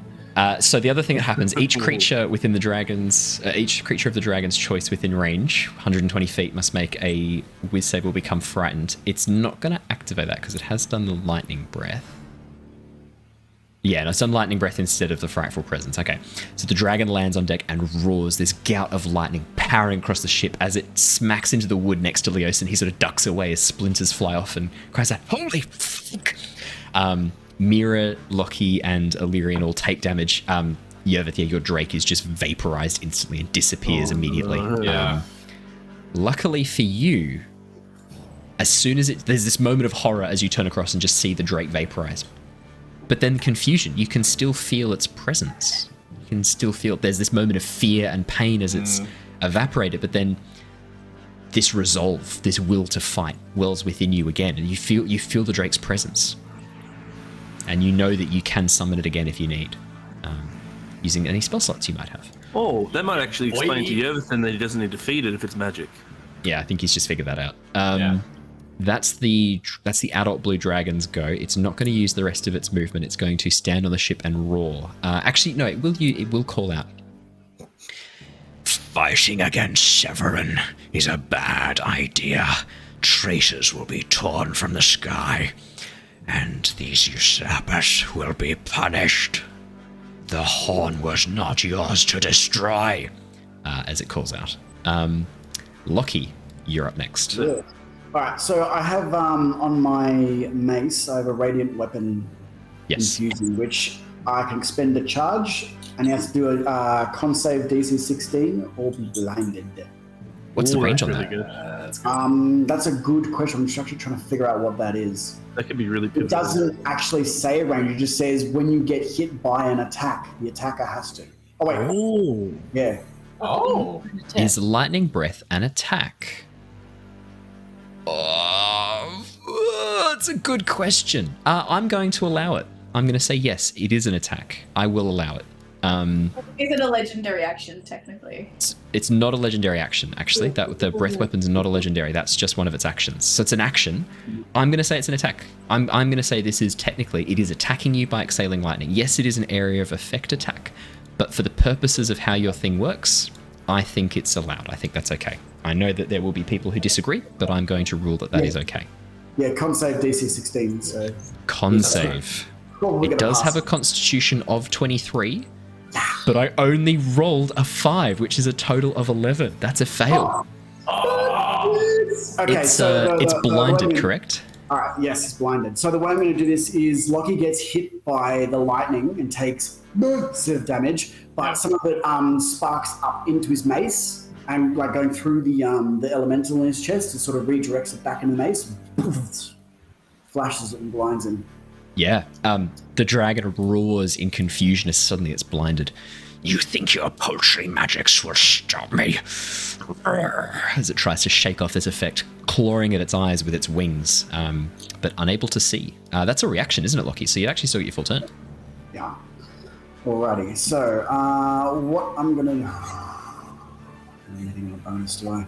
So the other thing that happens, each creature within the dragons, each creature of the dragon's choice within range, 120 feet, must make a whiz save or become frightened. It's not going to activate that because it has done the lightning breath. Yeah, no, it's done lightning breath instead of the frightful presence. Okay, so the dragon lands on deck and roars, this gout of lightning powering across the ship as it smacks into the wood next to Leos, and he sort of ducks away as splinters fly off and cries out, "Holy fuck!" Mira, Lockie, and Illyrian all take damage. Yervith, your Drake is just vaporized instantly and disappears immediately. Yeah. Luckily for you, as soon as there's this moment of horror as you turn across and just see the Drake vaporize. But then confusion, you can still feel its presence. You can still feel there's this moment of fear and pain as it's evaporated, but then this resolve, this will to fight wells within you again, and you feel the Drake's presence. And you know that you can summon it again if you need, using any spell slots you might have. Oh, that might actually explain Oi. to Yervith then that he doesn't need to feed it if it's magic. Yeah, I think he's just figured that out. Yeah. That's the adult blue dragon's go. It's not going to use the rest of its movement. It's going to stand on the ship and roar. Actually, no, it will call out. Fighting against Severin is a bad idea. Traces will be torn from the sky, and these usurpers will be punished. The horn was not yours to destroy, as it calls out. Lockie, you're up next. Yeah. All right. So I have on my mace, I have a radiant weapon Yes. infusing, which I can expend a charge, and he has to do a con save DC 16 or be blinded. What's the Ooh, range on that's that? really good. That's good. That's a good question. I'm just actually trying to figure out what that is. That could be really It pivotal. doesn't actually say a range. It just says when you get hit by an attack, the attacker has to. Oh wait, Oh. yeah. Oh. Is lightning breath an attack? Oh, that's a good question. I'm going to allow it. I'm going to say yes, it is an attack. I will allow it. Is it a legendary action, technically? It's not a legendary action, actually. That the breath weapon's not a legendary. That's just one of its actions. So it's an action. I'm going to say it's an attack. I'm going to say this is technically, it is attacking you by exhaling lightning. Yes, it is an area of effect attack, but for the purposes of how your thing works, I think it's allowed. I think that's okay. I know that there will be people who disagree, but I'm going to rule that that is okay. Yeah, con save DC 16, so... Con save. It does have a constitution of 23, but I only rolled a 5, which is a total of 11. That's a fail. Okay, it's blinded, correct? Alright, yes, it's blinded. So the way I'm going to do this is Lockie gets hit by the lightning and takes sort of damage, but some of it sparks up into his mace and like going through the elemental in his chest and sort of redirects it back in the mace. Flashes it and blinds him. Yeah, the dragon roars in confusion as suddenly it's blinded. You think your poultry magics will stop me? As it tries to shake off this effect, clawing at its eyes with its wings, but unable to see. That's a reaction, isn't it, Lockie? So you actually still get your full turn. Yeah. Alrighty, so what I'm going to... Anything on a bonus, do I?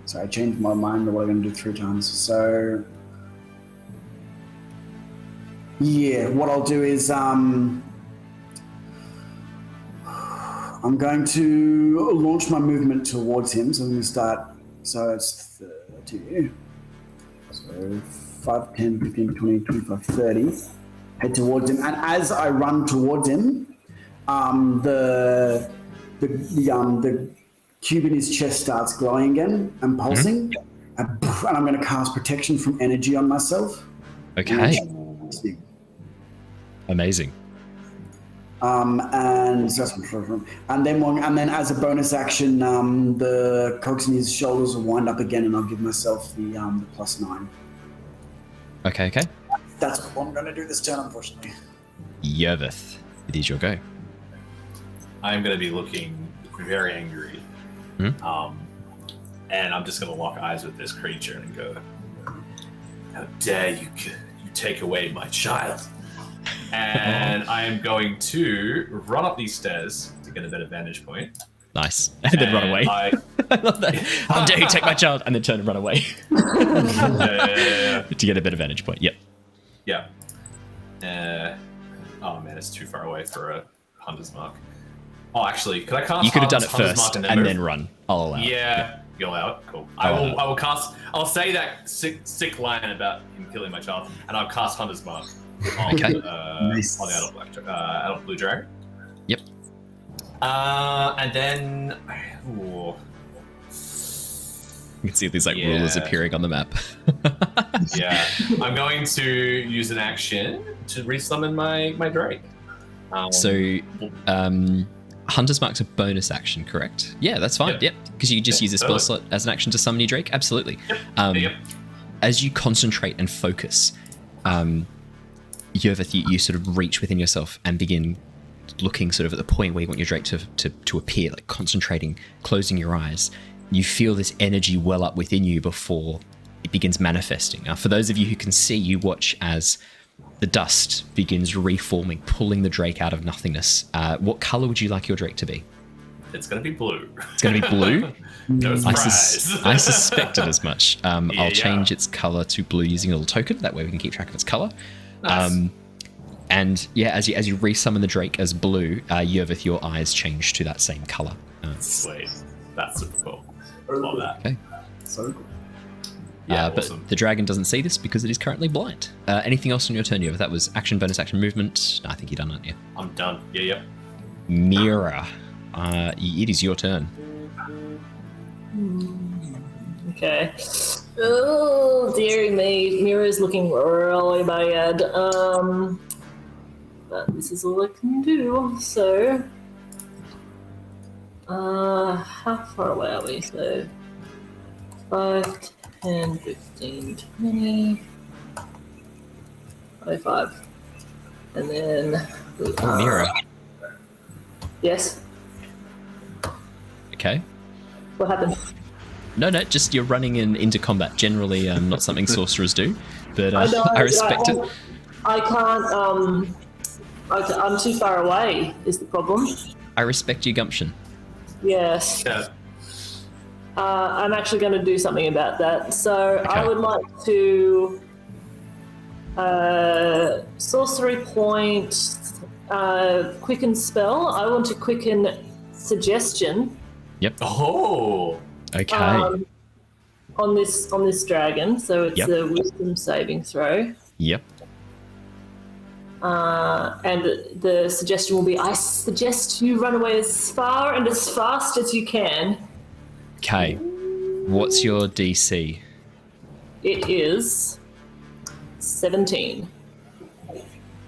So I changed my mind to what I'm going to do 3 times. So... Yeah, what I'll do is I'm going to launch my movement towards him. So I'm going to start. So it's 30. So 5, 10, 15, 20, 25, 30. Head towards him. And as I run towards him, the cube in his chest starts glowing again and pulsing. And I'm going to cast protection from energy on myself. Okay. Amazing. And then as a bonus action, the cogs in his shoulders will wind up again, and I'll give myself the +9. Okay. That's what I'm going to do this turn, unfortunately. Yervith, it is your go. I'm going to be looking very angry. And I'm just going to lock eyes with this creature and go, how dare you take away my child? And I am going to run up these stairs to get a better vantage point. Nice. And then run away. I love that. How dare you take my child? And then turn and run away. Yeah. To get a better vantage point. Yep. Yeah. Oh man, it's too far away for a Hunter's Mark. Oh, actually, could I cast? You could have done it first and then run. I'll allow it. Yeah. You allow it? Cool. I will cast. I'll say that sick line about him killing my child, and I'll cast Hunter's Mark. Okay. Nice. On the adult blue dragon. Yep. And then... Ooh. You can see these rulers appeering on the map. Yeah. I'm going to use an action to resummon my Drake. Hunter's Mark's a bonus action, correct? Yeah, that's fine. Yep. Because you can just use a spell slot as an action to summon your Drake. Absolutely. Yep. As you concentrate and focus... Yervith, you sort of reach within yourself and begin looking sort of at the point where you want your Drake to appear, like concentrating, closing your eyes. You feel this energy well up within you before it begins manifesting. Now, for those of you who can see, you watch as the dust begins reforming, pulling the Drake out of nothingness. What color would you like your Drake to be? It's going to be blue. It's going to be blue? No surprise. I suspected as much. I'll change its color to blue using a little token. That way we can keep track of its color. Nice. And yeah, as you resummon the Drake as blue, Yervith, your eyes change to that same color. Sweet. That's super cool. Love that. Okay. So cool. Yeah, awesome. But the dragon doesn't see this because it is currently blind. Anything else on your turn, Yervith? That was action, bonus action, movement. No, I think you're done, aren't you? I'm done. Yeah. Mira, it is your turn. Okay. Oh, dearie me. Mira's looking really bad. But this is all I can do, so... how far away are we? So... 5, 10, 15, 20... 25. And then... Mira. Yes? Okay. What happened? No, just you're running into combat. Generally, not something sorcerers do, but I respect it. I can't I'm too far away, is the problem. I respect your gumption. Yes. Yeah. I'm actually going to do something about that. So I would like to sorcery point, quicken spell. I want to quicken suggestion. Yep. Oh. Okay. On this dragon, so it's a wisdom saving throw. Yep. And the suggestion will be, I suggest you run away as far and as fast as you can. Okay. What's your DC? It is 17.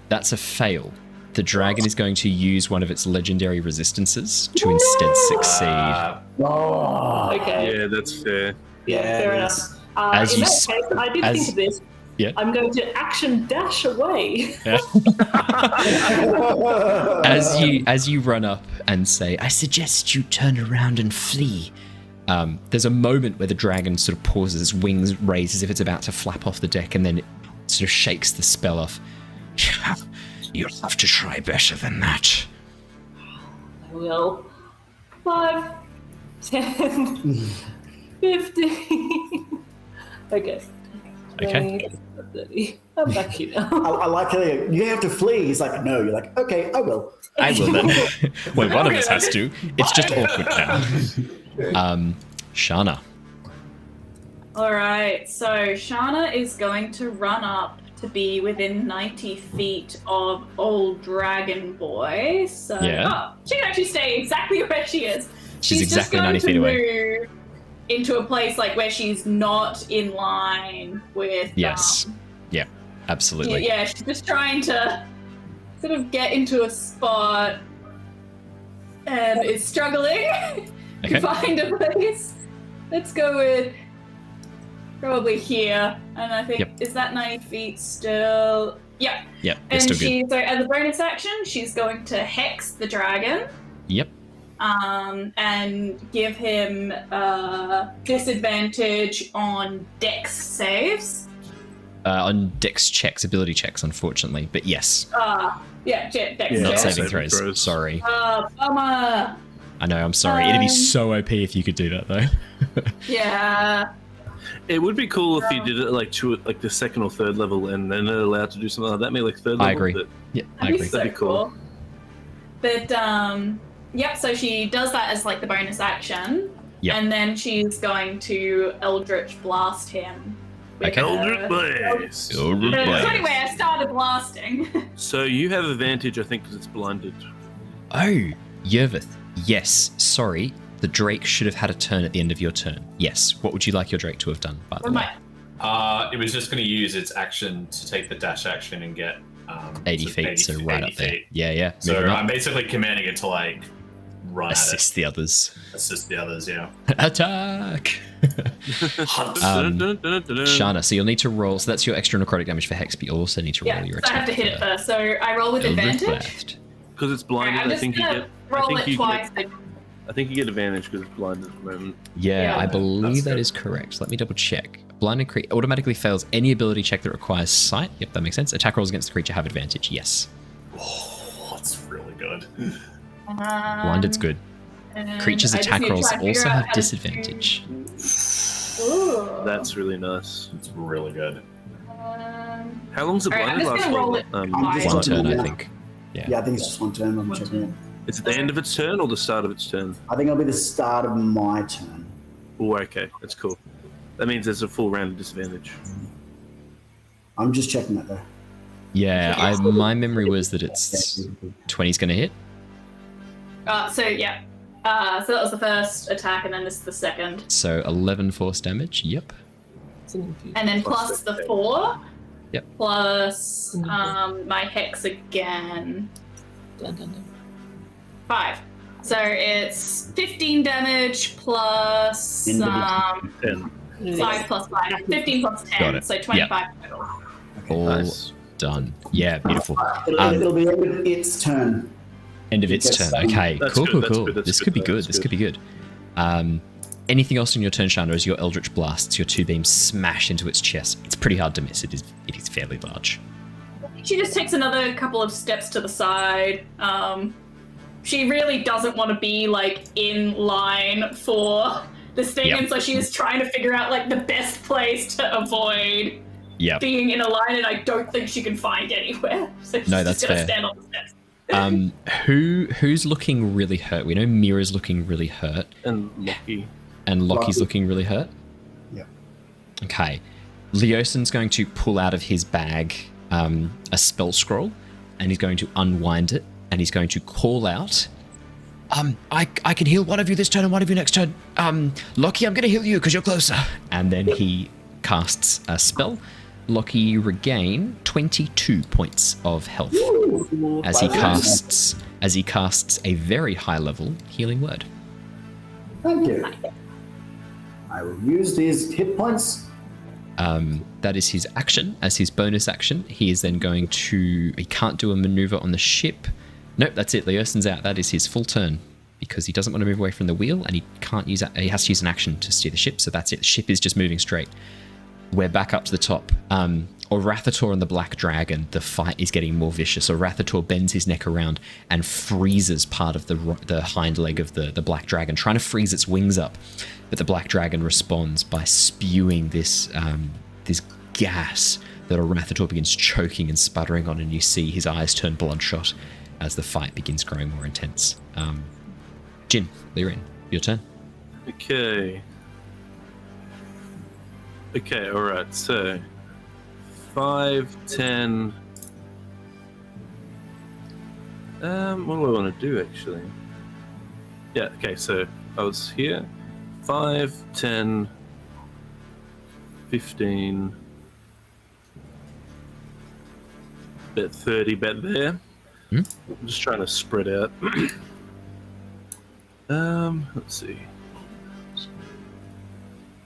That's a fail. The dragon is going to use one of its legendary resistances to instead succeed. Okay. Yeah, that's fair. Yeah, fair enough. As in you that s- case, I did as- think of this. Yeah. I'm going to action dash away. As you run up and say, I suggest you turn around and flee. There's a moment where the dragon sort of pauses, its wings raise as if it's about to flap off the deck, and then it sort of shakes the spell off. You'll have to try better than that. I will. 5, 10, 15. Okay. Okay. 30. I'm back here now. I like how you have to flee. He's like, no. You're like, okay, I will. I will then. Well, one of us has to. It's just awkward now. Shana. Alright, so Shana is going to run up to be within 90 feet of old Dragon Boy. So she can actually stay exactly where she is. She's exactly just 90 feet going away. to move into a place like where she's not in line with Yes. Yeah, absolutely. yeah, she's just trying to sort of get into a spot and is struggling Okay. to find a place. Let's go with probably here. And I think, is that 90 feet still? Yep. Yep, And it's still good. so as a bonus action, she's going to hex the dragon. Yep. And give him disadvantage on dex saves. On dex checks, ability checks, unfortunately. But yes, Dex not saves. saving throws. Sorry. Bummer. I know, I'm sorry. It'd be so OP if you could do that, though. Yeah. It would be cool if you did it like to like the second or third level, and then they're allowed to do something like that. Maybe like third level. I agree. But Yeah, I That'd agree. be so That'd be cool. But yep, so she does that as like the bonus action. Yep. And then she's going to Eldritch Blast him. with Okay. her- Eldritch Blast. So anyway, I started blasting. So you have advantage, I think, because it's blinded. Oh, Yervith. Yes, sorry. The Drake should have had a turn at the end of your turn. Yes. What would you like your Drake to have done, by the way? It was just going to use its action to take the dash action and get 80 feet, so right up there. feet. Yeah. So Moving up. I'm basically commanding it to like run Assist the others. at it, assist the others. Yeah. Attack! Shana, so you'll need to roll. So that's your extra necrotic damage for Hex, but you'll also need to roll Yeah, your so I attack. have to hit it for first. So I roll with Eldritch advantage. Blast. Because it's Alright, blinded, I'm I just think you gonna get. roll it twice. I think you get advantage because it's blinded at the moment. Yeah, Yeah. I believe That's that good. is correct. Let me double check. Blinded creature automatically fails any ability check that requires sight. Yep, that makes sense. Attack rolls against the creature have advantage. Yes. Oh, that's really good. Blinded's good. And Creatures' I just attack need to rolls try and figure also out have how to disadvantage. Ooh. That's really nice. It's really good. How long's the Alright, I'm blinded just last gonna roll for? it I'm twice. just One turn, I Yeah. think. Yeah, I think it's just one turn. I'm One checking it. turn. It's at the end of its turn or the start of its turn? I think it'll be the start of my turn. Oh, okay, that's cool. That means there's a full round of disadvantage. I'm just checking that though. Yeah, my memory was that it's 20's going to hit. So yeah. So that was the first attack, and then this is the second. So 11 force damage. Yep. And then plus the 4. Yep. Plus my hex again. 5. So it's 15 damage plus In the 10. 5 plus 5. 15 plus 10. Got it. So 25 total. All Nice. done. Yeah, beautiful. It'll be its turn. End of its Yes, turn. Okay, That's cool, good, cool, that's cool. good, that's This good, could be good. that's This could be good. Anything else on your turn, Shana? As your Eldritch blasts, your two beams smash into its chest. It's pretty hard to miss. It is fairly large. She just takes another couple of steps to the side. She really doesn't want to be like in line for this thing, and so she is trying to figure out like the best place to avoid being in a line, and I don't think she can find anywhere. So she's No, that's just gonna fair. stand on the steps. Who's looking really hurt? We know Mira's looking really hurt. And Lockie. And Lockie's looking really hurt? Yeah. Okay. Leosin's going to pull out of his bag a spell scroll, and he's going to unwind it, and he's going to call out, I can heal one of you this turn and one of you next turn. Lockie, I'm going to heal you because you're closer. And then he casts a spell. Lockie, you regain 22 points of health as he casts a very high level healing word. Thank you. I will use these hit points. That is his action. As his bonus action, he is then going to... He can't do a maneuver on the ship. Nope, that's it. Leosin's out. That is his full turn because he doesn't want to move away from the wheel, and he can't use... He has to use an action to steer the ship, so that's it. The ship is just moving straight. We're back up to the top. Orathator and the Black Dragon, the fight is getting more vicious. Orathator bends his neck around and freezes part of the hind leg of the Black Dragon, trying to freeze its wings up. But the Black Dragon responds by spewing this gas that Orathator begins choking and sputtering on, and you see his eyes turn bloodshot as the fight begins growing more intense. Jin, Lyrin, your turn. Okay, alright, so 5, 10. What do I want to do actually? Yeah, okay, so I was here. 5, 10, 15, bet 30, bet there. I'm just trying to spread out. Let's see.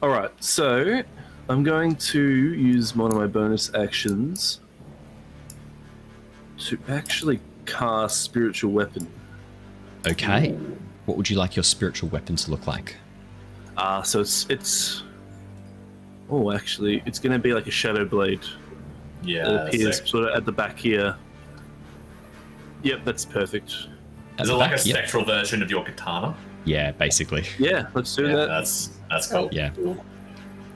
Alright, so I'm going to use one of my bonus actions to actually cast Spiritual Weapon. Okay. What would you like your spiritual weapon to look like? So it's oh, actually, it's going to be like a shadow blade. Yeah. It appears sort of at the back here. Yep, that's perfect. Is it like a spectral version of your katana? Yeah, basically. Yeah, let's do that. That's cool. Yeah.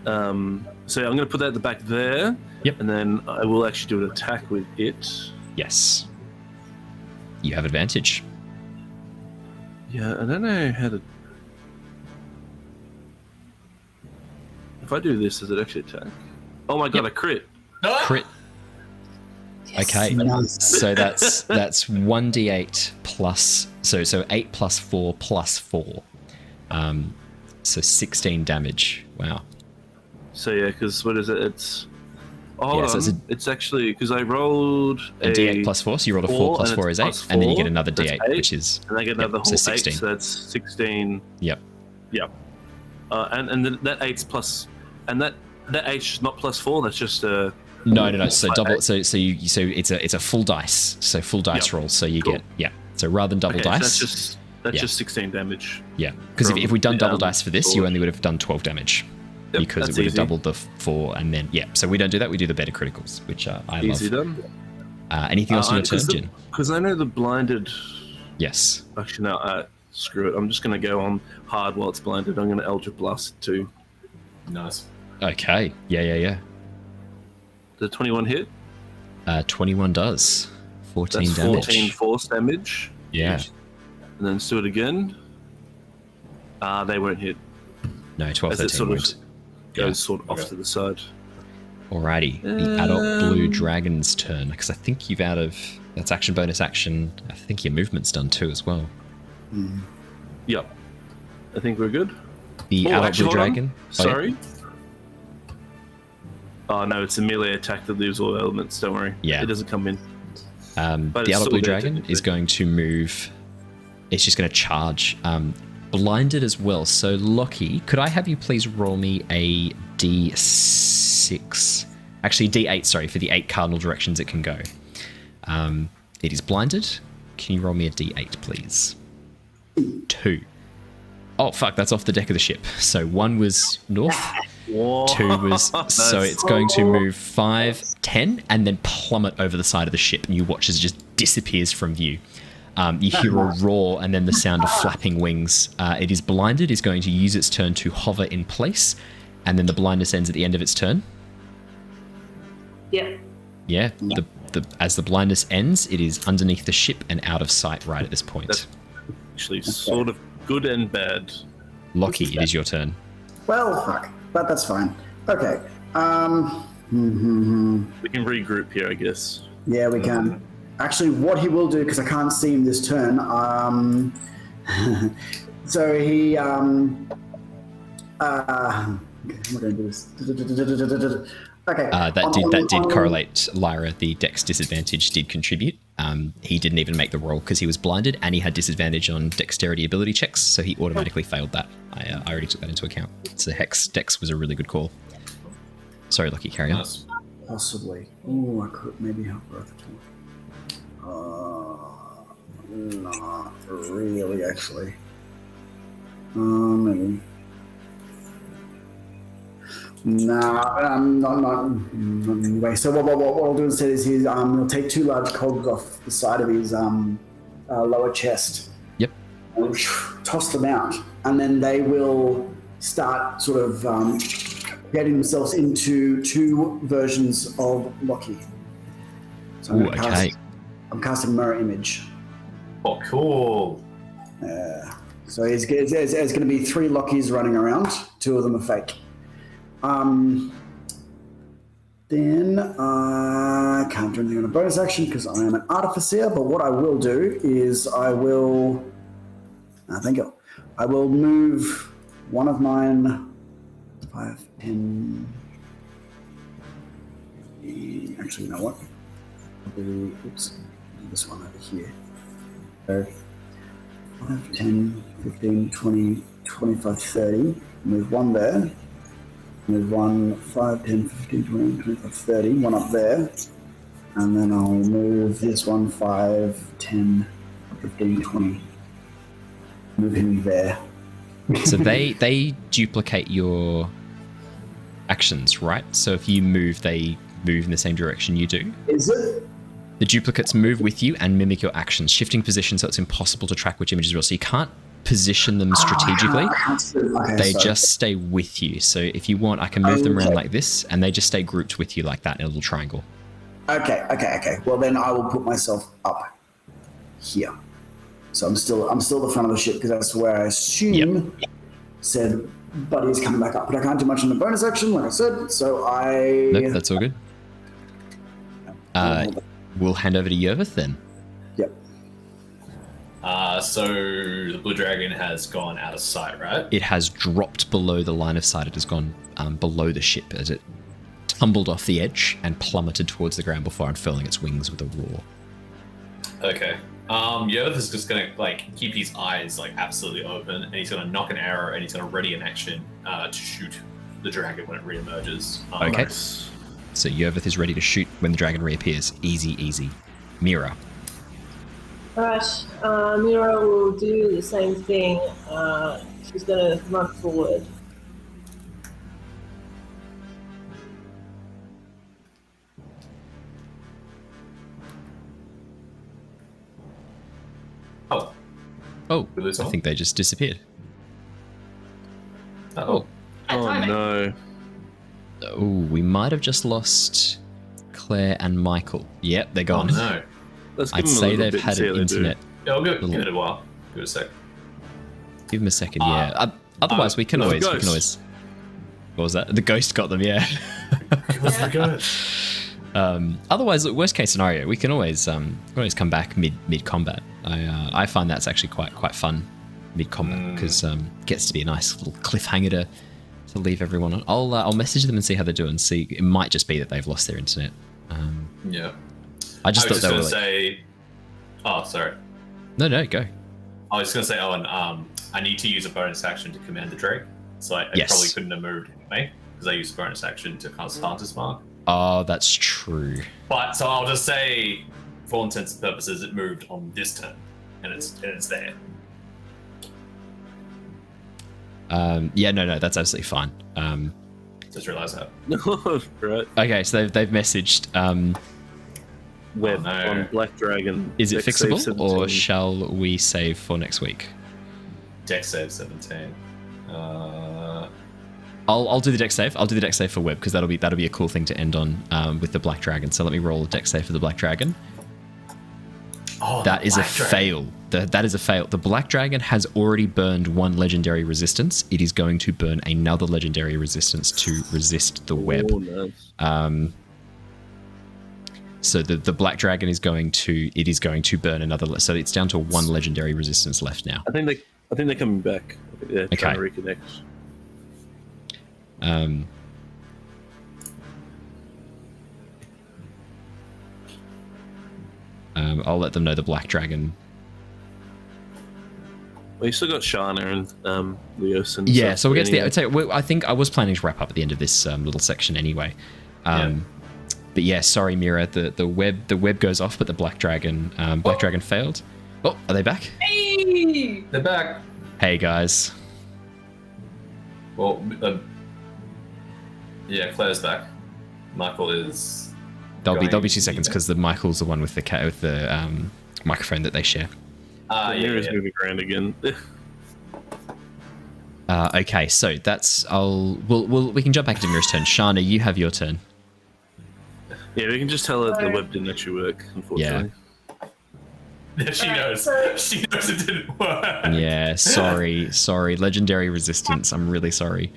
So I'm going to put that at the back there. Yep. And then I will actually do an attack with it. Yes. You have advantage. Yeah, I don't know how to... If I do this, does it actually attack? Oh my god, a crit. Crit. Okay, so that's 1d8 plus... So 8 plus 4 plus 4. So 16 damage. Wow. So yeah, because what is it? It's... Oh, Yeah, so it's actually... Because I rolled a d8 plus 4, so you rolled a 4 plus 4 is 8, and then you get another d8, 8, which is... And I get another whole 16. 8, so that's 16. Yep. Yep. And then that 8's plus... And that 8's not plus 4, that's just a... No. So double. So it's a full dice. So full dice roll. So you get So rather than double dice, so that's just 16 damage. Yeah, because if we'd done double dice for this, you only would have done 12 damage. Yep, because it would have doubled the 4, and then so we don't do that. We do the better criticals, which I Easy love. done. Anything else on your turn, Jin? Because I know the blinded. Yes. Actually, no. Screw it. I'm just going to go on hard while it's blinded. I'm going to Eldritch Blast it too. Nice. Okay. Yeah. The 21 hit. 21 does. 14 That's damage. 14 force damage. Yeah. And then do it again. They won't hit. No, 12, As it 13 sort won't. of goes sort of off to the side. Alrighty, the adult blue dragon's turn, because I think you've that's action, bonus action. I think your movement's done too as well. Yep. I think we're good. The adult blue dragon. Sorry. Oh no, it's a melee attack that leaves all elements. Don't worry. Yeah. It doesn't come in. The adult blue dragon is going to move. It's just going to charge. Blinded as well. So Lockie, could I have you please roll me a d6? Actually, d8. Sorry, for the 8 cardinal directions it can go. It is blinded. Can you roll me a d8, please? 2. Oh fuck, that's off the deck of the ship. So 1 was north. Whoa. 2 was so it's going to move 5, 10 and then plummet over the side of the ship, and you watch as it just disappears from view. You hear a roar and then the sound of flapping wings. It is blinded, is going to use its turn to hover in place, and then the blindness ends at the end of its turn. Yeah. Yeah, as the blindness ends, it is underneath the ship and out of sight right at this point. That's actually sort of good and bad. Lockie, it is your turn. Well, fuck. But that's fine. Okay. We can regroup here, I guess. Yeah, we can. Actually, what he will do, because I can't see him this turn, so he, okay, I'm going to do this. Okay. That did correlate, Lyra. The dex disadvantage did contribute. He didn't even make the roll because he was blinded, and he had disadvantage on dexterity ability checks, so he automatically failed that. I already took that into account. So Hex dex was a really good call. Sorry, Lockie, carry on. Possibly. Ooh, I could maybe help both of them. Not really, actually. Maybe. Nah, not anyway. So what I'll do instead is he'll take 2 large cogs off the side of his lower chest. Yep. And toss them out, and then they will start sort of getting themselves into 2 versions of Lockie. So I'm casting Mirror Image. Oh, cool. So there's going to be 3 Lockies running around. 2 of them are fake. Then I can't do anything on a bonus action because I am an artificer, but what I will do is I will move one of mine 5, 10. Actually, you know what? I'll do, this one over here. So 5, 10, 15, 20, 25, 30. Move one there. Move one 5, 10, 15, 20, 25, 30. One up there. And then I'll move this one 5, 10, 15, 20. Move him there. So they duplicate your actions, right? So if you move, they move in the same direction you do. Is it? The duplicates move with you and mimic your actions, shifting position so it's impossible to track which images are real. So you can't position them strategically. They just stay with you. So if you want, I can move them around like this, and they just stay grouped with you like that in a little triangle. Okay. Well, then I will put myself up here. So I'm still the front of the ship because that's where I assume said Buddy is coming back up. But I can't do much in the bonus action, like I said. So Nope, that's all good. We'll hand over to Yervith then. Yep. So the blue dragon has gone out of sight, right? It has dropped below the line of sight. It has gone below the ship as it tumbled off the edge and plummeted towards the ground before unfurling its wings with a roar. Okay. Yervith is just gonna keep his eyes absolutely open, and he's gonna knock an arrow, and he's gonna ready an action to shoot the dragon when it reemerges. Okay. Nice. So Yervith is ready to shoot when the dragon reappears. Easy. Mira. Alright, Mira will do the same thing. She's gonna run forward. Oh, I think they just disappeared. Oh no. Oh, we might have just lost Claire and Michael. Yep, they're gone. Oh no. Let's give I'd them a say little they've bit had and see an how they do. internet. Yeah, I'll give it a while. Give it a sec. Give them a second, yeah. Otherwise, we can always. What was that? The ghost got them, yeah. Give us the ghost. Otherwise, look, worst case scenario, we can always come back mid combat. I find that's actually quite fun mid combat because gets to be a nice little cliffhanger to leave everyone on. I'll message them and see how they're doing. See, it might just be that they've lost their internet. Yeah. I was just gonna say. Oh, sorry. No, go. I was gonna say, Owen. I need to use a bonus action to command the drake, so I probably couldn't have moved anyway because I used a bonus action to cast Hunter's Mark. Oh, that's true. But so I'll just say, for all intents and purposes, it moved on this turn, and it's there. No, that's absolutely fine. Just realised that. Right. Okay, so they've messaged. Web no. on Black Dragon. Is it Dex save fixable, 17. or shall we save for next week? Dex save 17. I'll do the dex save. I'll do the dex save for Web because that'll be a cool thing to end on with the Black Dragon. So let me roll a dex save for the Black Dragon. Oh, That is a Black Dragon. fail. That is a fail. The Black Dragon has already burned one legendary resistance. It is going to burn another legendary resistance to resist the web. Oh, nice. So the Black Dragon is going to burn another. So it's down to one legendary resistance left now. I think they're coming back. They're trying to reconnect. I'll let them know the Black Dragon. Well, you still got Shana and Leos and Yeah, stuff, so we'll get to the. anyway. I'd say, I think I was planning to wrap up at the end of this little section anyway. But yeah, sorry, Mira. The web goes off, but the Black Dragon failed. Oh, are they back? Hey! They're back. Hey guys. Well, yeah, Claire's back. Michael is. There'll be going 2 seconds because the Michael's the one with the microphone that they share. Mira's moving around again. Okay, so that's we can jump back to Mira's turn. Shana, you have your turn. Yeah, we can just tell her the web didn't actually work, unfortunately. Yeah, she knows. She knows it didn't work. Yeah, sorry. Legendary resistance. I'm really sorry.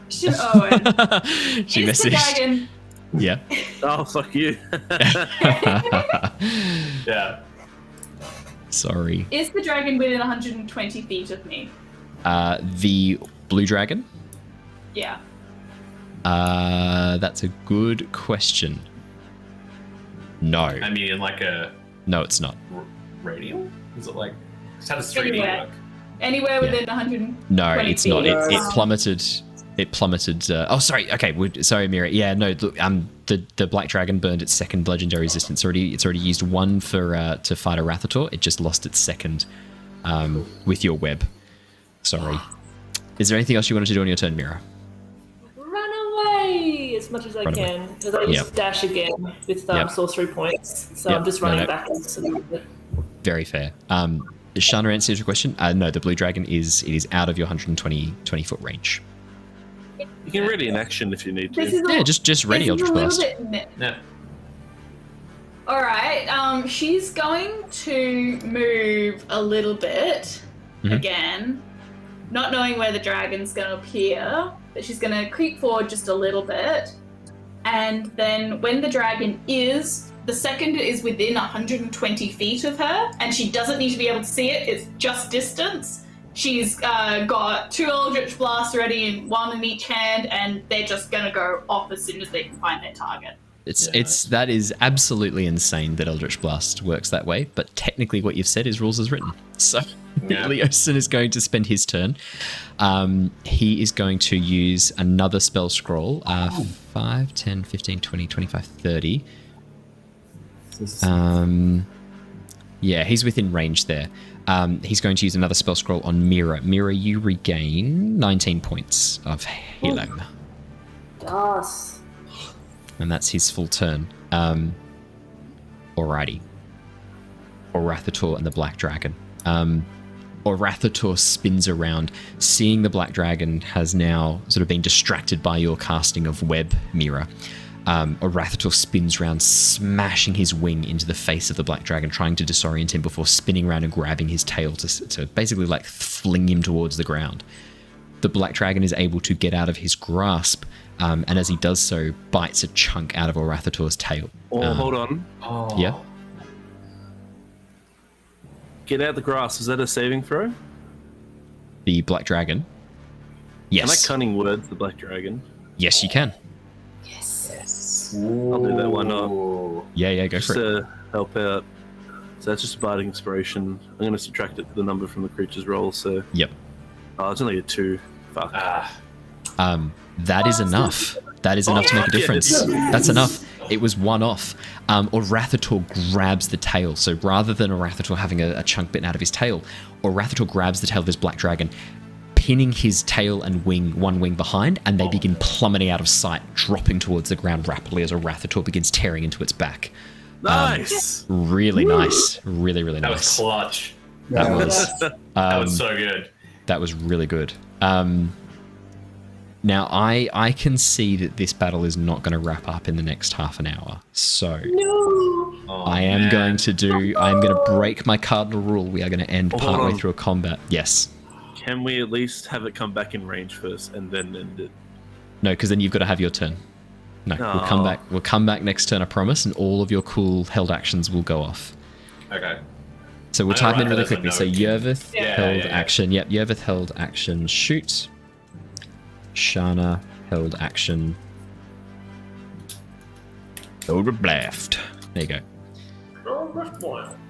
Should Owen. She Is the messaged. dragon? Yeah. Oh, fuck you. Yeah. Sorry. Is the dragon within 120 feet of me? The blue dragon? Yeah. That's a good question. No. I mean, in like a No, it's not. radial? Is it like? How does 3D work? Anywhere within 120 No, it's not. feet. It plummeted. It plummeted. Oh, sorry. Okay, sorry, Mira. Yeah, no. Look, the Black Dragon burned its second legendary resistance. It's already used one for to fight a Rathator. It just lost its second with your web. Sorry. Is there anything else you wanted to do on your turn, Mira? Run away as much as I Run away. can, because I just dash again with Yep. sorcery points. So Yep. I'm just No, running no. backwards a little bit. Very fair. Shana answers your question. No, the blue dragon is out of your 20 foot range. You can ready in action if you need to. This is Yeah, just ready this is Eldritch a Blast. little bit. Yeah. All right. She's going to move a little bit Mhm. again, not knowing where the dragon's going to appear, but she's going to creep forward just a little bit, and then when the dragon the second is within 120 feet of her, and she doesn't need to be able to see it. It's just distance. She's got 2 Eldritch Blasts ready, one in each hand, and they're just going to go off as soon as they can find their target. That is absolutely insane that Eldritch Blast works that way, but technically what you've said is rules as written. So Yeah. Leosin is going to spend his turn. He is going to use another spell scroll. 5, 10, 15, 20, 25, 30. Yeah, he's within range there. He's going to use another spell scroll on Mira. Mira, you regain 19 points of healing. Yes. And that's his full turn. Alrighty. Orathator and the Black Dragon. Orathator spins around, seeing the Black Dragon has now sort of been distracted by your casting of web, Mira. Orathator spins around, smashing his wing into the face of the Black Dragon, trying to disorient him before spinning around and grabbing his tail to basically like fling him towards the ground. The Black Dragon is able to get out of his grasp, and as he does so, bites a chunk out of Orathator's tail. Oh, hold on. Oh. Yeah? Get out the grass. Is that a saving throw? The Black Dragon? Can I Yes. cunning word the Black Dragon? Yes, you can. I'll do that, why not? Ooh. Yeah, go Just for it. to help out. So that's just a bardic inspiration. I'm going to subtract the number from the creature's roll, so... Yep. Oh, it's only a 2. Fuck. That is enough. That is enough to make a difference. That's enough. It was one off. Orathator grabs the tail. So rather than Orathator having a chunk bitten out of his tail, Orathator grabs the tail of his Black Dragon, pinning his tail and one wing behind, and they begin plummeting out of sight, dropping towards the ground rapidly as a Rathator begins tearing into its back. Nice. Really nice. Really, really That nice. was clutch. That was That was so good. that was really good. Now I can see that this battle is not going to wrap up in the next half an hour. So Oh, I am man. going to break my cardinal rule. We are going to end Hold partway on. through a combat. Yes. Can we at least have it come back in range first and then end it? No, because then you've got to have your turn. No, we'll Aw. come back. We'll come back next turn, I promise, and all of your cool held actions will go off. Okay. So we'll I'm type gonna in write really that as a quickly. So note. Yervith Yeah. held Yeah. action. Yep, Yervith held action. Shoot. Shana held action. Elder Blast. There you go.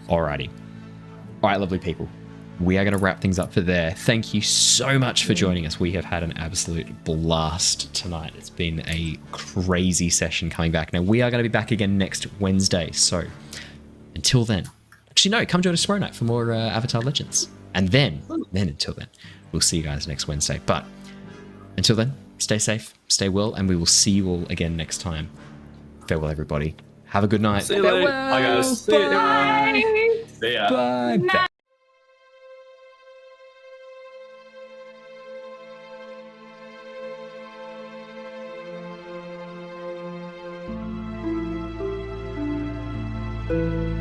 Alrighty. Alright, lovely people. We are going to wrap things up for there. Thank you so much for joining us. We have had an absolute blast tonight. It's been a crazy session coming back. Now, we are going to be back again next Wednesday. So, until then, actually, no, come join us tomorrow night for more Avatar Legends. And then until then, we'll see you guys next Wednesday. But until then, stay safe, stay well, and we will see you all again next time. Farewell, everybody. Have a good night. See you later. Bye, guys. See you. Bye. See ya. Bye. Bye.